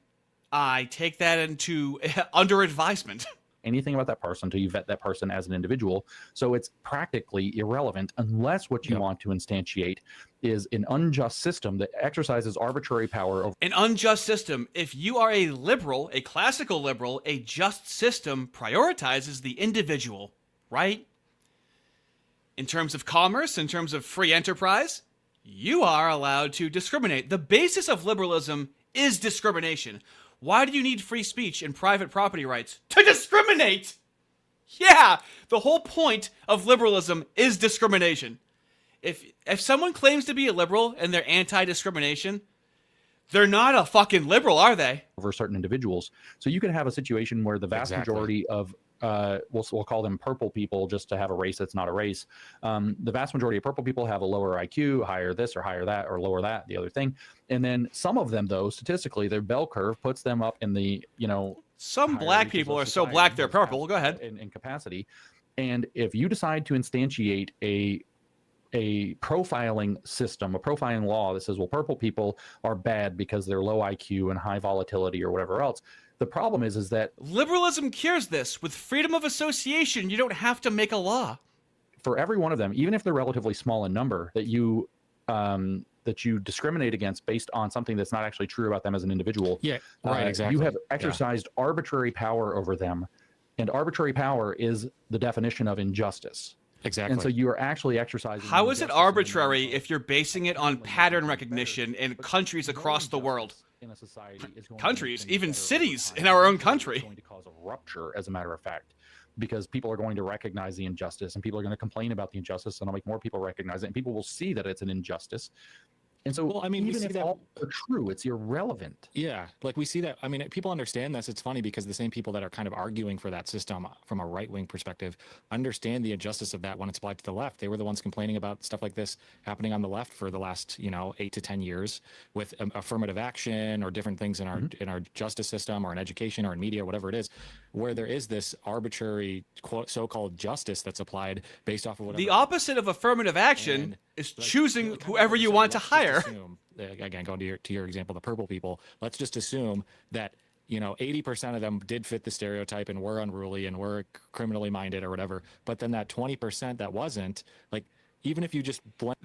I take that into under advisement. Anything about that person until you vet that person as an individual. So it's practically irrelevant unless what you want to instantiate is an unjust system that exercises arbitrary power over. An unjust system. If you are a liberal, a classical liberal, a just system prioritizes the individual, right? In terms of commerce, in terms of free enterprise, you are allowed to discriminate. The basis of liberalism is discrimination. Why do you need free speech and private property rights? To discriminate! Yeah, the whole point of liberalism is discrimination. If someone claims to be a liberal and they're anti-discrimination, they're not a fucking liberal, are they? Over certain individuals. So you can have a situation where the vast majority of we'll call them purple people just to have a race that's not a race. The vast majority of purple people have a lower IQ, higher this or higher that or lower that, the other thing. And then some of them, though, statistically, their bell curve puts them up in the, some black people are so black they're purple. Go ahead. In capacity. And if you decide to instantiate a profiling system, a profiling law that says, well, purple people are bad because they're low IQ and high volatility or whatever else, the problem is that liberalism cures this. With freedom of association, you don't have to make a law. For every one of them, even if they're relatively small in number, that you discriminate against based on something that's not actually true about them as an individual. Yeah, right, exactly. You have exercised arbitrary power over them, and arbitrary power is the definition of injustice. Exactly. And so you are actually exercising. How is it arbitrary if you're basing it on pattern recognition in countries across the world? In a society is going countries, even cities in our own country. Going to cause a rupture, as a matter of fact, because people are going to recognize the injustice and people are going to complain about the injustice, and I'll make more people recognize it, and people will see that it's an injustice. And so, well, I mean, even if all are true, it's irrelevant. Yeah, like we see that. I mean, people understand this. It's funny because the same people that are kind of arguing for that system from a right-wing perspective understand the injustice of that when it's applied to the left. They were the ones complaining about stuff like this happening on the left for the last, 8 to 10 years with affirmative action or different things in our justice system or in education or in media or whatever it is, where there is this arbitrary so-called justice that's applied based off of whatever. The opposite of affirmative action is choosing whoever you want to hire. Again, going to your example, the purple people, let's just assume that 80% of them did fit the stereotype and were unruly and were criminally minded or whatever, but then that 20% that wasn't, like, even if you just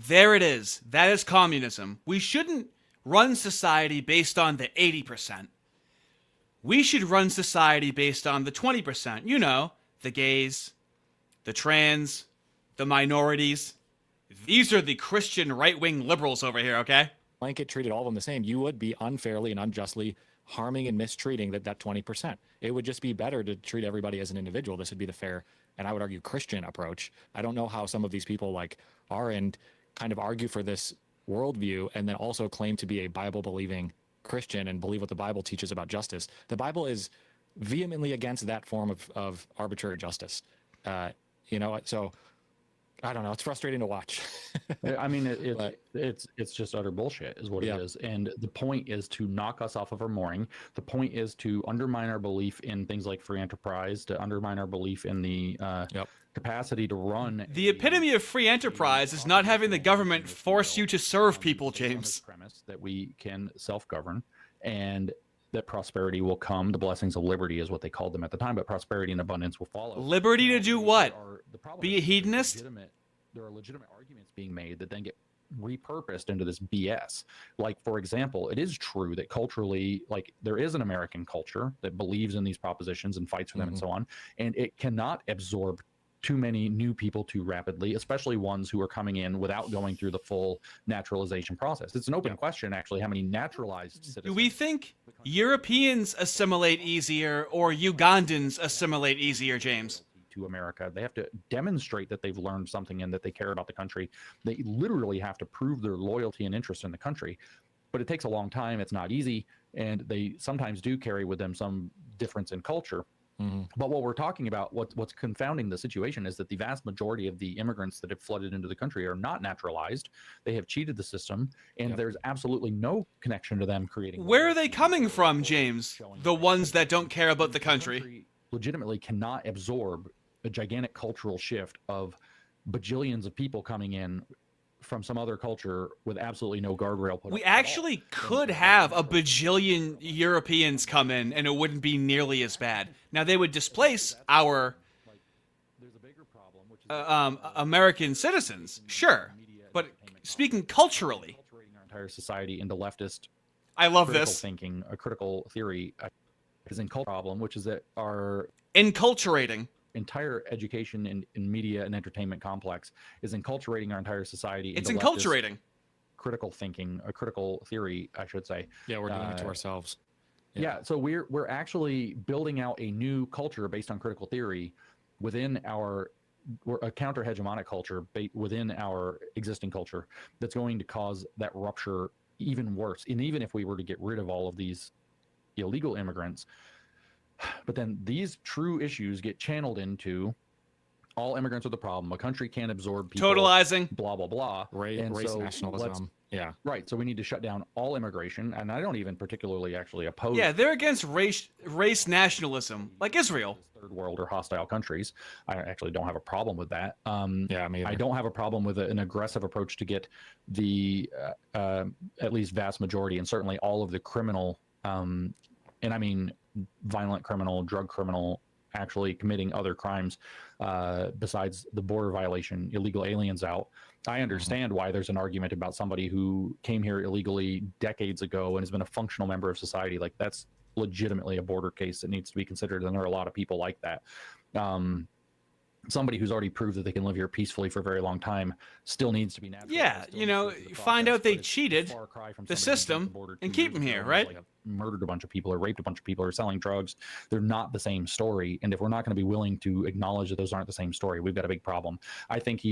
there it is. That is communism. We shouldn't run society based on the 80%. We should run society based on the 20%. The gays, the trans, the minorities. These are the Christian right-wing liberals over here, okay? Blanket treated all of them the same. You would be unfairly and unjustly harming and mistreating that 20%. It would just be better to treat everybody as an individual. This would be the fair, and I would argue, Christian approach. I don't know how some of these people are and kind of argue for this worldview and then also claim to be a Bible-believing Christian and believe what the Bible teaches about justice. The Bible is vehemently against that form of arbitrary justice. So I don't know. It's frustrating to watch. I mean, it's just utter bullshit is what it is. And the point is to knock us off of our mooring. The point is to undermine our belief in things like free enterprise, to undermine our belief in the capacity to run. The epitome of free enterprise is not having the government force you to serve people, James. Premise that we can self-govern and that prosperity will come. The blessings of liberty is what they called them at the time, but prosperity and abundance will follow. Liberty to do what? Be a hedonist? There are legitimate arguments being made that then get repurposed into this BS. Like, for example, it is true that culturally, like, there is an American culture that believes in these propositions and fights for them and so on, and it cannot absorb too many new people too rapidly, especially ones who are coming in without going through the full naturalization process. It's an open question, actually, how many naturalized citizens. Do we think Europeans assimilate easier or Ugandans assimilate easier, James? To America, they have to demonstrate that they've learned something and that they care about the country. They literally have to prove their loyalty and interest in the country, but it takes a long time. It's not easy, and they sometimes do carry with them some difference in culture. But what we're talking about, what's confounding the situation is that the vast majority of the immigrants that have flooded into the country are not naturalized. They have cheated the system, and there's absolutely no connection to them creating. Where are they coming from, James? The ones that don't care about the country legitimately cannot absorb a gigantic cultural shift of bajillions of people coming in from some other culture with absolutely no guardrail put We actually could have a bajillion Europeans come in and it wouldn't be nearly as bad. Now, they would displace our American citizens, sure, but speaking culturally, our entire society into leftist I love critical this thinking, a critical theory is in culture problem, which is that our enculturating entire education and media and entertainment complex is enculturating our entire society. It's enculturating critical thinking, a critical theory, I should say. Yeah, we're doing it to ourselves. Yeah, so we're actually building out a new culture based on critical theory within a counter-hegemonic culture within our existing culture that's going to cause that rupture even worse. And even if we were to get rid of all of these illegal immigrants, but then these true issues get channeled into all immigrants are the problem. A country can't absorb people. Totalizing. Blah, blah, blah. Race nationalism. Yeah. Right. So we need to shut down all immigration. And I don't even particularly actually oppose. Yeah, they're against race nationalism, like Israel. Third world or hostile countries. I actually don't have a problem with that. Yeah, me either. I don't have a problem with an aggressive approach to get the at least vast majority and certainly all of the criminal, and I mean violent criminal, drug criminal, actually committing other crimes besides the border violation, illegal aliens out. I understand why there's an argument about somebody who came here illegally decades ago and has been a functional member of society. Like, that's legitimately a border case that needs to be considered, and there are a lot of people like that. Somebody who's already proved that they can live here peacefully for a very long time still needs to be natural. Yeah, find out they cheated the system and keep them here, right? Murdered a bunch of people or raped a bunch of people or selling drugs. They're not the same story. And if we're not going to be willing to acknowledge that those aren't the same story, we've got a big problem. I think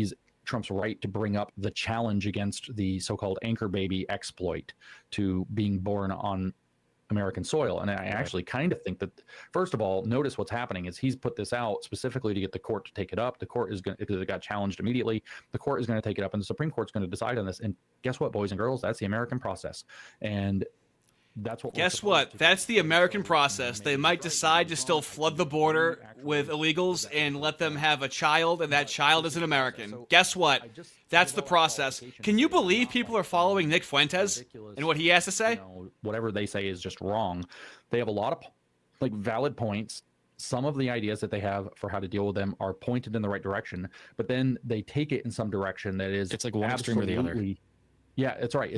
Trump's right to bring up the challenge against the so-called anchor baby exploit to being born on American soil. And I actually kind of think that, first of all, notice what's happening is he's put this out specifically to get the court to take it up. The court is going to, because it got challenged immediately, the court is going to take it up and the Supreme Court's going to decide on this. And guess what, boys and girls? That's the American process. And that's what. Guess what? That's the American process. They might decide to still flood the border with illegals and let them have a child, and that child is an American. Guess what? That's the process. Can you believe people are following Nick Fuentes and what he has to say? Whatever they say is just wrong. They have a lot of valid points. Some of the ideas that they have for how to deal with them are pointed in the right direction, but then they take it in some direction that is it's like one extreme or the other. Yeah, it's right.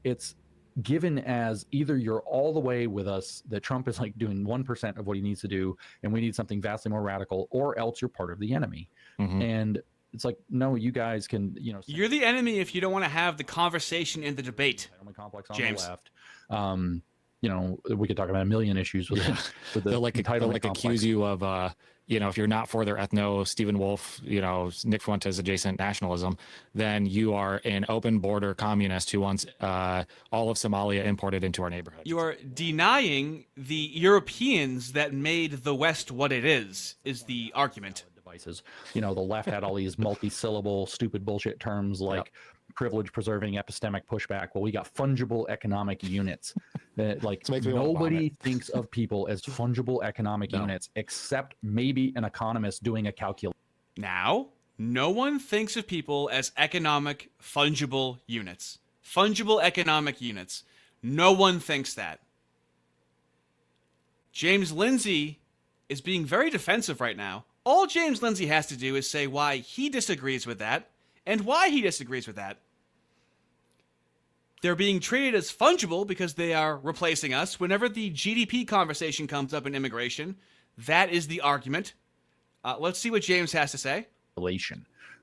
It's given as either you're all the way with us, that Trump is like doing 1% of what he needs to do, and we need something vastly more radical, or else you're part of the enemy. And it's like, no, you guys can, you're the enemy if you don't want to have the conversation in the debate. Complex on James. The left. you know, we could talk about a million issues with with the they'll entitlement like complex. accuse you of you know, if you're not for their ethno Stephen Wolf, you know, Nick Fuentes adjacent nationalism, then you are an open border communist who wants all of Somalia imported into our neighborhood. You are denying the Europeans that made the West what it is the argument. Devices. You know, the left had all these multi-syllable stupid bullshit terms like privilege preserving epistemic pushback. Well, we got fungible economic units. That like nobody thinks of people as fungible economic units except maybe an economist doing a calculation. Now, no one thinks of people as economic fungible units. Fungible economic units. No one thinks that. James Lindsay is being very defensive right now. All James Lindsay has to do is say why he disagrees with that and why he disagrees with that. They're being treated as fungible because they are replacing us. Whenever the GDP conversation comes up in immigration, that is the argument. Let's see what James has to say.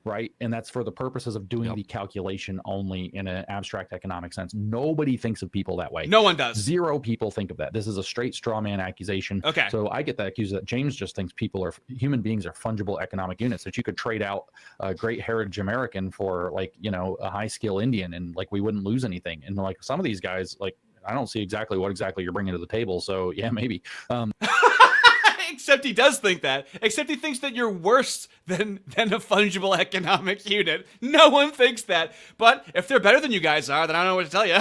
Right? And that's for the purposes of doing the calculation only in an abstract economic sense. Nobody thinks of people that way. No one does. Zero people think of that. This is a straight straw man accusation. Okay. So I get that accused that James just thinks human beings are fungible economic units, that you could trade out a great heritage American for like, you know, a high skill Indian and like we wouldn't lose anything. And like some of these guys, like I don't see exactly what exactly you're bringing to the table. So yeah, maybe. Except he does think that. Except he thinks that you're worse than a fungible economic unit. No one thinks that. But if they're better than you guys are, then I don't know what to tell you.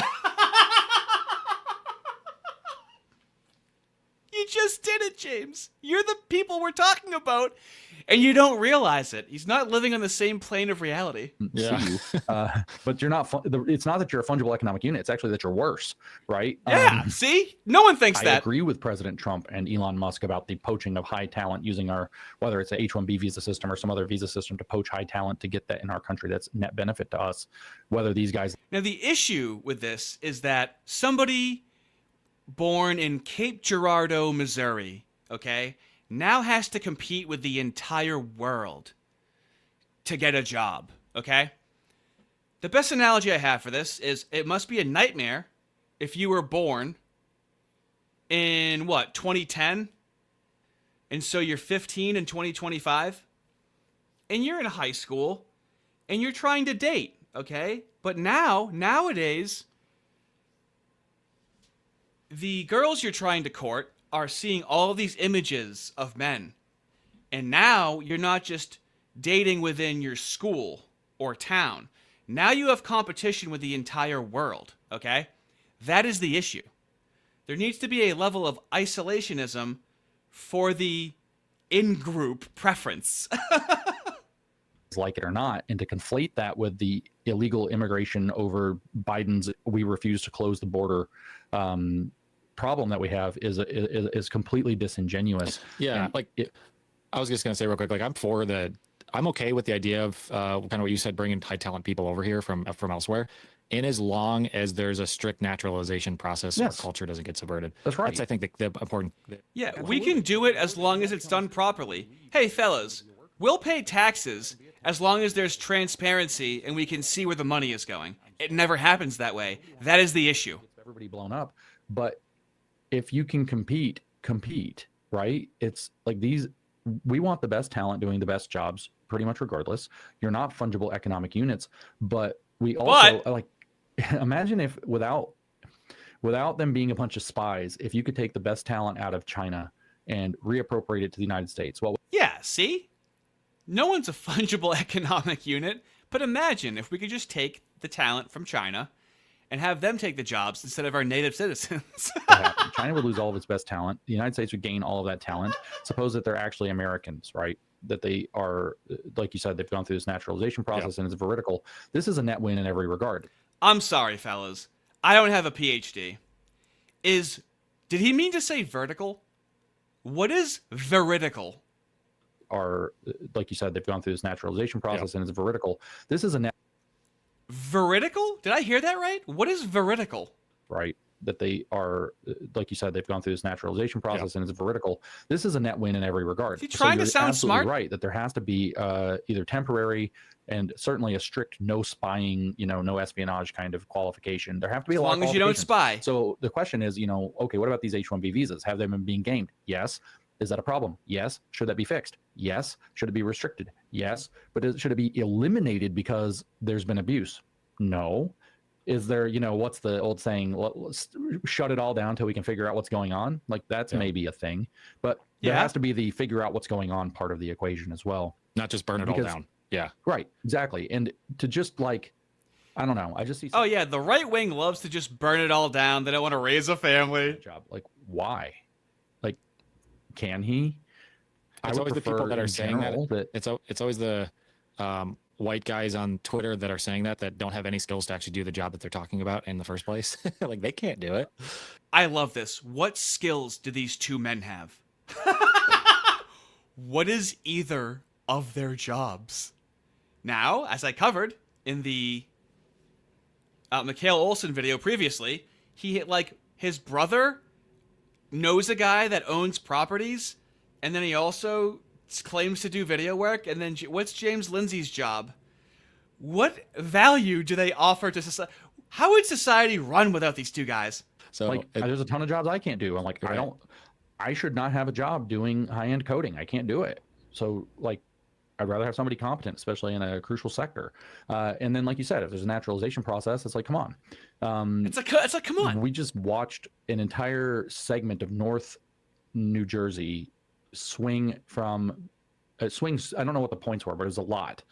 You just did it, James. You're the people we're talking about, and you don't realize it. He's not living on the same plane of reality. Yeah. But you're not. It's not that you're a fungible economic unit. It's actually that you're worse, right? Yeah. See, no one thinks that. I agree with President Trump and Elon Musk about the poaching of high talent using our, whether it's a H-1B visa system or some other visa system to poach high talent to get that in our country. That's net benefit to us. Whether these guys. Now the issue with this is that somebody born in Cape Girardeau, Missouri, okay, now has to compete with the entire world to get a job, okay? The best analogy I have for this is it must be a nightmare if you were born in, 2010? And so you're 15 in 2025? And you're in high school, and you're trying to date, okay? But nowadays, the girls you're trying to court are seeing all of these images of men. And now you're not just dating within your school or town. Now you have competition with the entire world, okay? That is the issue. There needs to be a level of isolationism for the in-group preference. Like it or not, and to conflate that with the illegal immigration over Biden's "we refuse to close the border" problem that we have is completely disingenuous. Yeah, and I was just gonna say real quick, like I'm okay with the idea of kind of what you said, bringing high talent people over here from elsewhere, in as long as there's a strict naturalization process so our culture doesn't get subverted. That's right. That's I think the important. Yeah, we can do it as long as it's done properly. Hey, fellas, we'll pay taxes as long as there's transparency and we can see where the money is going. It never happens that way. That is the issue. Everybody blown up. But if you can compete, right? It's like we want the best talent doing the best jobs pretty much regardless. You're not fungible economic units, but we also imagine if without them being a bunch of spies, if you could take the best talent out of China and reappropriate it to the United States. Yeah, see? No one's a fungible economic unit, but imagine if we could just take the talent from China and have them take the jobs instead of our native citizens. China would lose all of its best talent. The United States would gain all of that talent. Suppose that they're actually Americans, right? That they are, like you said, they've gone through this naturalization process and it's veridical. This is a net win in every regard. I'm sorry, fellas. I don't have a PhD. Did he mean to say vertical? What is veridical? Are, like you said, they've gone through this naturalization process and it's veridical. This is a net. Veridical? Did I hear that right? What is veridical? Right. that they are, like you said, they've gone through this naturalization process and it's veridical. This is a net win in every regard. Is he trying to sound absolutely smart? Right, that there has to be either temporary and certainly a strict no spying, no espionage kind of qualification. There have to be as a lot long of as you don't spy. So the question is, okay, what about these H-1B visas? Have they been being gamed? Yes. Is that a problem? Yes. Should that be fixed? Yes. Should it be restricted? Yes. But should it be eliminated because there's been abuse? No. Is there, what's the old saying? Let's shut it all down till we can figure out what's going on. Like that's maybe a thing, but there has to be the figure out what's going on part of the equation as well. Not just burn it all down. Yeah. Right. Exactly. And to just like, I don't know. I just see. Oh yeah, the right wing loves to just burn it all down. They don't want to raise a family. Job. Like why? Like, can he? It's always the people that are saying that. It's always the white guys on Twitter that are saying that don't have any skills to actually do the job that they're talking about in the first place. Like they can't do it. I love this. What skills do these two men have? What is either of their jobs? Now, as I covered in the Mikale Olson video previously, his brother knows a guy that owns properties, and then he also claims to do video work. And then what's James Lindsay's job? What value do they offer to society? How would society run without these two guys? So there's a ton of jobs I can't do. I'm like, I should not have a job doing high-end coding. I can't do it. So like, I'd rather have somebody competent, especially in a crucial sector. And then, like you said, if there's a naturalization process, it's like, come on. It's like, come on. We just watched an entire segment of North New Jersey swings. I don't know what the points were, but it was a lot.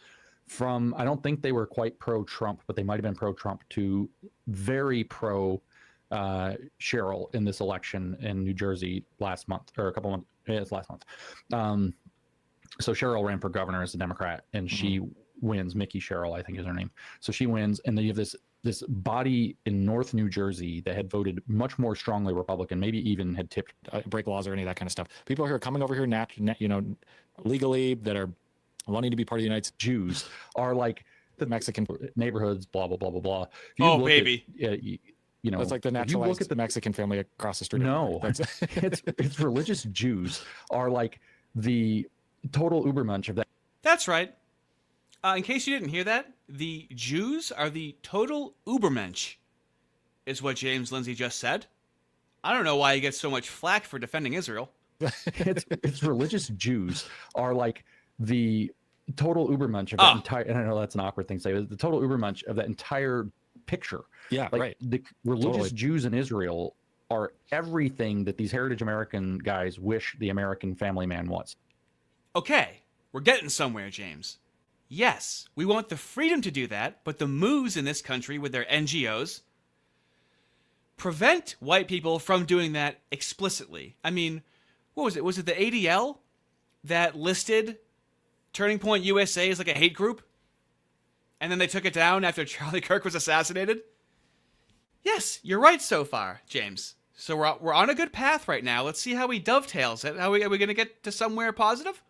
I don't think they were quite pro-Trump, but they might have been pro-Trump to very pro Cheryl in this election in New Jersey last month, or a couple months. Yeah, it's last month. So Cheryl ran for governor as a Democrat, and she wins. Mickey Cheryl, I think is her name. So she wins, and then you have this body in North New Jersey that had voted much more strongly Republican, maybe even had tipped break laws or any of that kind of stuff. People who are coming over here, legally, that are wanting to be part of the United States. Jews are like the Mexican neighborhoods, blah blah blah blah blah. Oh baby. It's like the naturalized look at the Mexican family across the street. No, it's religious Jews are like the total Ubermensch of that. That's right. In case you didn't hear that, the Jews are the total Ubermensch, is what James Lindsay just said. I don't know why he gets so much flack for defending Israel. It's religious Jews are like the total Ubermensch of that entire. And I know that's an awkward thing to say, but the total Ubermensch of that entire picture. Yeah, like, right. The religious Jews in Israel are everything that these heritage American guys wish the American family man was. Okay, we're getting somewhere, James. Yes, we want the freedom to do that, but the moves in this country with their NGOs prevent white people from doing that explicitly. I mean, what was it? Was it the ADL that listed Turning Point USA as like a hate group? And then they took it down after Charlie Kirk was assassinated? Yes, you're right so far, James. So we're on a good path right now. Let's see how he dovetails it. Are we going to get to somewhere positive?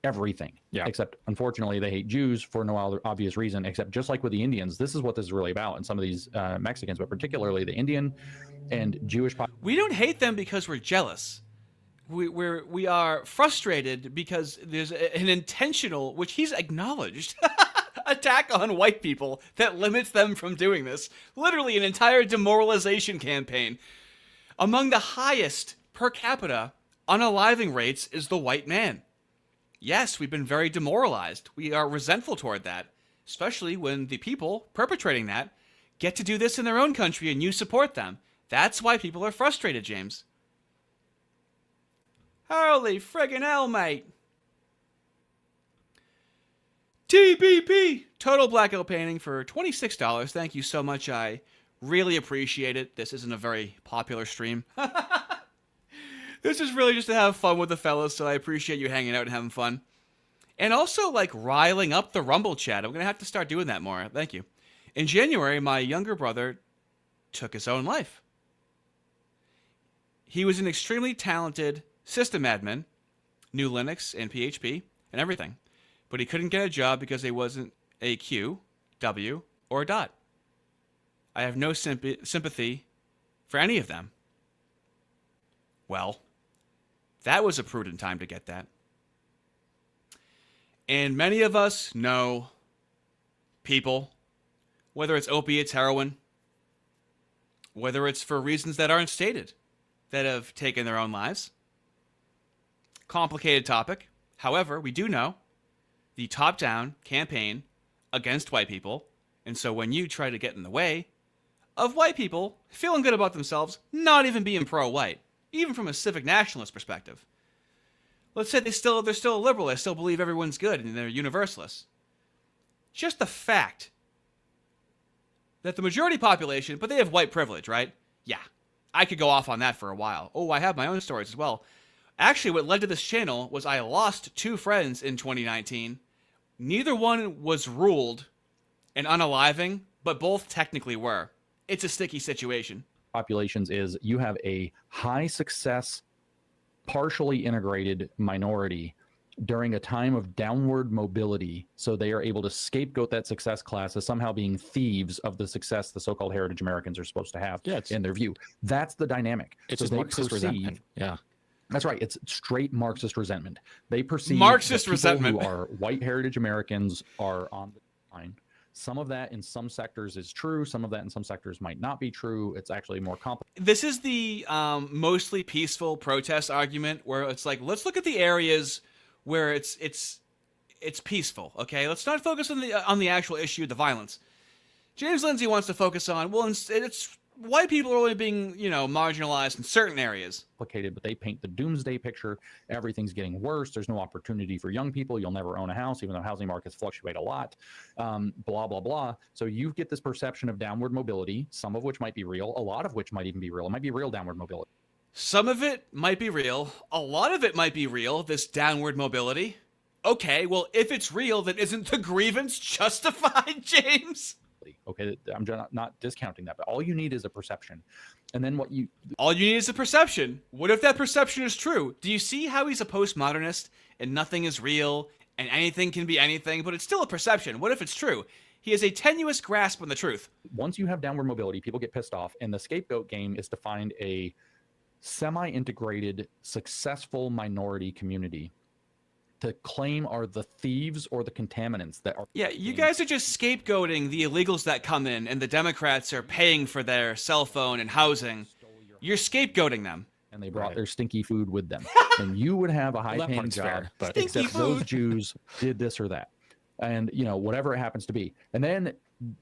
Everything. Yeah. Except, unfortunately, they hate Jews for no other obvious reason, except just like with the Indians, this is what this is really about. And some of these Mexicans, but particularly the Indian and Jewish population. We don't hate them because we're jealous. We are frustrated because there's an intentional, which he's acknowledged, attack on white people that limits them from doing this. Literally an entire demoralization campaign. Among the highest per capita unaliving rates is the white man. Yes, we've been very demoralized. We are resentful toward that, especially when the people perpetrating that get to do this in their own country and you support them. That's why people are frustrated, James. Holy friggin' hell, mate. TBP, Total Blackout Painting for $26. Thank you so much. I really appreciate it. This isn't a very popular stream. This is really just to have fun with the fellas, so I appreciate you hanging out and having fun. And also, like, riling up the Rumble chat. I'm going to have to start doing that more. Thank you. In January, my younger brother took his own life. He was an extremely talented system admin, knew Linux and PHP and everything. But he couldn't get a job because he wasn't a Q, W, or a dot. I have no sympathy for any of them. Well, that was a prudent time to get that. And many of us know people, whether it's opiates, heroin, whether it's for reasons that aren't stated, that have taken their own lives. Complicated topic. However, we do know the top-down campaign against white people. And so when you try to get in the way of white people feeling good about themselves, not even being pro-white, even from a civic nationalist perspective. Let's say they're still a liberal, they still believe everyone's good and they're universalists. Just the fact that the majority population, but they have white privilege, right? Yeah, I could go off on that for a while. Oh, I have my own stories as well. Actually, what led to this channel was I lost 2 friends in 2019. Neither one was ruled an unaliving, but both technically were. It's a sticky situation. Populations is you have a high success, partially integrated minority during a time of downward mobility. So they are able to scapegoat that success class as somehow being thieves of the success the so-called heritage Americans are supposed to have in their view. That's the dynamic. It's so just Marxist resentment. Yeah. That's right. It's straight Marxist resentment. They perceive Marxist that people resentment who are white heritage Americans are on the line. Some of that in some sectors is true. Some of that in some sectors might not be true. It's actually more complicated. This is the mostly peaceful protest argument where it's like, let's look at the areas where it's peaceful. Okay, let's not focus on the actual issue, the violence. James Lindsay wants to focus on, well, it's white people are only being, marginalized in certain areas. But they paint the doomsday picture. Everything's getting worse. There's no opportunity for young people. You'll never own a house, even though housing markets fluctuate a lot. Blah, blah, blah. So you get this perception of downward mobility, some of which might be real, a lot of which might even be real. It might be real downward mobility. Some of it might be real. A lot of it might be real, this downward mobility. Okay, well, if it's real, then isn't the grievance justified, James? Okay, I'm not discounting that, but all you need is a perception. And then all you need is a perception. What if that perception is true? Do you see how he's a postmodernist and nothing is real and anything can be anything, but it's still a perception? What if it's true? He has a tenuous grasp on the truth. Once you have downward mobility, people get pissed off, and the scapegoat game is to find a semi-integrated, successful minority community to claim are the thieves or the contaminants that are... Yeah, you guys are just scapegoating the illegals that come in, and the Democrats are paying for their cell phone and housing. You're scapegoating them. And they brought their stinky food with them. And you would have a high-paying job, but except those Jews did this or that. And, whatever it happens to be. And then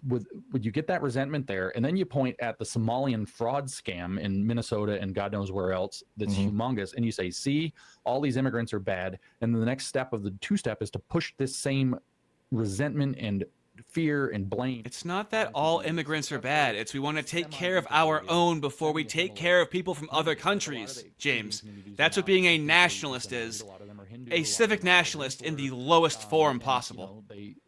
would you get that resentment there, and then you point at the Somalian fraud scam in Minnesota and God knows where else that's humongous, and you say, see, all these immigrants are bad, and then the next step of the two-step is to push this same resentment and fear and blame. It's not that all immigrants are bad. It's we want to take care of our own before we take care of people from other countries, James. That's what being a nationalist is. A civic nationalist in the lowest form possible.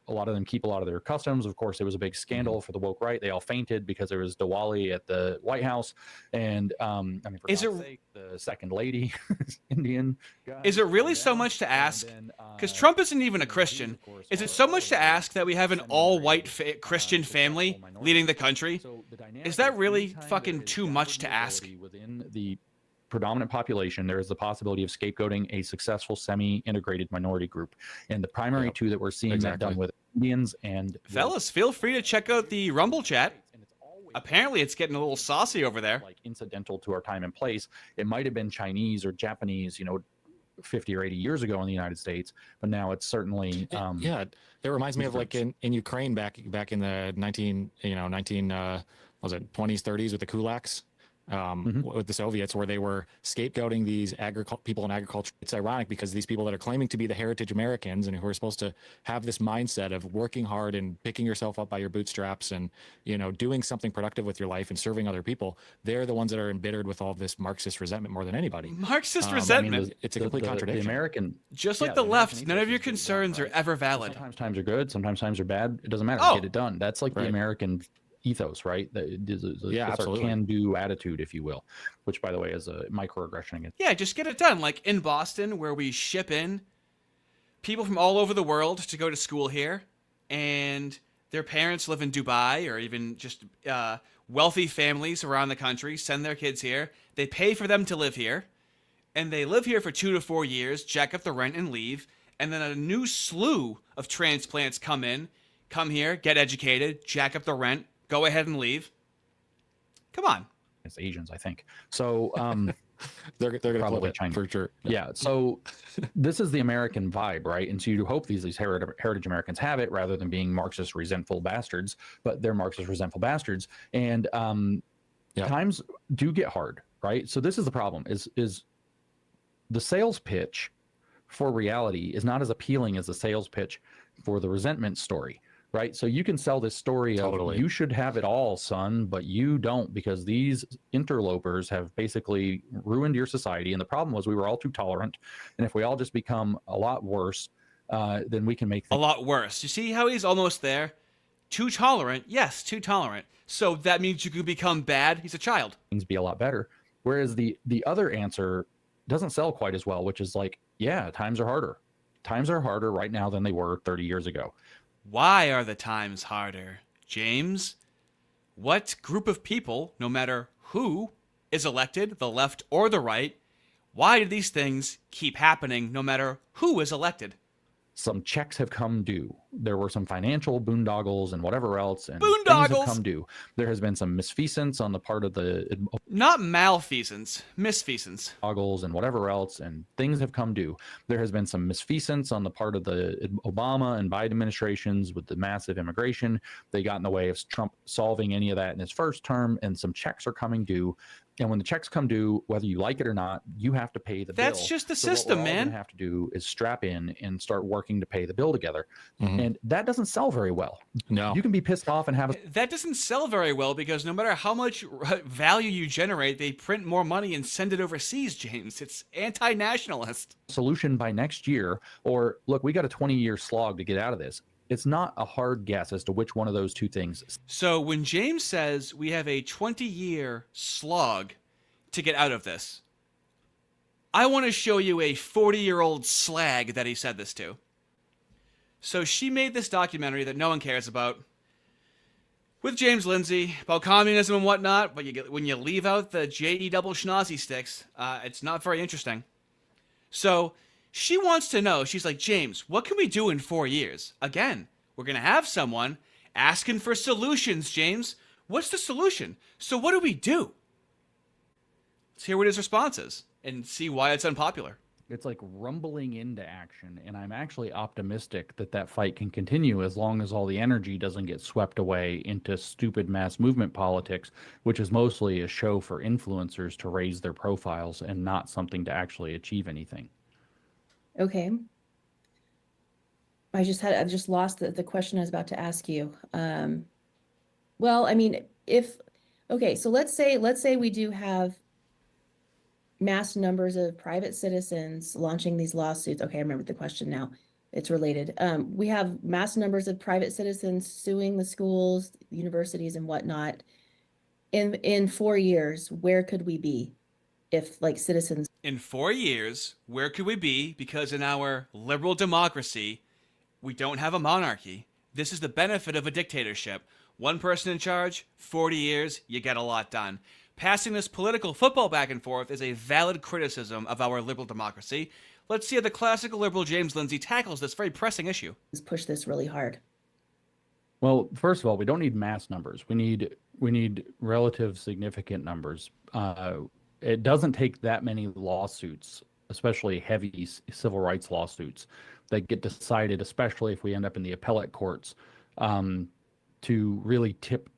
A lot of them keep a lot of their customs. Of course, it was a big scandal for the woke right. They all fainted because there was Diwali at the White House. And, for God's sake, the second lady, Indian guy. Is it really so much to ask? Because Trump isn't even a Christian. Is it so much to ask that we have an all-white Christian family leading the country? Is that really fucking too much to ask? Within the predominant population, there is the possibility of scapegoating a successful semi-integrated minority group, and the primary two that we're seeing that done with Indians and fellas, feel free to check out the Rumble chat. Apparently it's getting a little saucy over there. Like incidental to our time and place. It might have been Chinese or Japanese 50 or 80 years ago in the United States, but now it's certainly it reminds me of like in Ukraine back in the 20s 30s with the kulaks. With the Soviets, where they were scapegoating these people in agriculture. It's ironic because these people that are claiming to be the heritage Americans and who are supposed to have this mindset of working hard and picking yourself up by your bootstraps and doing something productive with your life and serving other people, they're the ones that are embittered with all of this Marxist resentment more than anybody. Marxist resentment. It's a complete contradiction. The American, just like the left, none of your concerns are ever valid. Sometimes times are good, sometimes times are bad. It doesn't matter. Get it done. That's like the American ethos, right? It's our can-do attitude, if you will, which, by the way, is a microaggression against. Yeah, just get it done. Like in Boston, where we ship in people from all over the world to go to school here, and their parents live in Dubai, or even just wealthy families around the country send their kids here. They pay for them to live here, and they live here for 2 to 4 years, jack up the rent, and leave. And then a new slew of transplants come here, get educated, jack up the rent, go ahead and leave. Come on. It's Asians, I think. So they're going to probably flip it, China for sure. Yeah. So this is the American vibe, right? And so you hope these heritage Americans have it, rather than being Marxist resentful bastards. But they're Marxist resentful bastards, and times do get hard, right? So this is the problem: is the sales pitch for reality is not as appealing as the sales pitch for the resentment story. Right. So you can sell this story of you should have it all, son, but you don't, because these interlopers have basically ruined your society. And the problem was we were all too tolerant. And if we all just become a lot worse, then we can make things a lot worse. You see how he's almost there? Too tolerant. Yes, too tolerant. So that means you could become bad. He's a child. Things be a lot better. Whereas the other answer doesn't sell quite as well, which is like, yeah, times are harder. Times are harder right now than they were 30 years ago. Why are the times harder, James? What group of people, no matter who is elected, the left or the right, why do these things keep happening no matter who is elected? Some checks have come due. There were some financial boondoggles and whatever else, and boondoggles things have come due. There has been some misfeasance on the part of the not malfeasance, misfeasance. Boggles and whatever else, and things have come due. There has been some misfeasance on the part of the Obama and Biden administrations with the massive immigration. They got in the way of Trump solving any of that in his first term, and some checks are coming due. And when the checks come due, whether you like it or not, you have to pay the bill. That's just the system, what we're all man. gonna have to do is strap in and start working to pay the bill together. And that doesn't sell very well. No. You can be pissed off and have that doesn't sell very well, because no matter how much value you generate, they print more money and send it overseas, James. It's anti-nationalist. Solution by next year, or look, we got a 20-year slog to get out of this. It's not a hard guess as to which one of those two things. So when James says we have a 20-year slog to get out of this, I want to show you a 40-year-old slag that he said this to. So she made this documentary that no one cares about, with James Lindsay, about communism and whatnot, but when you leave out the J.E. double schnazi sticks, it's not very interesting. So she wants to know, she's like, James, what can we do in 4 years? Again, we're going to have someone asking for solutions, James. What's the solution? So what do we do? Let's hear what his response is and see why it's unpopular. It's like rumbling into action, and I'm actually optimistic that that fight can continue as long as all the energy doesn't get swept away into stupid mass movement politics, which is mostly a show for influencers to raise their profiles and not something to actually achieve anything. Okay. I've just lost the question I was about to ask you. Well, I mean, so let's say we do have mass numbers of private citizens launching these lawsuits. Okay, I remember the question now. It's related. We have mass numbers of private citizens suing the schools, universities, and whatnot. In 4 years, where could we be if, like, citizens? In 4 years, where could we be? Because in our liberal democracy, we don't have a monarchy. This is the benefit of a dictatorship. One person in charge, 40 years, you get a lot done. Passing this political football back and forth is a valid criticism of our liberal democracy. Let's see how the classical liberal James Lindsay tackles this very pressing issue. Let's push this really hard. Well, first of all, we don't need mass numbers. We need relative significant numbers. It doesn't take that many lawsuits, especially heavy civil rights lawsuits, that get decided, especially if we end up in the appellate courts, to really tip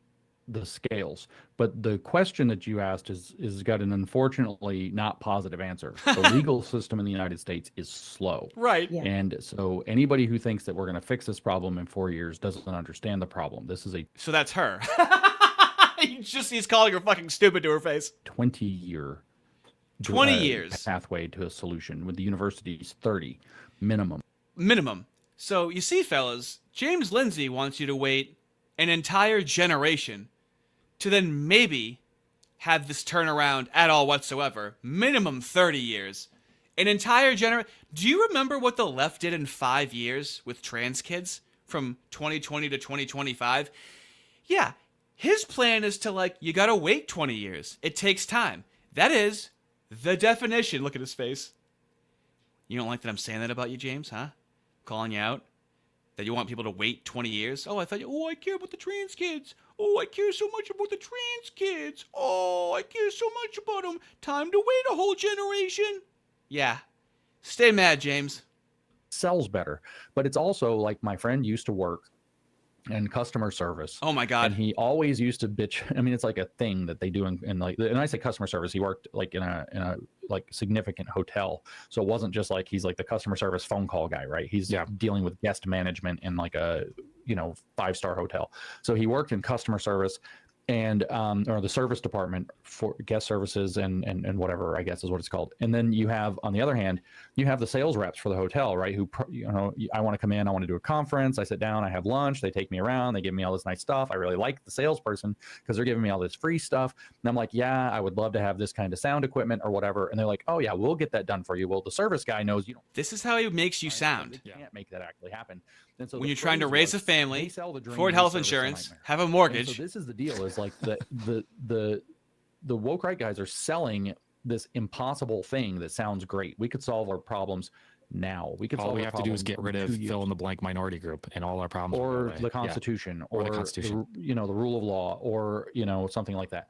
the scales. But the question that you asked is got an unfortunately not positive answer. The legal system in the United States is slow. Right. Yeah. And so anybody who thinks that we're going to fix this problem in 4 years doesn't understand the problem. This is a So that's her. He's calling her fucking stupid to her face. 20-year 20 years pathway to a solution, with the universities 30 minimum. So you see, fellas, James Lindsay wants you to wait an entire generation to then maybe have this turnaround at all whatsoever. Minimum 30 years. An entire generation. Do you remember what the left did in 5 years with trans kids? from 2020 to 2025. Yeah, his plan is to, like, you gotta wait 20 years. It takes time. That is the definition. Look at his face. You don't like that I'm saying that about you, James, huh? Calling you out? That you want people to wait 20 years? Oh, I thought, oh, I care about the trans kids. Oh, I care so much about the trans kids. Oh, I care so much about them. Time to wait a whole generation. Yeah. Stay mad, James. Sells better. But it's also like my friend used to work in customer service. Oh my God. And he always used to bitch. I mean, it's like a thing that they do in like, and I say customer service, he worked like in a like significant hotel. So it wasn't just like, he's like the customer service phone call guy, right? He's dealing with guest management in like a, 5-star hotel. So he worked in customer service and or the service department for guest services and whatever, I guess is what it's called. And then you have, on the other hand, you have the sales reps for the hotel, right? Who, I want to come in, I want to do a conference, I sit down, I have lunch, they take me around, they give me all this nice stuff. I really like the salesperson because they're giving me all this free stuff. And I'm like, yeah, I would love to have this kind of sound equipment or whatever. And they're like, oh yeah, we'll get that done for you. Well, the service guy knows you don't. This is how he makes you sound. They can't make that actually happen. And so when you're trying to raise a family, afford health insurance, have a mortgage. And so this is the deal: is like the woke right guys are selling this impossible thing that sounds great. We could solve our problems now. We could. All we have to do is get rid of fill in the blank minority group, and all our problems. Or the Constitution, or the Constitution, the rule of law, or something like that.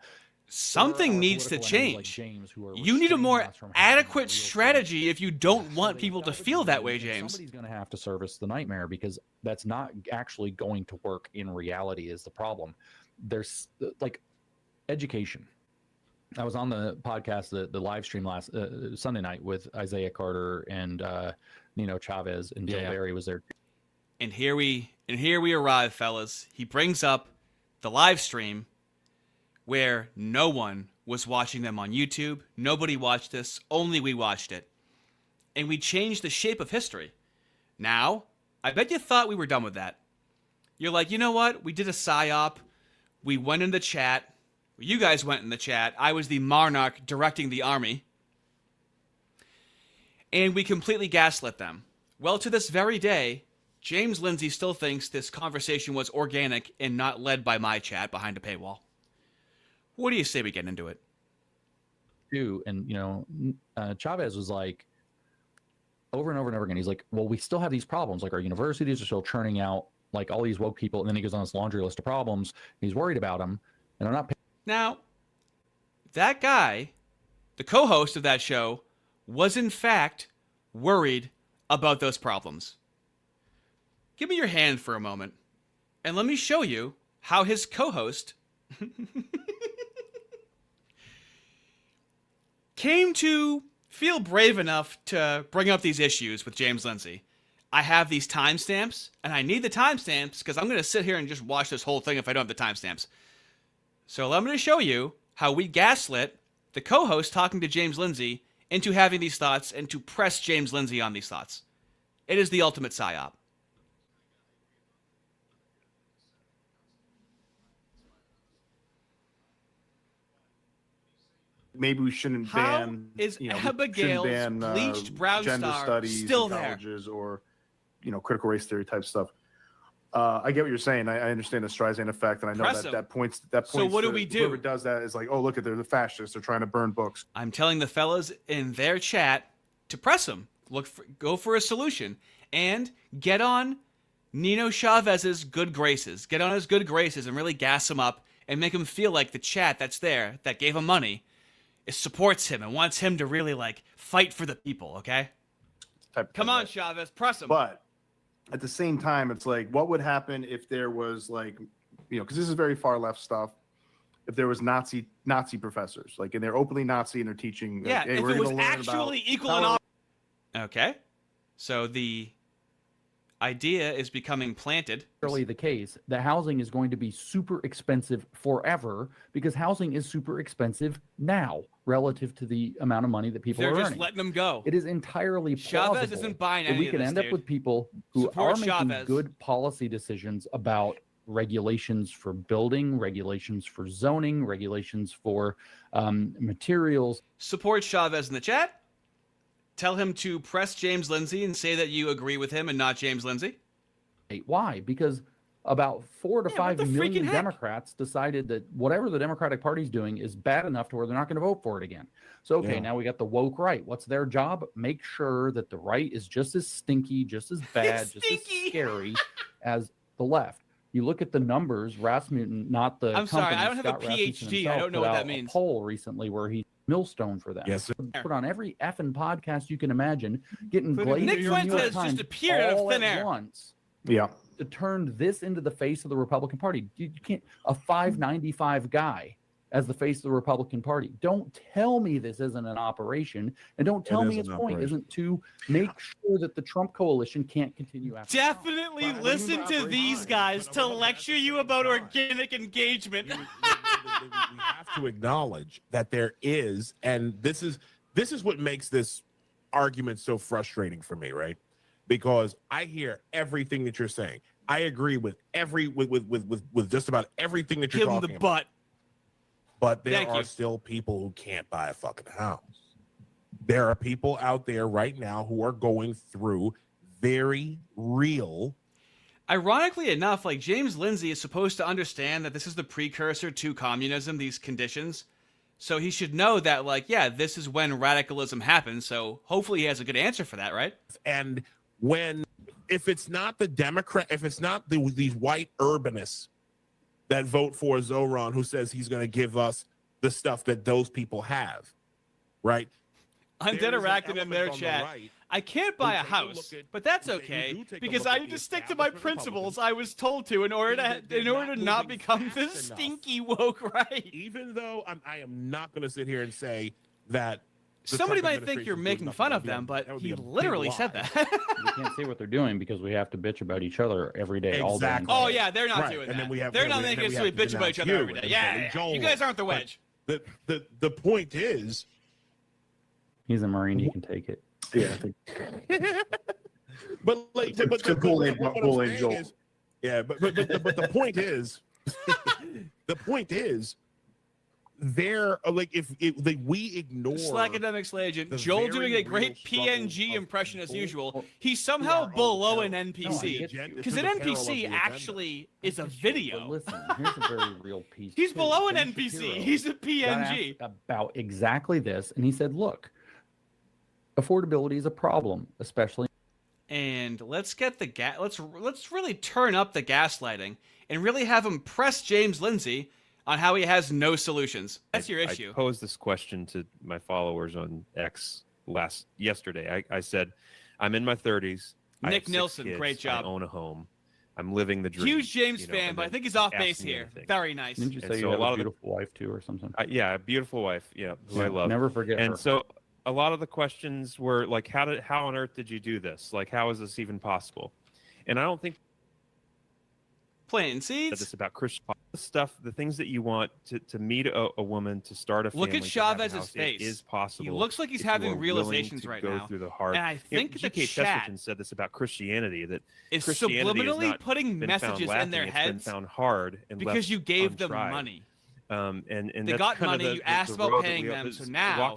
Something needs to change. You need a more adequate strategy if you don't want people to feel that way, James. Somebody's going to have to service the nightmare because that's not actually going to work in reality is the problem. There's like education. I was on the podcast, the live stream last Sunday night with Isaiah Carter and Nino Chavez, and Bill Barry was there. And here we arrive, fellas. He brings up the live stream where no one was watching them on YouTube. Nobody watched this. Only we watched it. And we changed the shape of history. Now, I bet you thought we were done with that. You're like, you know what? We did a psyop. We went in the chat. You guys went in the chat. I was the monarch directing the army. And we completely gaslit them. Well, to this very day, James Lindsay still thinks this conversation was organic and not led by my chat behind a paywall. What do you say we get into it? And, Chavez was like, over and over and over again, he's like, well, we still have these problems. Like our universities are still churning out like all these woke people. And then he goes on this laundry list of problems. He's worried about them. And I'm not. Now, that guy, the co-host of that show, was in fact worried about those problems. Give me your hand for a moment. And let me show you how his co-host came to feel brave enough to bring up these issues with James Lindsay. I have these timestamps, and I need the timestamps because I'm going to sit here and just watch this whole thing if I don't have the timestamps. So I'm going to show you how we gaslit the co-host talking to James Lindsay into having these thoughts and to press James Lindsay on these thoughts. It is the ultimate psyop. Maybe we shouldn't ban. Is Abigail's bleached brown gender star studies still in there? Colleges or, critical race theory type stuff. I get what you're saying. I understand the Streisand effect, and I know that points. So what do we do? Whoever does that is like, oh, look at they're the fascists. They're trying to burn books. I'm telling the fellas in their chat to press them. Go for a solution and get on Nino Chavez's good graces. Get on his good graces and really gas him up and make him feel like the chat that's there that gave him money. It supports him and wants him to really fight for the people, okay? Come on, Chavez, press him. But at the same time, it's like, what would happen if there was because this is very far left stuff. If there was Nazi professors, and they're openly Nazi and they're teaching. Yeah, hey, if we're it was gonna learn actually about equal and all. Okay, so the idea is becoming planted. Really the case that housing is going to be super expensive forever because housing is super expensive now relative to the amount of money that people are earning. They're just letting them go. It is entirely plausible Chavez isn't buying any that we can end up with people who are making good policy decisions about regulations for building, regulations for zoning, regulations for materials. Support Chavez in the chat. Tell him to press James Lindsay and say that you agree with him and not James Lindsay. Why? Because about 4 to 5 million heck? Democrats decided that whatever the Democratic Party's doing is bad enough to where they're not going to vote for it again. So, okay, now we got the woke right. What's their job? Make sure that the right is just as stinky, just as bad, just as scary as the left. You look at the numbers, Rasmussen, not the I'm sorry, company, I don't have a Scott Rasmussen PhD. I himself don't know put what that out means. A poll recently where he millstone for that. Yes, sir. Put on every effing podcast you can imagine, getting Including glazed Nick in the New York Fuentes just Times appeared out of all thin at air. once. Yeah. To turn this into the face of the Republican Party. You can't, a 595 guy as the face of the Republican Party. Don't tell me this isn't an operation, and don't tell me its point isn't to make sure that the Trump coalition can't continue after. Definitely listen to these guys to lecture you about organic engagement. We have to acknowledge that there is, and this is what makes this argument so frustrating for me, right? Because I hear everything that you're saying. I agree with with just about everything that you're Give him talking the about. butt. But there Thank are you. still people who can't buy a fucking house. There are people out there right now who are going through very real. Ironically enough, like James Lindsay is supposed to understand that this is the precursor to communism, these conditions. So he should know that, like, yeah, this is when radicalism happens. So hopefully he has a good answer for that, right? And if it's not the Democrat, if it's not these white urbanists that vote for Zoran, who says he's going to give us the stuff that those people have, right? Undead Arachnid in their chat. I can't buy a house, but that's okay because I need to stick to my principles I was told to in order to not become this stinky woke right. Even though I am not going to sit here and say that somebody might think you're making fun of them, but he literally said that. We can't say what they're doing because we have to bitch about each other every day, all day. Oh yeah, they're not doing and that. Then They're not making us really bitch about each other every day. Yeah, you guys aren't the wedge. The point is, he's a Marine. He can take it. Yeah. but like, but the point is, the point is, there like if we ignore Slackademics Legend, Joel doing a great PNG impression as usual. He's somehow below an NPC because an NPC actually is a video. Listen, here's a very real piece. He's below an NPC. He's a PNG. About exactly this, and he said, "Look, affordability is a problem, especially." And let's get the let's really turn up the gaslighting and really have him press James Lindsay on how he has no solutions. That's your issue. I posed this question to my followers on X yesterday. I said, I'm in my 30s. Nick Nilsson, great job. I own a home. I'm living the dream. Huge James fan, but I think he's off base here. Very nice. Didn't you say you have a beautiful wife too, or something? Yeah, a beautiful wife. Yeah, who I love. Never forget her. And so a lot of the questions were like, how on earth did you do this? Like, how is this even possible? And I don't think planting seeds. This about Christian stuff, the things that you want to meet a woman, to start a family. Look at Chavez's face. It is possible. He looks like he's having realizations right now. Through the heart. And I think the G.K. chat Chesterton said this about Christianity, that is Christianity subliminally putting messages in their heads. It's been found hard and because you gave them untried. money. And they got money. You asked about paying them, so now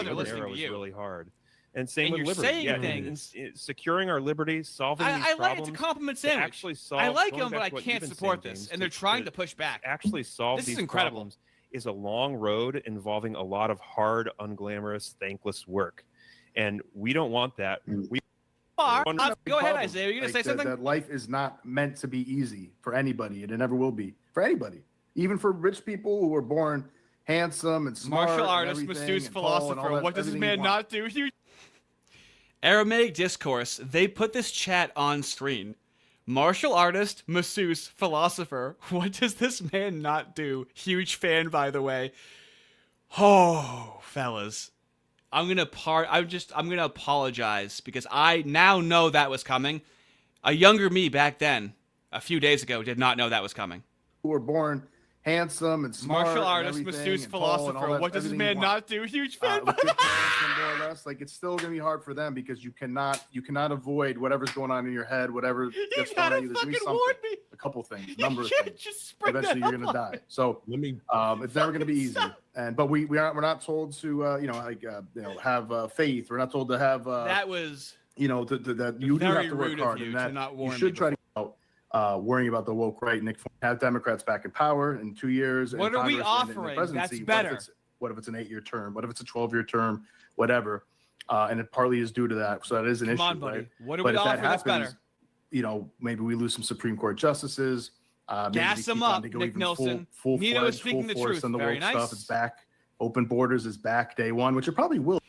they're listening to you. Really hard. And same and with you're liberty. saying things. Securing our liberty, solving these I like problems. it's a compliment sandwich. Actually solve, I like them, but I can't support this, and they're trying to push back. Actually solve this these is incredible. problems is a long road involving a lot of hard, unglamorous, thankless work, and we don't want that. We go ahead, Isaiah. Are you going to say something? That life is not meant to be easy for anybody, and it never will be for anybody. Even for rich people who were born handsome and smart. Martial artist, masseuse, philosopher. What does this man not do? Aramaic discourse. They put this chat on screen. Martial artist, masseuse, philosopher. What does this man not do? Huge fan, by the way. Oh, fellas. I'm gonna apologize because I now know that was coming. A younger me back then, a few days ago, did not know that was coming. Who were born handsome and smart. Martial artist, masseuse, philosopher. What does this man not do? Huge fan. More or less, like it's still gonna be hard for them because you cannot avoid whatever's going on in your head, whatever gets thrown at you. There's gonna be something, a couple things, a number of things. Eventually, you're gonna die. So it's never gonna be easy. But we're not told to have faith. We're not told to have that was that you do have to work hard, and that you should try to get out. worrying about the woke right. Nick, have Democrats back in power in 2 years. What are we offering? That's better. What if it's an 8-year term? What if it's a 12-year term? Whatever. And it partly is due to that. So that is an issue. Come on, buddy. Right? What are we offering that's better? Maybe we lose some Supreme Court justices. Gas them up, Nick Nelson. Nito is speaking the truth. On the Very woke nice. Stuff. It's back. Open borders is back day one, which it probably will.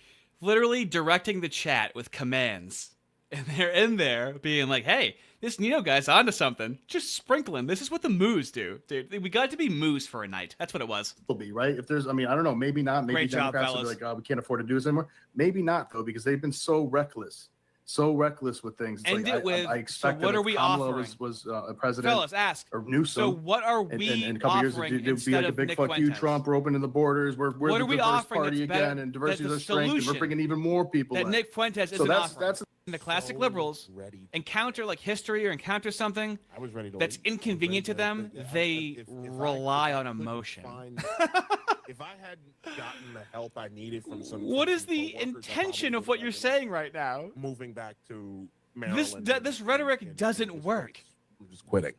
Literally directing the chat with commands. And they're in there being like, hey, this Nito guy's onto something. Just sprinkling. This is what the moos do, dude. We got to be moos for a night. That's what it was. Will be, right? If there's, I don't know, maybe not. Maybe Great job, Democrats will be like, oh, we can't afford to do this anymore. Maybe not, though, because they've been so reckless with things. It's End like, it with, I expect so what that are we Kamala offering? was a president. Fellas, ask. Or Newsom. So what are we in a couple years, offering it would be like a big Nick fuck you, Fuentes? Trump. We're opening the borders. We're What the are we diverse offering party that's better again, and diversity is that our the strength, and we're solution bringing even more people that in. Nick Fuentes So isn't that's offering? The classic liberals encounter like history or encounter something that's inconvenient to them, they rely on emotion. If I hadn't gotten the help I needed from some, what is the intention of what you're saying right now? Moving back to Maryland, this rhetoric doesn't work. I'm just quitting.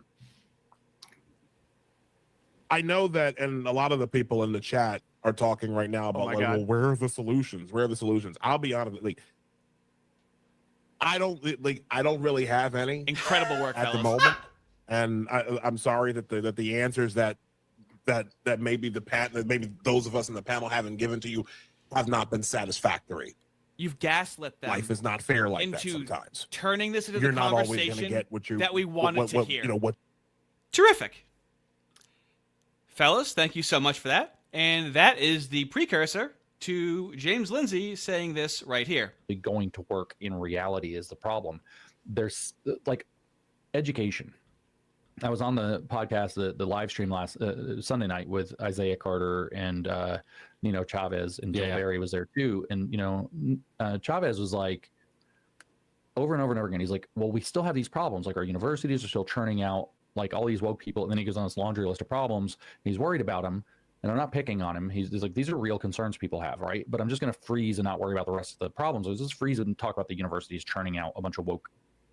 I know that, and a lot of the people in the chat are talking right now about like, well, where are the solutions? Where are the solutions? I'll be honest, like I don't really have any. Incredible work at the moment, and I'm sorry that the answers that maybe maybe those of us in the panel haven't given to you have not been satisfactory. You've gaslit them. Life is not fair like that sometimes. Turning this into You're the not always going to conversation get what you that we wanted to hear. What? Terrific. Fellas, thank you so much for that. And that is the precursor to James Lindsay saying this right here. Going to work in reality is the problem. There's like education. I was on the podcast, the live stream last Sunday night with Isaiah Carter and Nino Chavez, and Bill Barry was there too. And Chavez was like, over and over and over again, he's like, well, we still have these problems. Like our universities are still churning out like all these woke people. And then he goes on this laundry list of problems. He's worried about them. And I'm not picking on him. He's like, these are real concerns people have, right? But I'm just going to freeze and not worry about the rest of the problems. Let's just freeze and talk about the universities churning out a bunch of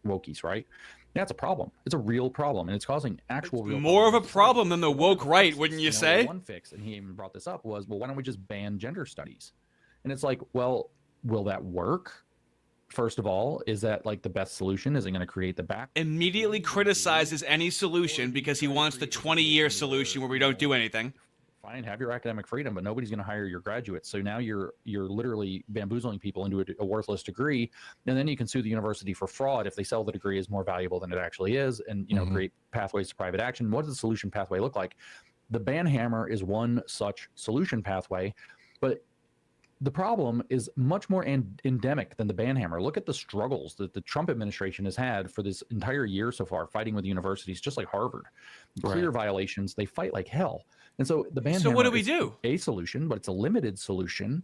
wokies, right? That's a problem. It's a real problem, and it's causing actual real more of a problem than the woke right, wouldn't you say? One fix, and he even brought this up, was, well, why don't we just ban gender studies? And it's like, well, will that work? First of all, is that like the best solution? Is it going to create the back? Immediately criticizes any solution because he wants the 20-year solution where we don't do anything. Fine, have your academic freedom, but nobody's going to hire your graduates. So now you're literally bamboozling people into a worthless degree, and then you can sue the university for fraud if they sell the degree as more valuable than it actually is, and create pathways to private action. What does the solution pathway look like? The ban hammer is one such solution pathway, but the problem is much more endemic than the ban hammer. Look at the struggles that the Trump administration has had for this entire year so far, fighting with universities, just like Harvard. Clear violations, they fight like hell. And so the ban hammer what do we do? A solution, but it's a limited solution.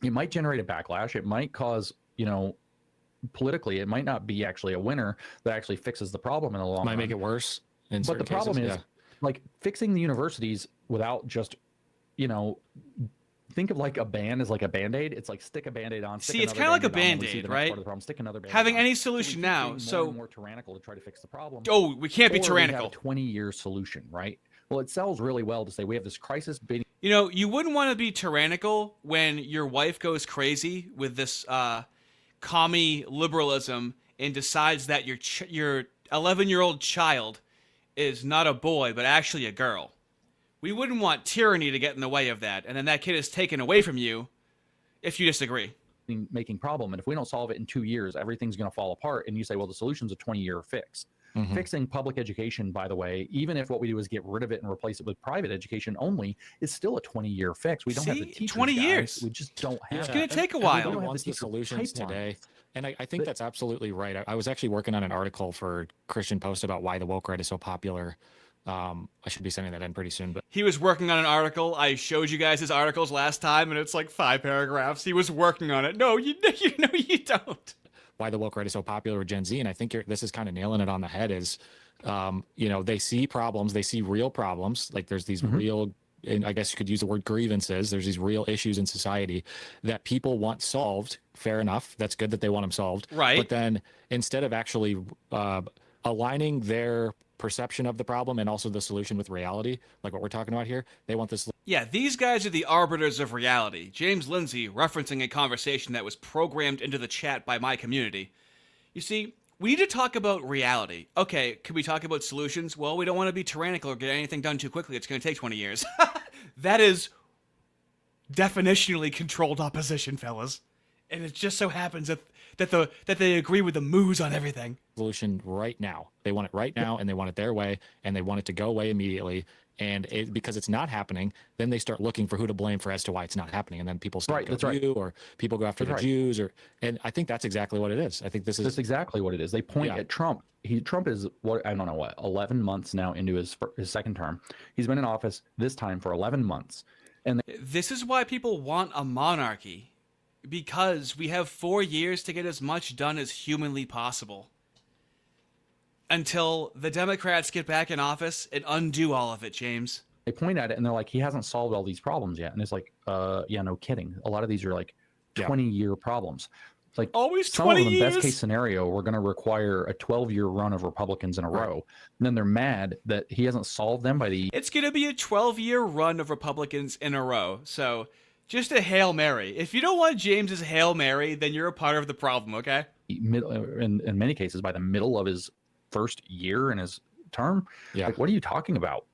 It might generate a backlash. It might cause, politically, it might not be actually a winner that actually fixes the problem in the long run. Might make it worse. But the problem is, like, fixing the universities without just, think of like a ban as like a Band-Aid. It's like stick a Band-Aid on. See, it's kind of like a Band-Aid, right? Stick another Band-Aid Having on. any solution now, so more tyrannical to try to fix the problem. Oh, we can't be tyrannical. We have a 20-year solution, right? Well, it sells really well to say we have this crisis. You wouldn't want to be tyrannical when your wife goes crazy with this commie liberalism and decides that your 11-year-old child is not a boy but actually a girl. We wouldn't want tyranny to get in the way of that, and then that kid is taken away from you if you disagree. Making problem, and if we don't solve it in 2 years, everything's going to fall apart. And you say, well, the solution's a 20-year fix. Fixing public education, by the way, even if what we do is get rid of it and replace it with private education only, is still a 20-year fix. We don't have the teachers, 20 years. We just don't have. It's going to take a while. Everybody wants the solutions today. And I think that's absolutely right. I was actually working on an article for Christian Post about why the woke right is so popular. I should be sending that in pretty soon. But he was working on an article. I showed you guys his articles last time, and it's like 5 paragraphs. He was working on it. No, you don't. Why the woke right is so popular with Gen Z, and I think this is kind of nailing it on the head. Is they see problems, they see real problems. Like there's these real, and I guess you could use the word grievances. There's these real issues in society that people want solved. Fair enough. That's good that they want them solved. Right. But then instead of actually aligning their perception of the problem and also the solution with reality, like what we're talking about here. They want this. Yeah, these guys are the arbiters of reality. James Lindsay referencing a conversation that was programmed into the chat by my community. You see, we need to talk about reality. Okay, can we talk about solutions? Well, we don't want to be tyrannical or get anything done too quickly. It's going to take 20 years. That is definitionally controlled opposition, fellas. And it just so happens that they agree with the moos on everything. Solution right now. They want it right now, and they want it their way, and they want it to go away immediately. And because it's not happening, then they start looking for who to blame for as to why it's not happening. And then people start to you, or people go after the Jews, and I think that's exactly what it is. I think that's exactly what it is. They point at Trump. Trump is what, I don't know what, 11 months now into his second term. He's been in office this time for 11 months. And this is why people want a monarchy, because we have 4 years to get as much done as humanly possible until the Democrats get back in office and undo all of it, James. They point at it and they're like, he hasn't solved all these problems yet. And it's like, yeah, no kidding. A lot of these are like 20-year problems. It's like always 20 some of them, years. best case scenario, we're going to require a 12-year run of Republicans in a row. And then they're mad that he hasn't solved them by the... It's going to be a 12-year run of Republicans in a row. So just a Hail Mary. If you don't want James's Hail Mary, then you're a part of the problem, okay? In many cases, by the middle of his first year in his term. Like, what are you talking about?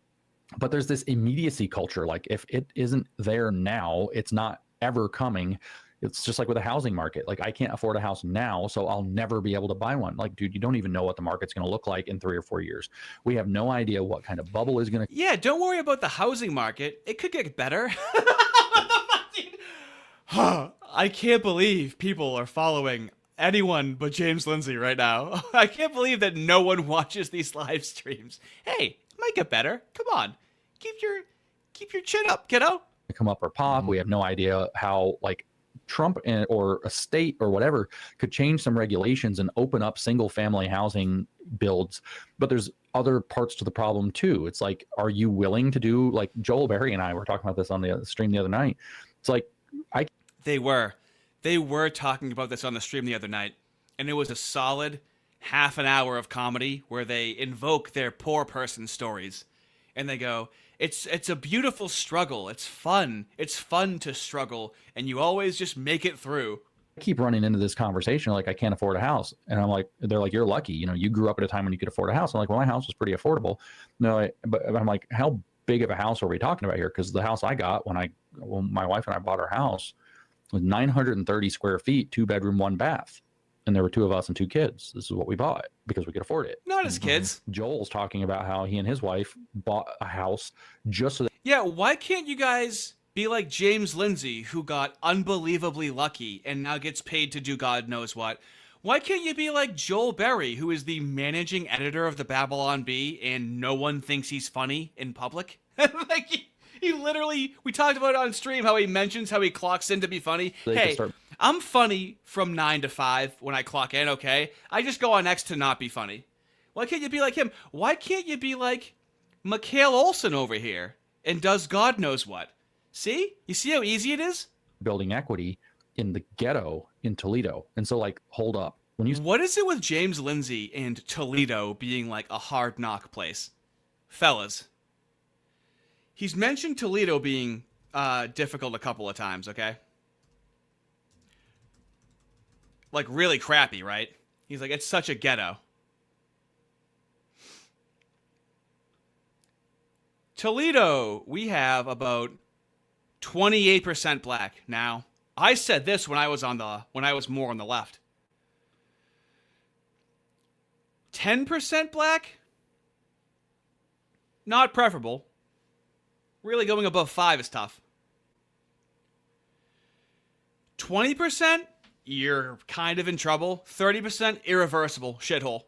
But there's this immediacy culture. Like, if it isn't there now, it's not ever coming. It's just like with a housing market. Like, I can't afford a house now, so I'll never be able to buy one. Like, dude, you don't even know what the market's going to look like in 3 or 4 years. We have no idea what kind of bubble is going to... Yeah, don't worry about the housing market. It could get better. I can't believe people are following anyone but James Lindsay right now. I can't believe that no one watches these live streams. Hey, it might get better. Come on. Keep your chin up, kiddo. Come up or pop. We have no idea how, like, Trump or a state or whatever could change some regulations and open up single family housing builds. But there's other parts to the problem too. It's like, are you willing to do, like Joel Berry and I were talking about this on the stream the other night. It's like, They were talking about this on the stream the other night, and it was a solid half an hour of comedy where they invoke their poor person stories, and they go, it's a beautiful struggle. It's fun. It's fun to struggle, and you always just make it through. I keep running into this conversation like, I can't afford a house. And I'm like, they're like, you're lucky. You know, you grew up at a time when you could afford a house. I'm like, well, my house was pretty affordable. No, but I'm like, how big of a house are we talking about here? Because the house I got when my wife and I bought our house was 930 square feet, 2-bedroom, 1 bath. And there were 2 of us and 2 kids. This is what we bought because we could afford it. Not as kids. Joel's talking about how he and his wife bought a house just so that... Yeah, why can't you guys be like James Lindsay, who got unbelievably lucky and now gets paid to do God knows what? Why can't you be like Joel Berry, who is the managing editor of the Babylon Bee, and no one thinks he's funny in public? Like, he literally, we talked about it on stream, how he mentions how he clocks in to be funny. Hey, I'm funny from 9 to 5 when I clock in, okay? I just go on X to not be funny. Why can't you be like him? Why can't you be like Mikale Olson over here and does God knows what? See? You see how easy it is? Building equity in the ghetto in Toledo. And so, like, hold up. What is it with James Lindsay and Toledo being like a hard knock place? Fellas. He's mentioned Toledo being difficult a couple of times, okay? Like, really crappy, right? He's like, it's such a ghetto. Toledo, we have about 28% black now. I said this when I was more on the left. 10% black? Not preferable. Really going above 5 is tough. 20%? You're kind of in trouble. 30%? Irreversible. Shithole.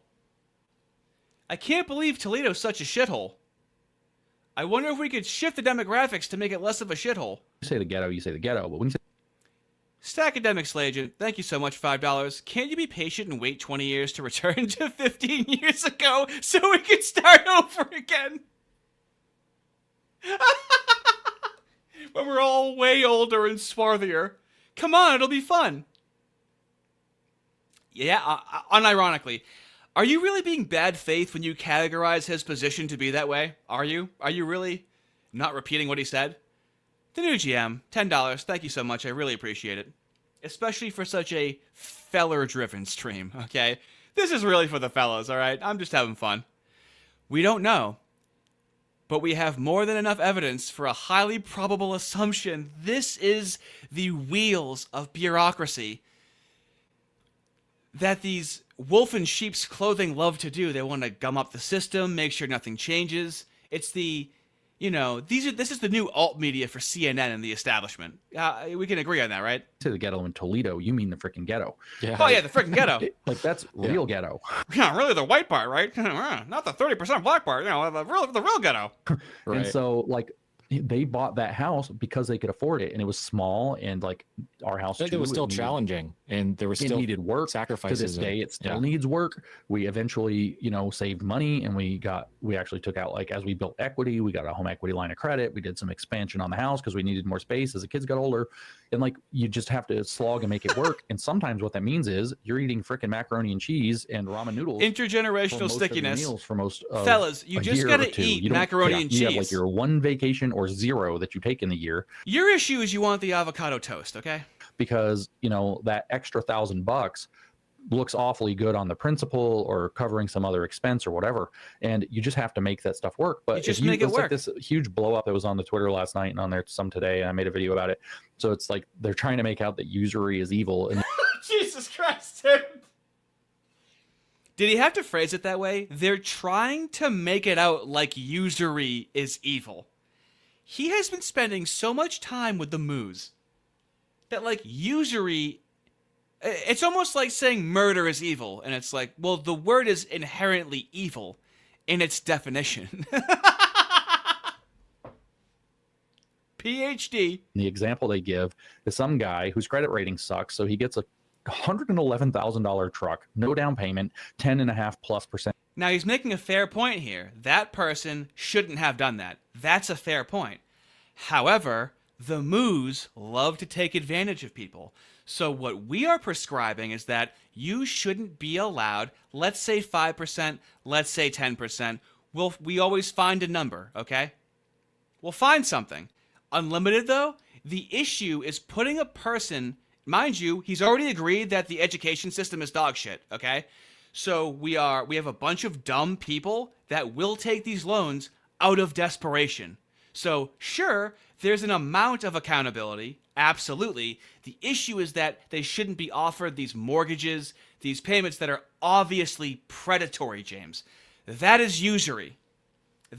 I can't believe Toledo's such a shithole. I wonder if we could shift the demographics to make it less of a shithole. You say the ghetto, you say the ghetto, but when you say... Stackademics Legend, thank you so much for $5. Can't you be patient and wait 20 years to return to 15 years ago so we can start over again? When we're all way older and swarthier. Come on, it'll be fun. Yeah, unironically. Are you really being bad faith when you categorize his position to be that way? Are you? Are you really not repeating what he said? The new GM, $10. Thank you so much. I really appreciate it. Especially for such a feller-driven stream, okay? This is really for the fellas, all right? I'm just having fun. We don't know, but we have more than enough evidence for a highly probable assumption. This is the wheels of bureaucracy that these wolf in sheep's clothing love to do. They want to gum up the system, make sure nothing changes. It's the, you know, this is the new alt media for CNN and the establishment. We can agree on that, right? To the ghetto in Toledo, you mean the freaking ghetto. Yeah. Oh, yeah, the freaking ghetto. Like, that's real ghetto. Yeah, really the white part, right? Not the 30% black part, you know, the real ghetto. Right. And so, like, they bought that house because they could afford it, and it was small, and like our house too, it was still challenging, and there was still needed work. Sacrifices. To this day, it still needs work. We eventually, you know, saved money, and we actually took out, like, as we built equity, we got a home equity line of credit. We did some expansion on the house because we needed more space as the kids got older, and like, you just have to slog and make it work. And sometimes what that means is you're eating freaking macaroni and cheese and ramen noodles. Intergenerational stickiness. Meals for most of fellas, you just gotta eat macaroni and cheese. You have like your one vacation or zero that you take in the year. Your issue is you want the avocado toast, okay? Because, you know, that extra $1,000 looks awfully good on the principal or covering some other expense or whatever, and you just have to make that stuff work. But just make it work. Like this huge blow up that was on the Twitter last night and on there some today, and I made a video about it. So it's like they're trying to make out that usury is evil. And Jesus Christ, dude. Did he have to phrase it that way? They're trying to make it out like usury is evil. He has been spending so much time with the moose that, like, usury, it's almost like saying murder is evil. And it's like, well, the word is inherently evil in its definition. PhD. The example they give is some guy whose credit rating sucks. So he gets a $111,000 truck, no down payment, 10.5+%. Now, he's making a fair point here. That person shouldn't have done that. That's a fair point. However, the moos love to take advantage of people. So what we are prescribing is that you shouldn't be allowed, let's say 5%, let's say 10%. We always find a number, okay? We'll find something. Unlimited, though, the issue is putting a person, mind you, he's already agreed that the education system is dog shit, okay? So we have a bunch of dumb people that will take these loans out of desperation. So sure, there's an amount of accountability, absolutely. The issue is that they shouldn't be offered these mortgages, these payments that are obviously predatory, James. That is usury.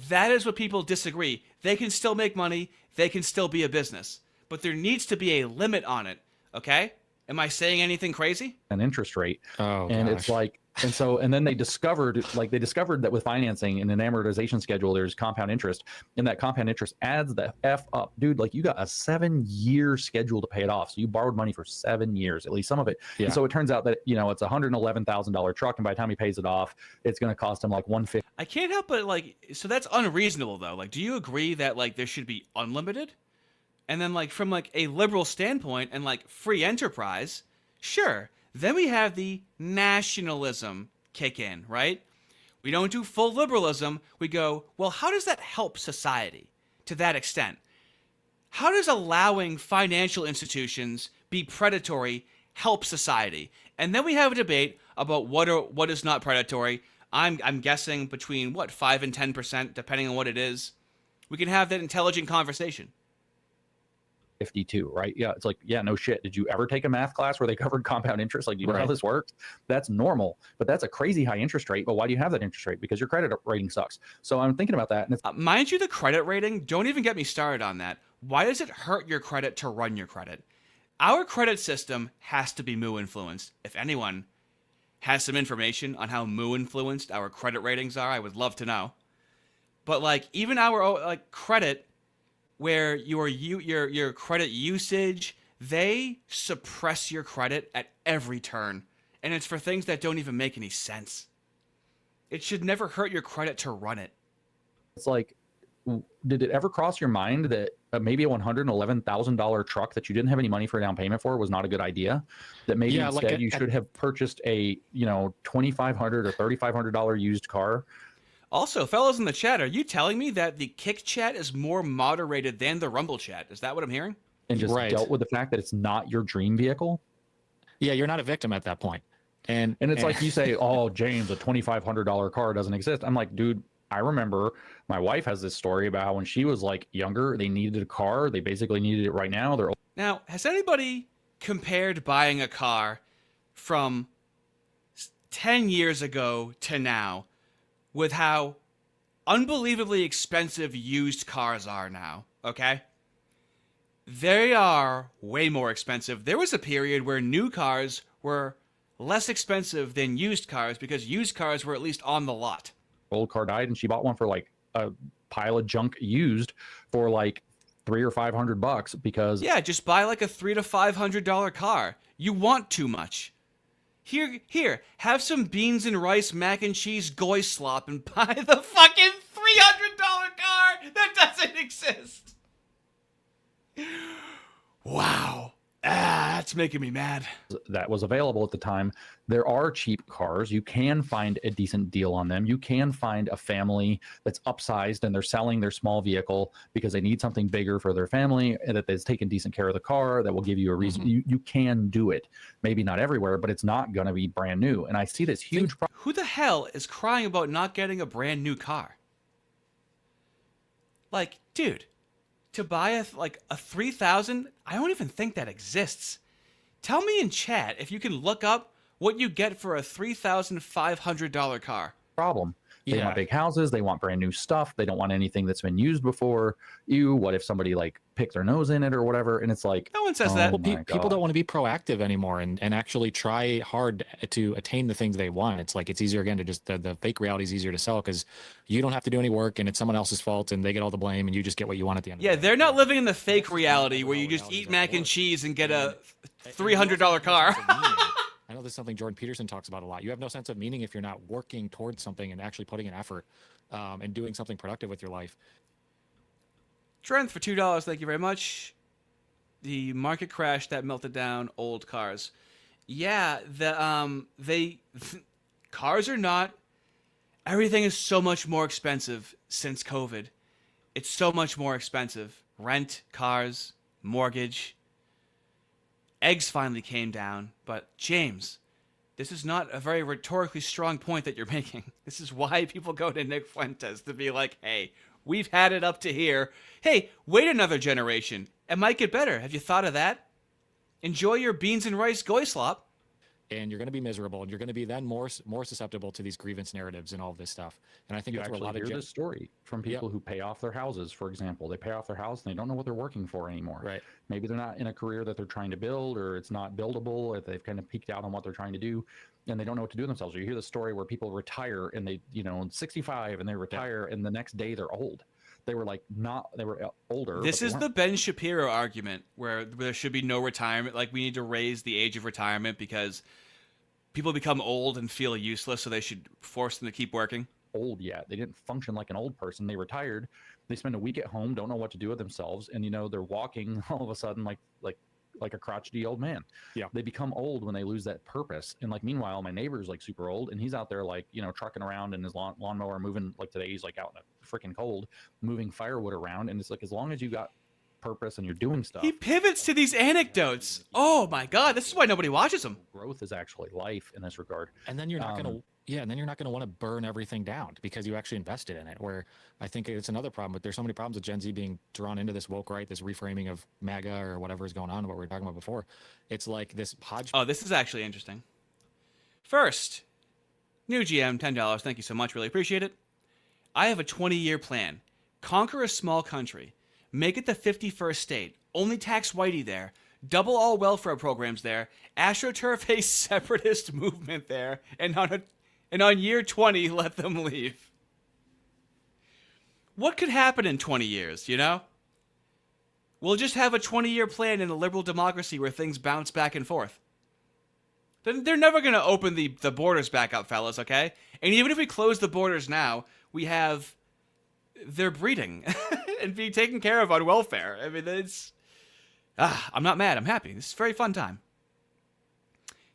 That is what people disagree. They can still make money, they can still be a business, but there needs to be a limit on it, okay? Am I saying anything crazy? An interest rate. Oh, and gosh. It's like, and then they discovered that with financing and an amortization schedule, there's compound interest, and that compound interest adds the F up. Dude, like, you got a 7-year schedule to pay it off. So you borrowed money for 7 years, at least some of it. Yeah. And so it turns out that, you know, it's a $111,000 truck, and by the time he pays it off, it's going to cost him like $150. I can't help but, like, so that's unreasonable, though. Like, do you agree that, like, there should be unlimited? And then, like, from, like, a liberal standpoint and, like, free enterprise, sure. Then we have the nationalism kick in, right? We don't do full liberalism. We go, well, how does that help society to that extent? How does allowing financial institutions be predatory help society? And then we have a debate about what is not predatory. I'm guessing between, 5 and 10%, depending on what it is. We can have that intelligent conversation. 52, right? Yeah, it's like, yeah, no shit. Did you ever take a math class where they covered compound interest? Like, do you know how this works? That's normal, but that's a crazy high interest rate. But why do you have that interest rate? Because your credit rating sucks. So I'm thinking about that. And it's, mind you, the credit rating, don't even get me started on that. Why does it hurt your credit to run your credit? Our credit system has to be Moo influenced. If anyone has some information on how Moo influenced our credit ratings are, I would love to know. But, like, even our credit, where your credit usage, they suppress your credit at every turn. And it's for things that don't even make any sense. It should never hurt your credit to run it. It's like, did it ever cross your mind that maybe a $111,000 truck that you didn't have any money for a down payment for was not a good idea. That maybe instead you should have purchased a $2,500 or $3,500 used car. Also, fellas in the chat, are you telling me that the Kick chat is more moderated than the Rumble chat? Is that what I'm hearing? And just dealt with the fact that it's not your dream vehicle? Yeah, you're not a victim at that point. And it's like you say, oh, James, a $2,500 car doesn't exist. I'm like, dude, I remember my wife has this story about how when she was like younger, they needed a car. They basically needed it right now. Now, has anybody compared buying a car from 10 years ago to now with how unbelievably expensive used cars are now, okay? They are way more expensive. There was a period where new cars were less expensive than used cars because used cars were at least on the lot. Old car died and she bought one for like a pile of junk used for like $300 or $500 because just buy like a $300 to $500 car. You want too much. Here, have some beans and rice, mac and cheese, goy slop, and buy the fucking $300 car that doesn't exist. Wow. That's making me mad. That was available at the time. There are cheap cars. You can find a decent deal on them. You can find a family that's upsized and they're selling their small vehicle because they need something bigger for their family and that is taking decent care of the car that will give you a reason. You can do it. Maybe not everywhere, but it's not going to be brand new. And I see this huge problem. Who the hell is crying about not getting a brand new car? Like, dude, to buy a 3,000, I don't even think that exists. Tell me in chat if you can look up what you get for a $3,500 car. Problem. They want big houses. They want brand new stuff. They don't want anything that's been used before. What if somebody like picked their nose in it or whatever? And it's like, no one says that. Well, people don't want to be proactive anymore and actually try hard to attain the things they want. It's like, it's easier again to just, the fake reality is easier to sell because you don't have to do any work and it's someone else's fault and they get all the blame and you just get what you want at the end of the day. They're not living in the fake reality where you just eat mac and cheese and get a $300 car. I know this is something Jordan Peterson talks about a lot. You have no sense of meaning if you're not working towards something and actually putting an effort and doing something productive with your life. Trent for $2, thank you very much. The market crash that melted down old cars. Yeah, cars are not. Everything is so much more expensive since COVID. It's so much more expensive. Rent, cars, mortgage. Eggs finally came down, but James, this is not a very rhetorically strong point that you're making. This is why people go to Nick Fuentes to be like, hey, we've had it up to here. Hey, wait another generation. It might get better. Have you thought of that? Enjoy your beans and rice goy slop. And you're going to be miserable, and you're going to be then more susceptible to these grievance narratives and all of this stuff. And I think that's where a lot of this story from people who pay off their houses. For example, they pay off their house and they don't know what they're working for anymore. Right. Maybe they're not in a career that they're trying to build, or it's not buildable. If they've kind of peaked out on what they're trying to do, and they don't know what to do themselves. Or you hear the story where people retire and they, 65 and they retire, and the next day they're old. They were they were older. This is the Ben Shapiro argument where there should be no retirement. Like, we need to raise the age of retirement because people become old and feel useless, so they should force them to keep working. Old yet. They didn't function like an old person. They retired. They spend a week at home, don't know what to do with themselves, and they're walking all of a sudden like a crotchety old man. Yeah. They become old when they lose that purpose. And meanwhile, my neighbor's super old and he's out there trucking around in his lawnmower, moving today he's out in the freaking cold, moving firewood around. And it's as long as you got purpose and you're doing stuff. He pivots to these anecdotes. Oh my God, this is why nobody watches him. Growth is actually life in this regard. And then you're not going to want to burn everything down because you actually invested in it, where I think it's another problem. But there's so many problems with Gen Z being drawn into this woke right, this reframing of MAGA or whatever is going on, what we were talking about before. It's like this hodgepodge. Oh, this is actually interesting. First, new GM, $10. Thank you so much. Really appreciate it. I have a 20-year plan. Conquer a small country. Make it the 51st state. Only tax whitey there. Double all welfare programs there. AstroTurf a separatist movement there. And on year 20, let them leave. What could happen in 20 years, We'll just have a 20-year plan in a liberal democracy where things bounce back and forth. They're never going to open the borders back up, fellas, okay? And even if we close the borders now, we have they're breeding and being taken care of on welfare. I mean, it's... I'm not mad. I'm happy. This is a very fun time.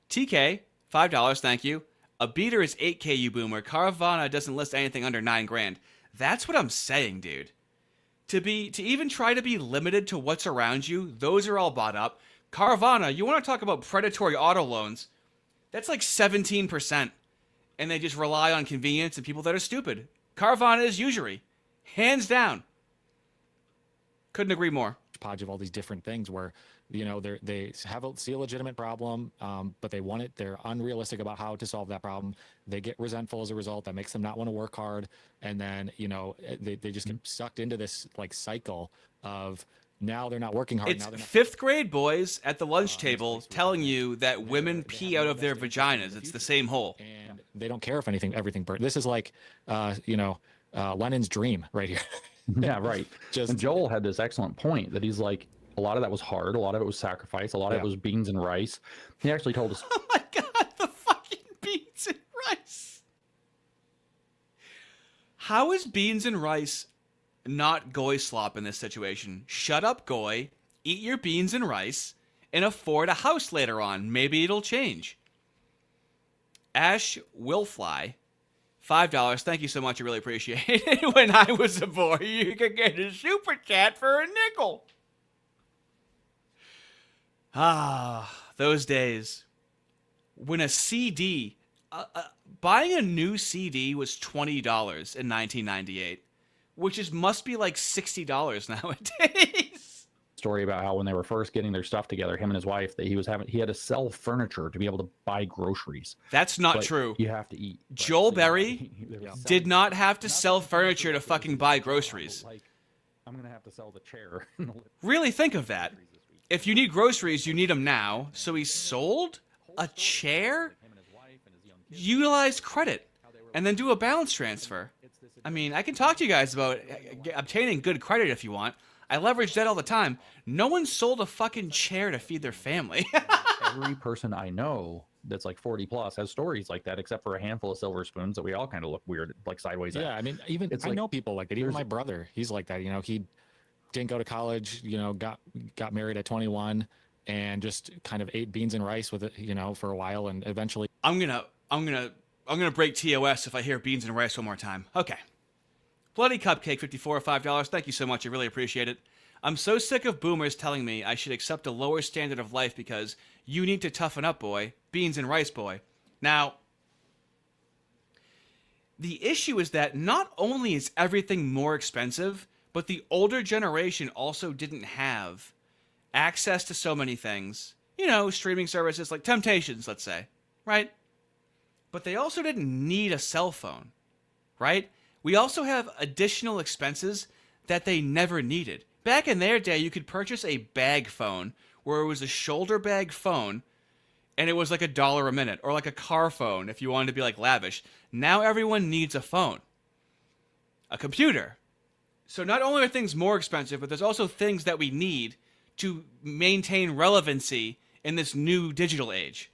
TK, $5, thank you. A beater is 8K, you boomer. Carvana doesn't list anything under $9,000. That's what I'm saying, dude. To even try to be limited to what's around you, those are all bought up. Carvana, you want to talk about predatory auto loans? That's like 17%. And they just rely on convenience and people that are stupid. Carvana is usury. Hands down. Couldn't agree more. Podge of all these different things where, you know, they see a legitimate problem, but they want it. They're unrealistic about how to solve that problem. They get resentful as a result. That makes them not want to work hard. And then, you know, they just get sucked into this like cycle of now they're not working hard. It's now they're not... fifth grade boys at the lunch table telling you that women pee out of their vaginas. It's the same hole. And they don't care if everything burns. This is like, you know, Lenin's dream right here. Yeah, right. And Joel had this excellent point that he's like, a lot of that was hard. A lot of it was sacrifice. A lot of it was beans and rice. He actually told us. Oh my God, the fucking beans and rice. How is beans and rice not goy slop in this situation? Shut up, goy. Eat your beans and rice and afford a house later on. Maybe it'll change. Ash will fly. $5. Thank you so much. I really appreciate it. When I was a boy, you could get a super chat for a nickel. Ah, those days. When a CD, buying a new CD was $20 in 1998, which must be like $60 nowadays. Story about how when they were first getting their stuff together, him and his wife, that he had to sell furniture to be able to buy groceries. That's not true. You have to eat. Joel Berry did not have to sell furniture to fucking buy groceries. Like, I'm gonna have to sell the chair. Really think of that. If you need groceries, you need them now. So he sold a chair, utilize credit, and then do a balance transfer. I mean, I can talk to you guys about obtaining good credit if you want. I leverage that all the time. No one sold a fucking chair to feed their family. Every person I know that's like 40 plus has stories like that, except for a handful of silver spoons that we all kind of look weird, like sideways at. Yeah, I mean, even I know people like that. Even my brother, he's like that. You know, he didn't go to college. You know, got married at 21 and just kind of ate beans and rice with it. You know, for a while, and eventually. I'm gonna break TOS if I hear beans and rice one more time. Okay. Bloody Cupcake, $54, $5. Thank you so much. I really appreciate it. I'm so sick of boomers telling me I should accept a lower standard of life because you need to toughen up, boy. Beans and rice, boy. Now, the issue is that not only is everything more expensive, but the older generation also didn't have access to so many things. You know, streaming services like Temptations, let's say, right? But they also didn't need a cell phone, right? We also have additional expenses that they never needed. Back in their day, you could purchase a bag phone where it was a shoulder bag phone and it was like $1 a minute, or like a car phone if you wanted to be like lavish. Now everyone needs a phone, a computer. So not only are things more expensive, but there's also things that we need to maintain relevancy in this new digital age.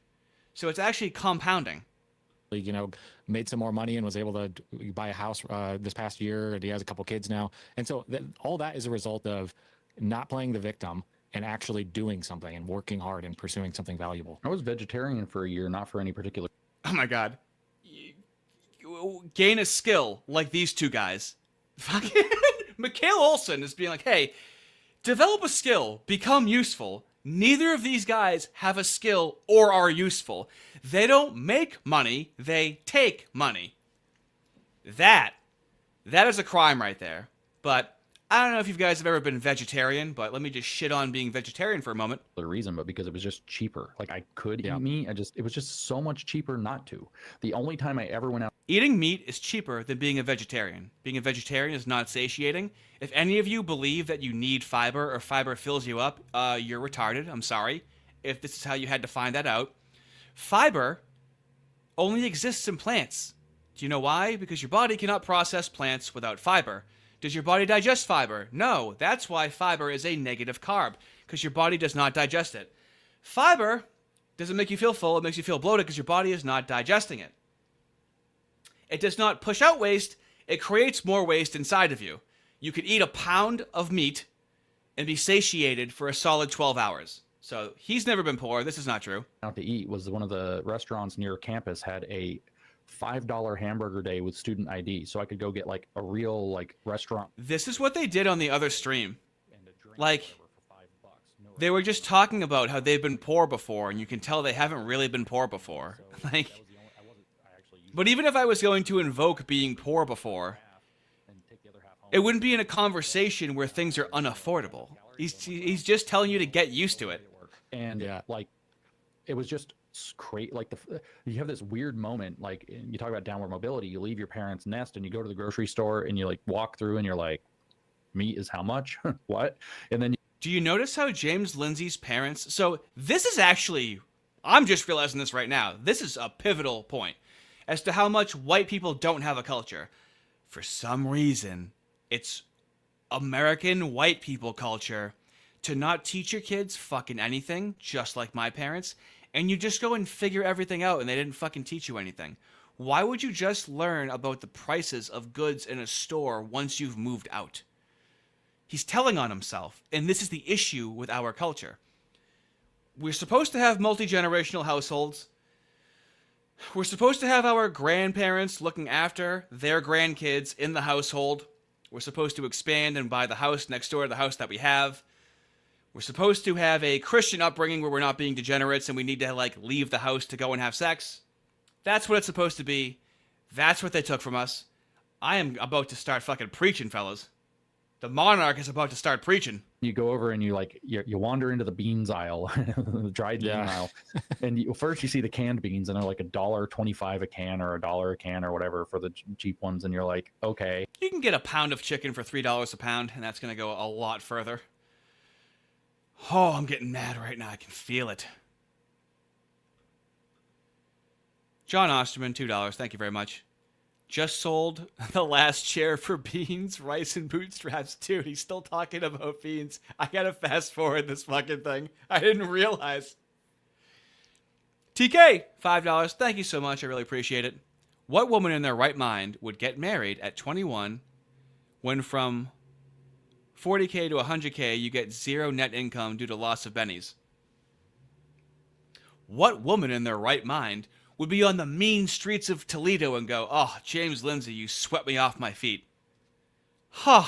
So it's actually compounding. You know, made some more money and was able to buy a house this past year, and he has a couple kids now. And so all that is a result of not playing the victim and actually doing something and working hard and pursuing something valuable. I was vegetarian for a year, not for any particular. Oh my God. Gain a skill like these two guys. Fucking Mikale Olson is being like, hey, develop a skill, become useful. Neither of these guys have a skill or are useful. They don't make money, they take money. That is a crime right there. But I don't know if you guys have ever been vegetarian, but let me just shit on being vegetarian for a moment. The reason, but because it was just cheaper. Like I could eat meat, it was just so much cheaper not to. The only time I ever went out. Eating meat is cheaper than being a vegetarian. Being a vegetarian is not satiating. If any of you believe that you need fiber or fiber fills you up, you're retarded. I'm sorry. If this is how you had to find that out. Fiber only exists in plants. Do you know why? Because your body cannot process plants without fiber. Does your body digest fiber? No. That's why fiber is a negative carb, because your body does not digest it. Fiber doesn't make you feel full. It makes you feel bloated because your body is not digesting it. It does not push out waste. it creates more waste inside of you. You could eat a pound of meat and be satiated for a solid 12 hours. So he's never been poor. This is not true. Out to eat was one of the restaurants near campus had a $5 hamburger day with student ID. So I could go get like a real like restaurant. This is what they did on the other stream. Like, they were just talking about how they've been poor before, and you can tell they haven't really been poor before. Like, but even if I was going to invoke being poor before, it wouldn't be in a conversation where things are unaffordable. He's just telling you to get used to it. And like, it was just great. Like you have this weird moment, like you talk about downward mobility, you leave your parents' nest and you go to the grocery store and you like walk through and you're like, meat is how much? What? And then do you notice how James Lindsay's parents, so this is actually, I'm just realizing this right now, this is a pivotal point as to how much white people don't have a culture. For some reason, it's American white people culture to not teach your kids fucking anything, just like my parents, and you just go and figure everything out and they didn't fucking teach you anything. Why would you just learn about the prices of goods in a store once you've moved out? He's telling on himself, and this is the issue with our culture. We're supposed to have multi-generational households. We're supposed to have our grandparents looking after their grandkids in the household. We're supposed to expand and buy the house next door to the house that we have. We're supposed to have a Christian upbringing where we're not being degenerates and we need to like leave the house to go and have sex. That's what it's supposed to be. That's what they took from us. I am about to start fucking preaching, fellas. The monarch is about to start preaching. You go over and you like you wander into the beans aisle, the dried bean aisle, and first you see the canned beans and they're like $1.25 a can or $1 a can or whatever for the cheap ones, and you're like, okay. You can get a pound of chicken for $3 a pound, and that's gonna go a lot further. Oh, I'm getting mad right now. I can feel it. John Osterman, $2. Thank you very much. Just sold the last chair for beans, rice, and bootstraps. Dude, he's still talking about beans. I gotta fast forward this fucking thing. I didn't realize. TK, $5. Thank you so much. I really appreciate it. What woman in their right mind would get married at 21 when from 40K to 100K you get zero net income due to loss of bennies? What woman in their right mind would be on the mean streets of Toledo and go, oh, James Lindsay, you swept me off my feet? Huh.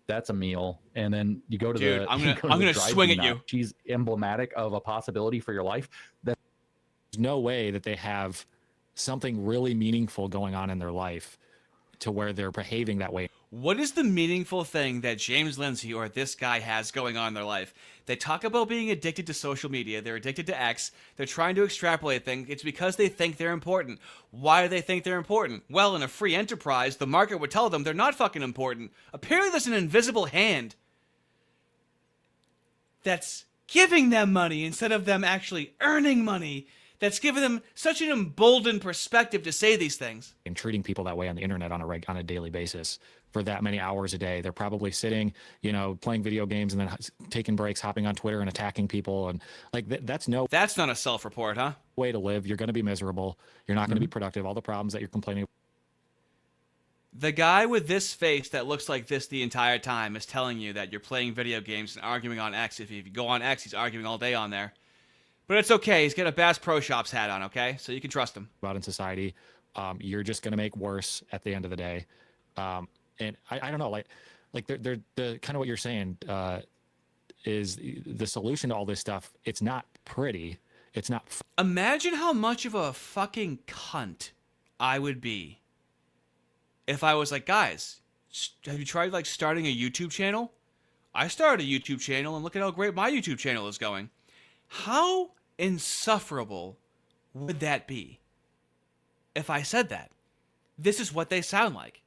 That's a meal. And then you go to Dude, the... I'm gonna swing at you. She's emblematic of a possibility for your life. There's no way that they have something really meaningful going on in their life to where they're behaving that way. What is the meaningful thing that James Lindsay or this guy has going on in their life? They talk about being addicted to social media. They're addicted to X. They're trying to extrapolate things. It's because they think they're important. Why do they think they're important? Well, in a free enterprise, the market would tell them they're not fucking important. Apparently there's an invisible hand that's giving them money instead of them actually earning money. That's given them such an emboldened perspective to say these things. And treating people that way on the internet on a daily basis for that many hours a day. They're probably sitting, playing video games and then taking breaks, hopping on Twitter and attacking people. And like, that's not a self-report, huh? Way to live. You're going to be miserable. You're not going to be productive. All the problems that you're complaining about. The guy with this face that looks like this the entire time is telling you that you're playing video games and arguing on X. If you go on X, he's arguing all day on there. But it's okay. He's got a Bass Pro Shops hat on, okay? So you can trust him. About in society, you're just going to make worse at the end of the day. And I don't know, like they're the kind of what you're saying is the solution to all this stuff. It's not pretty. It's not. Imagine how much of a fucking cunt I would be if I was like, guys, have you tried like starting a YouTube channel? I started a YouTube channel and look at how great my YouTube channel is going. How insufferable would that be if I said that? This is what they sound like.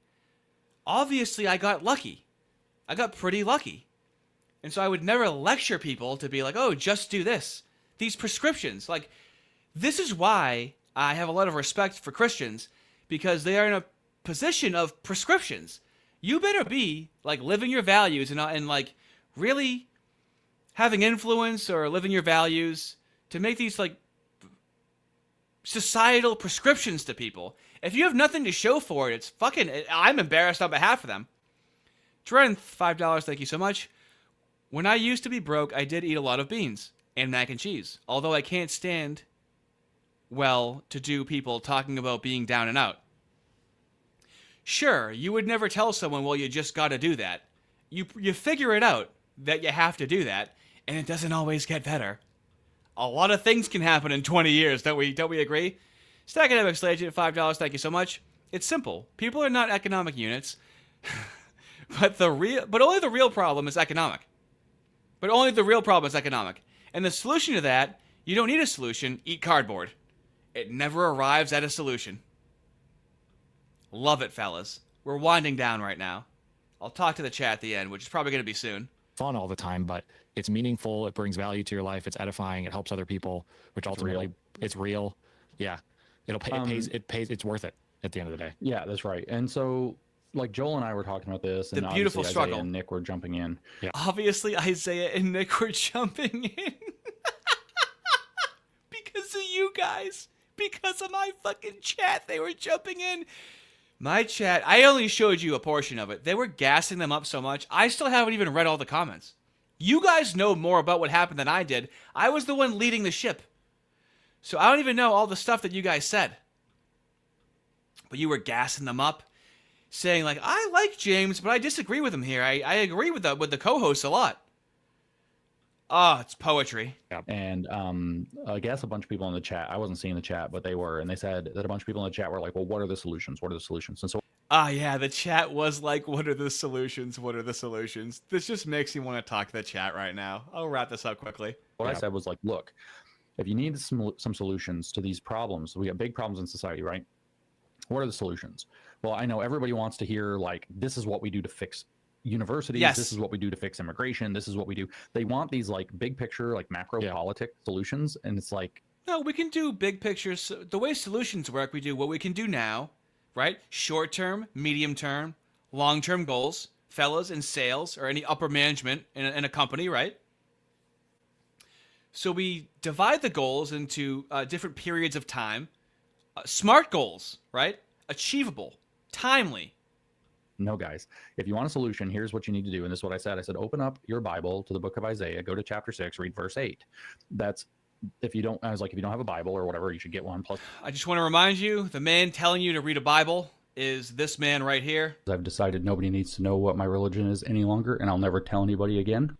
Obviously, I got lucky. I got pretty lucky. And so I would never lecture people to be like, oh, just do this. These prescriptions. Like, this is why I have a lot of respect for Christians, because they are in a position of prescriptions. You better be, like, living your values and like, really having influence or living your values to make these, like, societal prescriptions to people. If you have nothing to show for it, it's fucking, I'm embarrassed on behalf of them. Trent, $5, thank you so much. When I used to be broke, I did eat a lot of beans and mac and cheese. Although I can't stand well-to-do people talking about being down and out. Sure, you would never tell someone, well, you just got to do that. You figure it out that you have to do that, and it doesn't always get better. A lot of things can happen in 20 years, don't we agree? Stack Academics Legend, $5, thank you so much. It's simple. People are not economic units, but only the real problem is economic. But only the real problem is economic. And the solution to that, you don't need a solution, eat cardboard. It never arrives at a solution. Love it, fellas. We're winding down right now. I'll talk to the chat at the end, which is probably going to be soon. Fun all the time, but it's meaningful. It brings value to your life. It's edifying. It helps other people, which ultimately it's real. Yeah, it'll pay. It pays. It's worth it at the end of the day. Yeah, that's right. And so, like Joel and I were talking about this, and the beautiful Isaiah struggle. and Nick were jumping in. Yeah. Obviously, Isaiah and Nick were jumping in because of you guys. Because of my fucking chat, they were jumping in. My chat, I only showed you a portion of it. They were gassing them up so much. I still haven't even read all the comments. You guys know more about what happened than I did. I was the one leading the ship. So I don't even know all the stuff that you guys said. But you were gassing them up, saying like, I like James, but I disagree with him here. I agree with the co-host a lot. Oh, it's poetry. Yeah. And I guess a bunch of people in the chat, I wasn't seeing the chat, but they were, and they said that a bunch of people in the chat were like, well, what are the solutions? What are the solutions? And so yeah, the chat was like, what are the solutions? What are the solutions? This just makes me want to talk to the chat right now. I'll wrap this up quickly. What I said was like, look, if you need some solutions to these problems, we got big problems in society, right? What are the solutions? Well, I know everybody wants to hear like, this is what we do to fix universities. Yes. This is what we do to fix immigration. This is what we do. They want these like big picture, like macro politic solutions. And it's like, no, we can do big pictures. The way solutions work, we do what we can do now, right? Short term, medium term, long term goals, fellas in sales or any upper management in a company, right? So we divide the goals into different periods of time. Smart goals, right? Achievable, timely. No, guys, if you want a solution, here's what you need to do. And this is what I said. I said, open up your Bible to the book of Isaiah, go to chapter 6, read verse 8. That's, if you don't, I was like, if you don't have a Bible or whatever, you should get one. Plus, I just want to remind you, the man telling you to read a Bible is this man right here. I've decided nobody needs to know what my religion is any longer, and I'll never tell anybody again.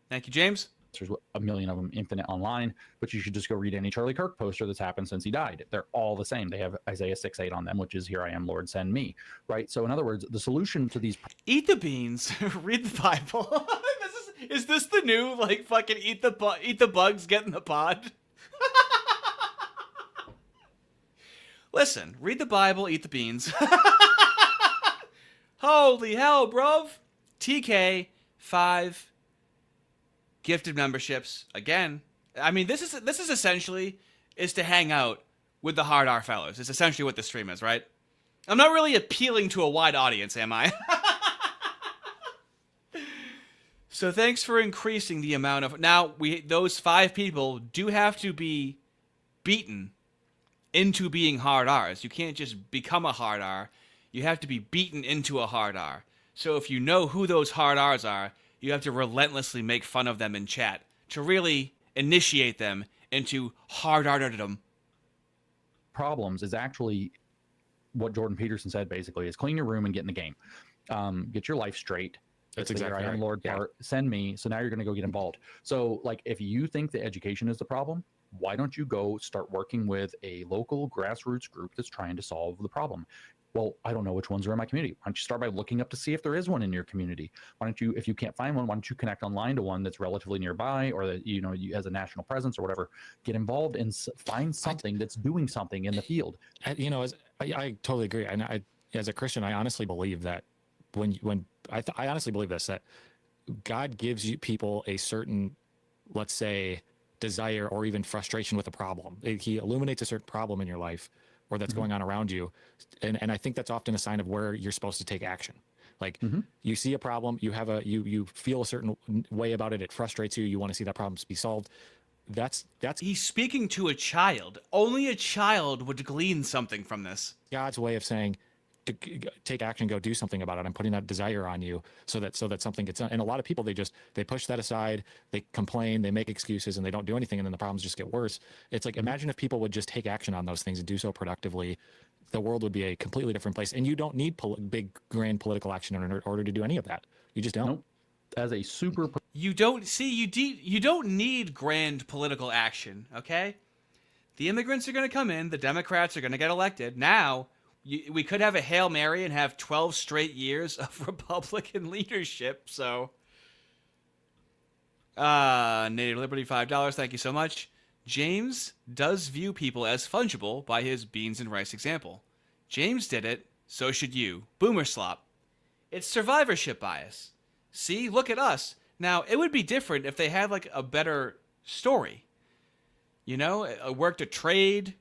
Thank you, James. There's a million of them infinite online, but you should just go read any Charlie Kirk poster that's happened since he died. They're all the same. They have Isaiah 6:8 on them, which is, here I am, Lord, send me. Right? So in other words, the solution to these... Eat the beans, read the Bible. Is this the new, like, fucking eat the bugs, get in the pod? Listen, read the Bible, eat the beans. Holy hell, bruv. TK, 5... gifted memberships again. I mean, this is essentially is to hang out with the hard R fellows. It's essentially what the stream is, right? I'm not really appealing to a wide audience, am I? So thanks for increasing the amount of now those 5 people do have to be beaten into being hard R's. You can't just become a hard R. You have to be beaten into a hard R. So if you know who those hard R's are, you have to relentlessly make fun of them in chat to really initiate them into hard-artedom. Problems is actually what Jordan Peterson said, basically, is clean your room and get in the game. Get your life straight. That's exactly right. Lord, part, send me. So now you're going to go get involved. So like, if you think that education is the problem, why don't you go start working with a local grassroots group that's trying to solve the problem? Well, I don't know which ones are in my community. Why don't you start by looking up to see if there is one in your community? Why don't you, if you can't find one, why don't you connect online to one that's relatively nearby, or that you has a national presence or whatever? Get involved and find something that's doing something in the field. I totally agree. And as a Christian, I honestly believe that I honestly believe this, that God gives you people a certain, let's say, desire or even frustration with a problem. He illuminates a certain problem in your life or that's going on around you. And I think that's often a sign of where you're supposed to take action. Like you see a problem, you feel a certain way about it. It frustrates you. You want to see that problem be solved. He's speaking to a child. Only a child would glean something from this. God's way of saying, to take action, go do something about it. I'm putting that desire on you so that something gets done. And a lot of people, they push that aside, they complain, they make excuses, and they don't do anything, and then the problems just get worse. It's like, imagine if people would just take action on those things and do so productively. The world would be a completely different place. And you don't need big, grand political action in order to do any of that. You just don't. Nope. As a super... You don't need grand political action, okay? The immigrants are going to come in. The Democrats are going to get elected. Now, we could have a Hail Mary and have 12 straight years of Republican leadership, so... Native Liberty, $5. Thank you so much. James does view people as fungible by his beans and rice example. James did it, so should you. Boomer slop. It's survivorship bias. See, look at us. Now, it would be different if they had, like, a better story. You know, worked a trade.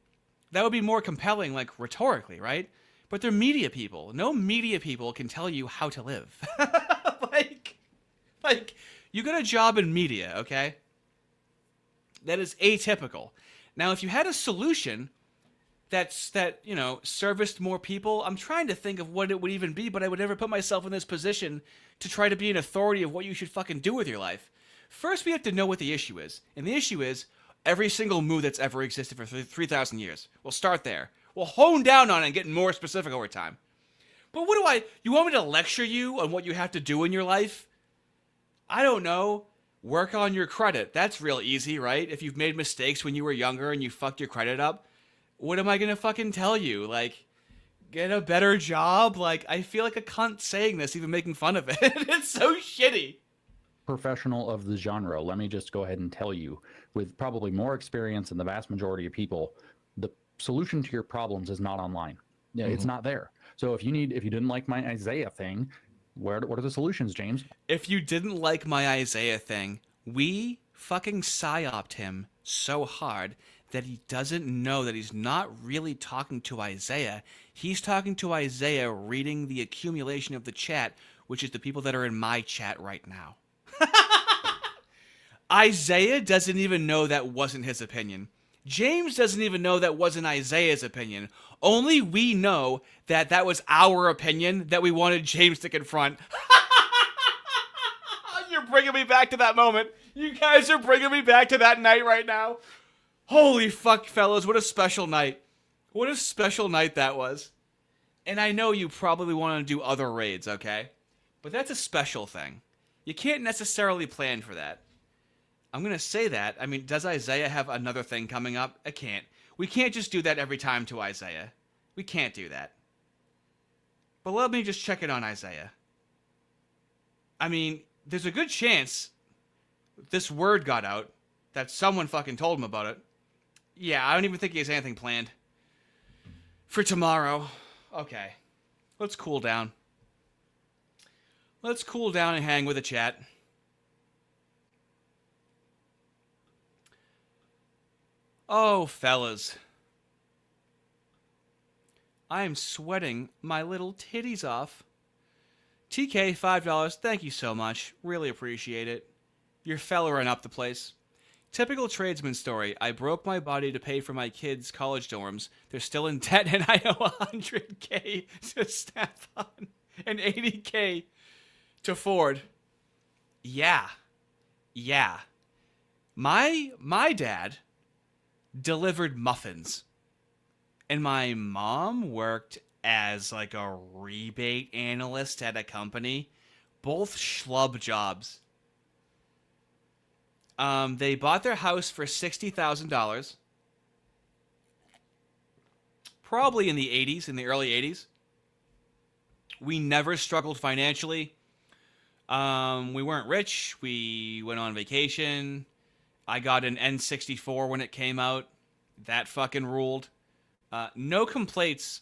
That would be more compelling, like, rhetorically, right? But they're media people. No media people can tell you how to live. like, you got a job in media, okay? That is atypical. Now, if you had a solution that serviced more people, I'm trying to think of what it would even be, but I would never put myself in this position to try to be an authority of what you should fucking do with your life. First, we have to know what the issue is. And the issue is every single move that's ever existed for 3,000 years. We'll start there. We'll hone down on it and get more specific over time. But you want me to lecture you on what you have to do in your life? I don't know. Work on your credit. That's real easy, right? If you've made mistakes when you were younger and you fucked your credit up, what am I going to fucking tell you? Like, get a better job? Like, I feel like a cunt saying this, even making fun of it. It's so shitty. Professional of the genre, let me just go ahead and tell you, with probably more experience than the vast majority of people, the solution to your problems is not online. Yeah, It's not there. So if you didn't like my Isaiah thing, what are the solutions, James? If you didn't like my Isaiah thing, we fucking psyoped him so hard that he doesn't know that he's not really talking to Isaiah. He's talking to Isaiah reading the accumulation of the chat, which is the people that are in my chat right now. Isaiah doesn't even know that wasn't his opinion. James doesn't even know that wasn't Isaiah's opinion. Only we know that that was our opinion that we wanted James to confront. You're bringing me back to that moment. You guys are bringing me back to that night right now. Holy fuck, fellas, what a special night. What a special night that was. And I know you probably want to do other raids, okay? But that's a special thing. You can't necessarily plan for that. I'm going to say that. I mean, does Isaiah have another thing coming up? I can't. We can't just do that every time to Isaiah. We can't do that. But let me just check it on Isaiah. I mean, there's a good chance this word got out, that someone fucking told him about it. Yeah, I don't even think he has anything planned for tomorrow. Okay. Let's cool down. Let's cool down and hang with the chat. Oh, fellas. I am sweating my little titties off. TK, $5. Thank you so much. Really appreciate it. You're fellering up the place. Typical tradesman story. I broke my body to pay for my kids' college dorms. They're still in debt, and I owe $100K to Stefan and $80K to Ford. Yeah. My dad delivered muffins, and my mom worked as like a rebate analyst at a company. Both schlub jobs. They bought their house for $60,000. Probably in the 80s, in the early 80s. We never struggled financially. We weren't rich. We went on vacation. I got an N64 when it came out. That fucking ruled. No complaints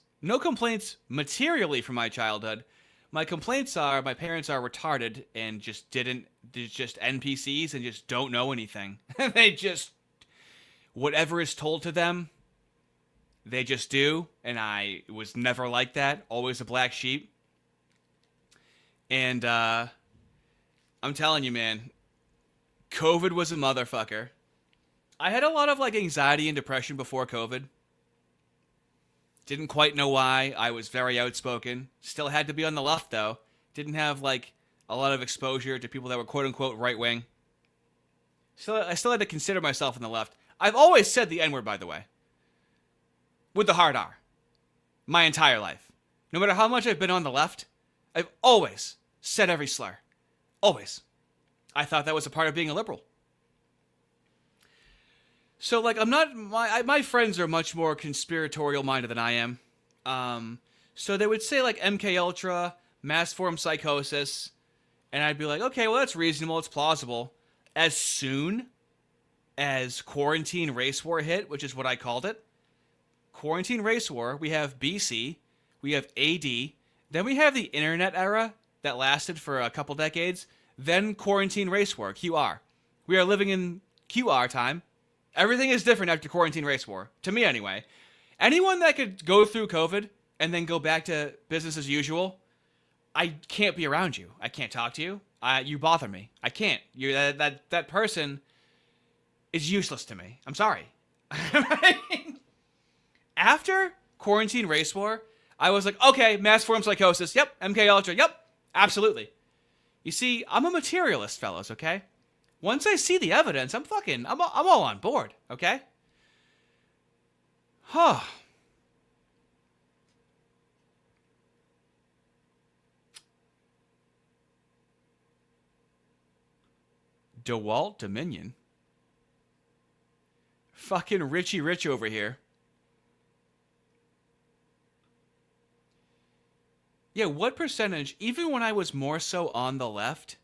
materially from my childhood. My complaints are my parents are retarded and just NPCs and just don't know anything. They just, whatever is told to them, they just do. And I was never like that. Always a black sheep. And I'm telling you, man, COVID was a motherfucker. I had a lot of like anxiety and depression before COVID. Didn't quite know why. I was very outspoken. Still had to be on the left though. Didn't have like a lot of exposure to people that were quote unquote right wing. So I still had to consider myself on the left. I've always said the N-word, by the way. With the hard R. My entire life. No matter how much I've been on the left, I've always said every slur. Always. I thought that was a part of being a liberal. So, like, I'm not... My friends are much more conspiratorial minded than I am. So they would say, like, MK Ultra, mass form psychosis, and I'd be like, okay, well, that's reasonable, it's plausible. As soon as Quarantine Race War hit, which is what I called it, Quarantine Race War, we have BC, we have AD, then we have the internet era that lasted for a couple decades, then Quarantine Race War, QR. We are living in QR time. Everything is different after Quarantine Race War, to me anyway. Anyone that could go through COVID and then go back to business as usual, I can't be around you. I can't talk to you. You bother me. I can't. That person is useless to me. I'm sorry. After Quarantine Race War, I was like, okay, mass form psychosis. Yep. MK Ultra. Yep. Absolutely. You see, I'm a materialist, fellas, okay? Once I see the evidence, I'm all on board, okay? Huh. DeWalt Dominion. Fucking Richie Rich over here. Yeah, what percentage, even when I was more so on the left,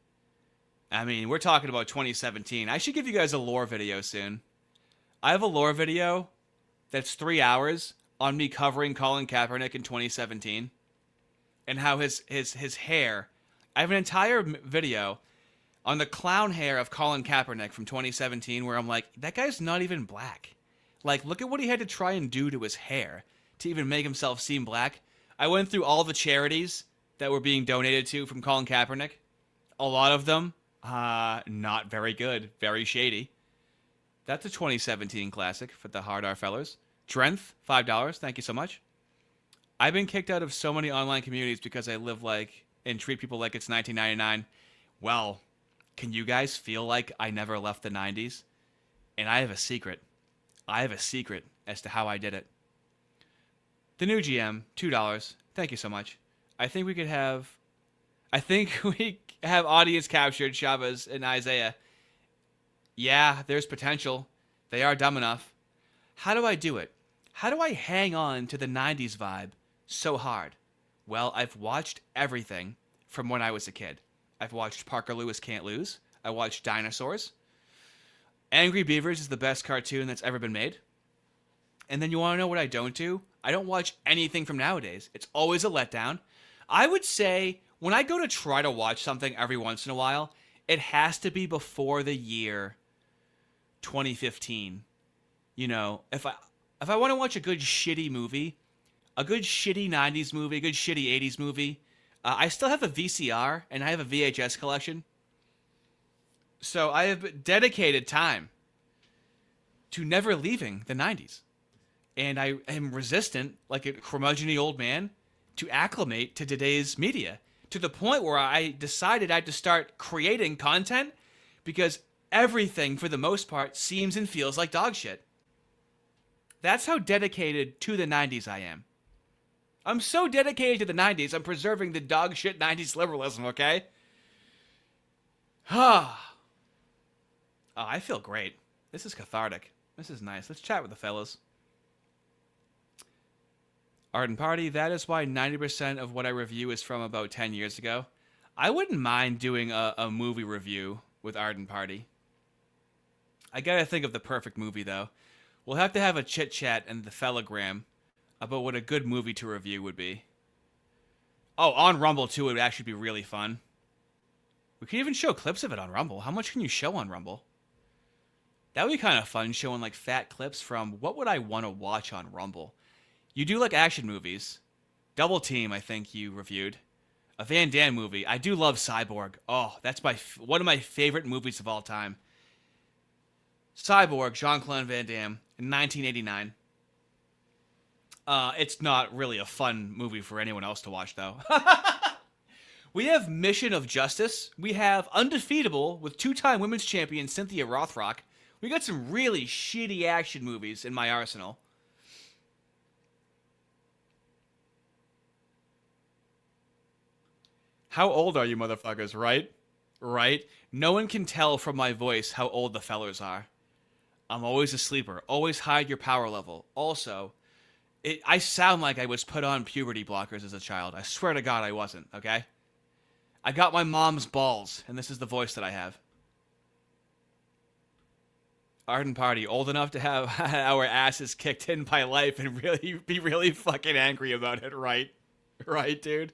I mean, we're talking about 2017. I should give you guys a lore video soon. I have a lore video that's 3 hours on me covering Colin Kaepernick in 2017 and how his hair. I have an entire video on the clown hair of Colin Kaepernick from 2017 where I'm like, that guy's not even black. Like, look at what he had to try and do to his hair to even make himself seem black. I went through all the charities that were being donated to from Colin Kaepernick. A lot of them, not very good, very shady. That's a 2017 classic for the Hard R fellas. Drenth, $5. Thank you so much. I've been kicked out of so many online communities because I live like and treat people like it's 1999. Well, can you guys feel like I never left the 90s? And I have a secret. I have a secret as to how I did it. The new GM, $2. Thank you so much. I think we have audience captured Chavez and Isaiah. Yeah, there's potential. They are dumb enough. How do I do it? How do I hang on to the 90s vibe so hard? Well, I've watched everything from when I was a kid. I've watched Parker Lewis Can't Lose. I watched Dinosaurs. Angry Beavers is the best cartoon that's ever been made. And then you want to know what I don't do? I don't watch anything from nowadays. It's always a letdown. I would say when I go to try to watch something every once in a while, it has to be before the year 2015. You know, if I want to watch a good shitty movie, a good shitty 90s movie, a good shitty 80s movie, I still have a VCR and I have a VHS collection. So I have dedicated time to never leaving the 90s. And I am resistant, like a curmudgeon-y old man, to acclimate to today's media. To the point where I decided I had to start creating content because everything, for the most part, seems and feels like dog shit. That's how dedicated to the 90s I am. I'm so dedicated to the 90s, I'm preserving the dog shit 90s liberalism, okay? Oh, I feel great. This is cathartic. This is nice. Let's chat with the fellas. Arden Party, that is why 90% of what I review is from about 10 years ago. I wouldn't mind doing a movie review with Arden Party. I gotta think of the perfect movie, though. We'll have to have a chit-chat and the fellagram about what a good movie to review would be. Oh, on Rumble, too, it would actually be really fun. We could even show clips of it on Rumble. How much can you show on Rumble? That would be kind of fun, showing, like, fat clips from what would I want to watch on Rumble. You do like action movies. Double Team, I think you reviewed. A Van Damme movie. I do love Cyborg. Oh, that's one of my favorite movies of all time. Cyborg, Jean-Claude Van Damme, in 1989. It's not really a fun movie for anyone else to watch, though. We have Mission of Justice. We have Undefeatable with two-time women's champion Cynthia Rothrock. We got some really shitty action movies in my arsenal. How old are you, motherfuckers, right? Right? No one can tell from my voice how old the fellers are. I'm always a sleeper. Always hide your power level. Also, I sound like I was put on puberty blockers as a child. I swear to God I wasn't, okay? I got my mom's balls, and this is the voice that I have. Arden Party, old enough to have our asses kicked in by life and really be really fucking angry about it, right? Right, dude?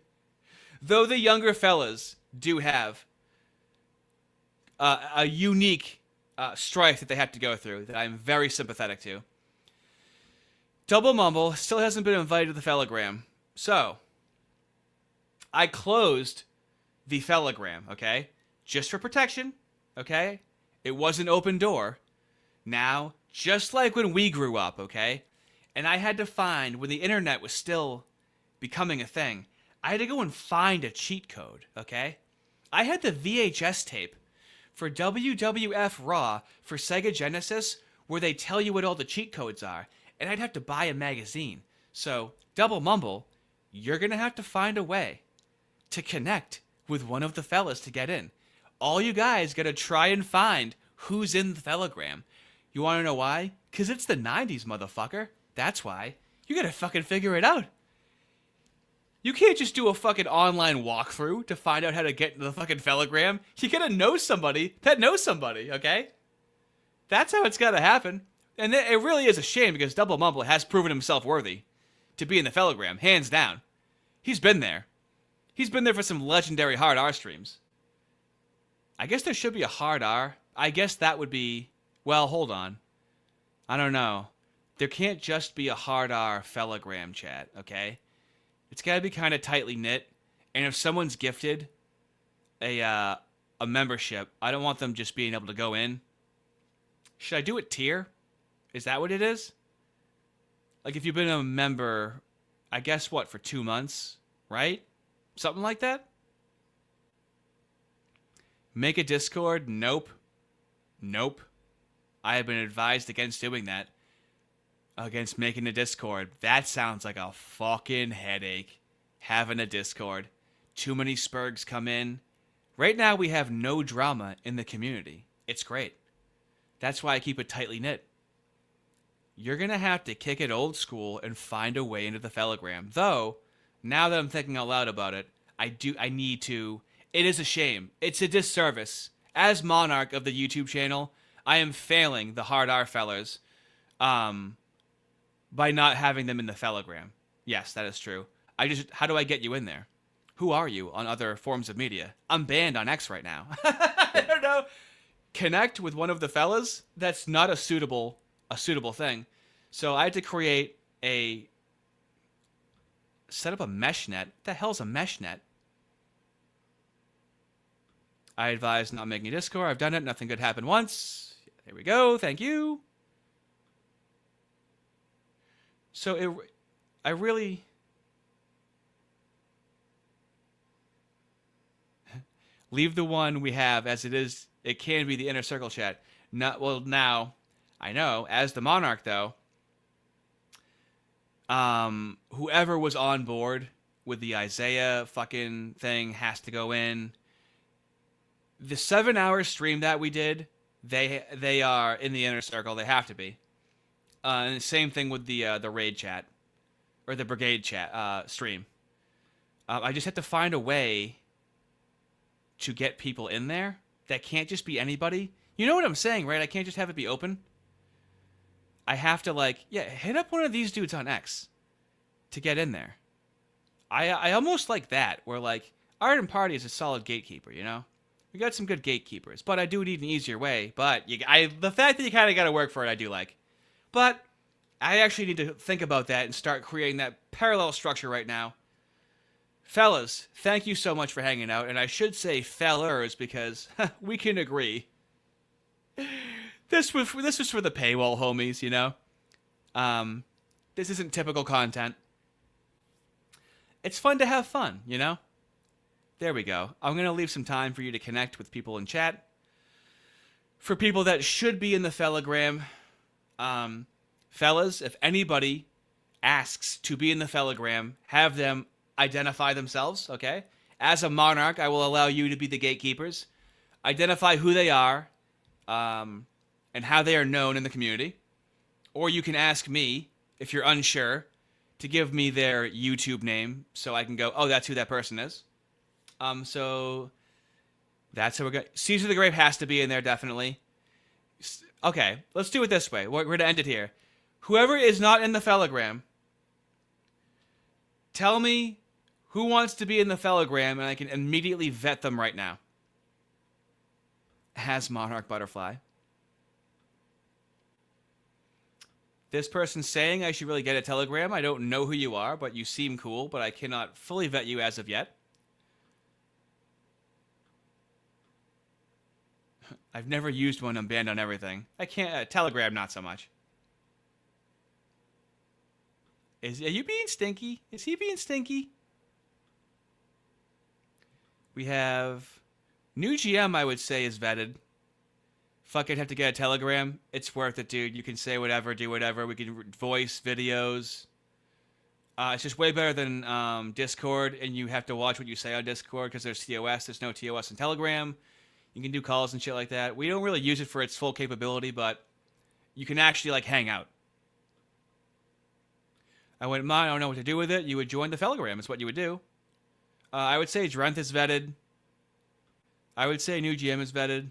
Though the younger fellas do have a unique strife that they have to go through that I'm very sympathetic to. Double Mumble still hasn't been invited to the Fellagram. So, I closed the Fellagram, okay? Just for protection, okay? It was an open door. Now, just like when we grew up, okay? And I had to find, when the internet was still becoming a thing, I had to go and find a cheat code, okay? I had the VHS tape for WWF Raw for Sega Genesis where they tell you what all the cheat codes are, and I'd have to buy a magazine. So, Double Mumble, you're going to have to find a way to connect with one of the fellas to get in. All you guys got to try and find who's in the Fellagram. You want to know why? Because it's the 90s, motherfucker. That's why. You got to fucking figure it out. You can't just do a fucking online walkthrough to find out how to get into the fucking Fellagram. You gotta know somebody that knows somebody, okay? That's how it's gotta happen. And it really is a shame because Double Mumble has proven himself worthy to be in the Fellagram, hands down. He's been there. He's been there for some legendary hard R streams. I guess there should be a hard R. I guess that would be... Well, hold on. I don't know. There can't just be a hard R Fellagram chat, okay? It's got to be kind of tightly knit, and if someone's gifted a membership, I don't want them just being able to go in. Should I do it tier? Is that what it is? Like if you've been a member, I guess what, for 2 months, right? Something like that? Make a Discord? Nope. Nope. I have been advised against doing that. Against making a Discord. That sounds like a fucking headache. Having a Discord. Too many spurgs come in. Right now we have no drama in the community. It's great. That's why I keep it tightly knit. You're going to have to kick it old school and find a way into the Fellagram. Though, now that I'm thinking out loud about it, I need to. It is a shame. It's a disservice. As monarch of the YouTube channel, I am failing the hard R fellers. By not having them in the Fellagram. Yes, that is true. How do I get you in there? Who are you on other forms of media? I'm banned on X right now. I don't know. Connect with one of the fellas? That's not a suitable thing. So I had to set up a mesh net. What the hell's a mesh net? I advise not making a Discord. I've done it. Nothing good happened once. There we go. Thank you. So I really... Leave the one we have as it is. It can be the inner circle chat. Well, now, I know, as the monarch, though, whoever was on board with the Isaiah fucking thing has to go in. The 7-hour stream that we did, they are in the inner circle. They have to be. And the same thing with the raid chat or the brigade chat stream. I just have to find a way to get people in there. That can't just be anybody. You know what I'm saying, right? I can't just have it be open. I have to hit up one of these dudes on X to get in there. I almost like that, where Art and Party is a solid gatekeeper, you know? We got some good gatekeepers, but I do need an easier way. But the fact that you kind of got to work for it, I do like. But I actually need to think about that and start creating that parallel structure right now. Fellas, thank you so much for hanging out. And I should say fellers because we can agree that This was for the paywall homies, you know. This isn't typical content. It's fun to have fun, you know. There we go. I'm gonna leave some time for you to connect with people in chat. For people that should be in the Telegram, fellas, if anybody asks to be in the Telegram, have them identify themselves, okay? As a monarch, I will allow you to be the gatekeepers. Identify who they are, and how they are known in the community. Or you can ask me, if you're unsure, to give me their YouTube name so I can go, oh, that's who that person is. So that's how we're going. Caesar the Grape has to be in there, definitely. Okay, let's do it this way. We're going to end it here. Whoever is not in the Telegram, tell me who wants to be in the Telegram, and I can immediately vet them right now. Has Monarch Butterfly. This person's saying I should really get a Telegram. I don't know who you are, but you seem cool, but I cannot fully vet you as of yet. I've never used one. I'm banned on everything. I can't. Telegram, not so much. Are you being stinky? Is he being stinky? We have new GM, I would say, is vetted. Fucking have to get a Telegram. It's worth it, dude. You can say whatever, do whatever. We can voice videos. It's just way better than Discord, and you have to watch what you say on Discord because there's TOS. There's no TOS in Telegram. You can do calls and shit like that. We don't really use it for its full capability, but you can actually, like, hang out. I wouldn't mind. I don't know what to do with it. You would join the Telegram. It's what you would do. I would say Drenth is vetted. I would say new GM is vetted.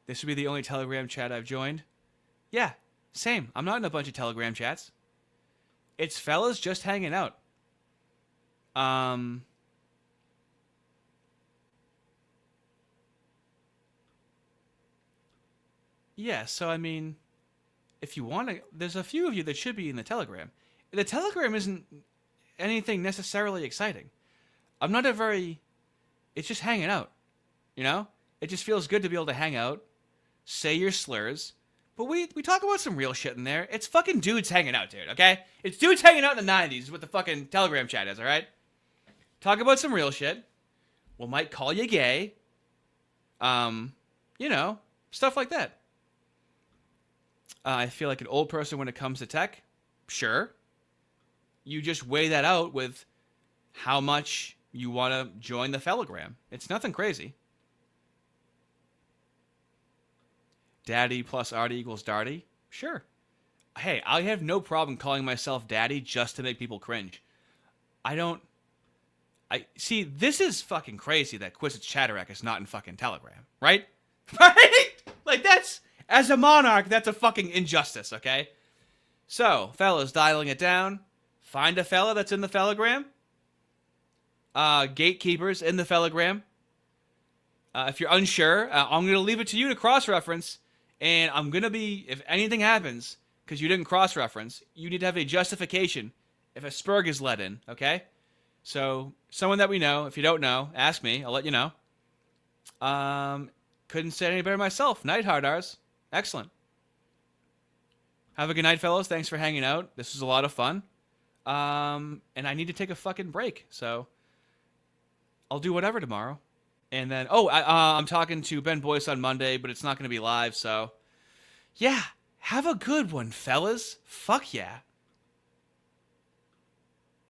This would be the only Telegram chat I've joined. Yeah, same. I'm not in a bunch of Telegram chats. It's fellas just hanging out. Yeah, so I mean, if you want to, there's a few of you that should be in the Telegram. The Telegram isn't anything necessarily exciting. I'm not a very, it's just hanging out, you know? It just feels good to be able to hang out, say your slurs, but we talk about some real shit in there. It's fucking dudes hanging out, dude, okay? It's dudes hanging out in the 90s is what the fucking Telegram chat is, all right? Talk about some real shit. We might call you gay. You know, stuff like that. I feel like an old person when it comes to tech. Sure. You just weigh that out with how much you want to join the Telegram. It's nothing crazy. Daddy plus Artie equals Darty. Sure. Hey, I have no problem calling myself Daddy just to make people cringe. See, this is fucking crazy that Quizits Chatterek is not in fucking Telegram, right? Right? Like, that's, as a monarch, that's a fucking injustice, okay? So, fellas, dialing it down. Find a fella that's in the Telegram. Gatekeepers in the Telegram. If you're unsure, I'm going to leave it to you to cross-reference. And I'm going to be, if anything happens, because you didn't cross-reference, you need to have a justification if a spurg is let in, okay? So, someone that we know, if you don't know, ask me. I'll let you know. Couldn't say it any better myself. Night, Hardars. Excellent. Have a good night, fellows. Thanks for hanging out. This was a lot of fun. And I need to take a fucking break, so I'll do whatever tomorrow. And then, I'm talking to Ben Boyce on Monday, but it's not going to be live, so yeah, have a good one, fellas. Fuck yeah.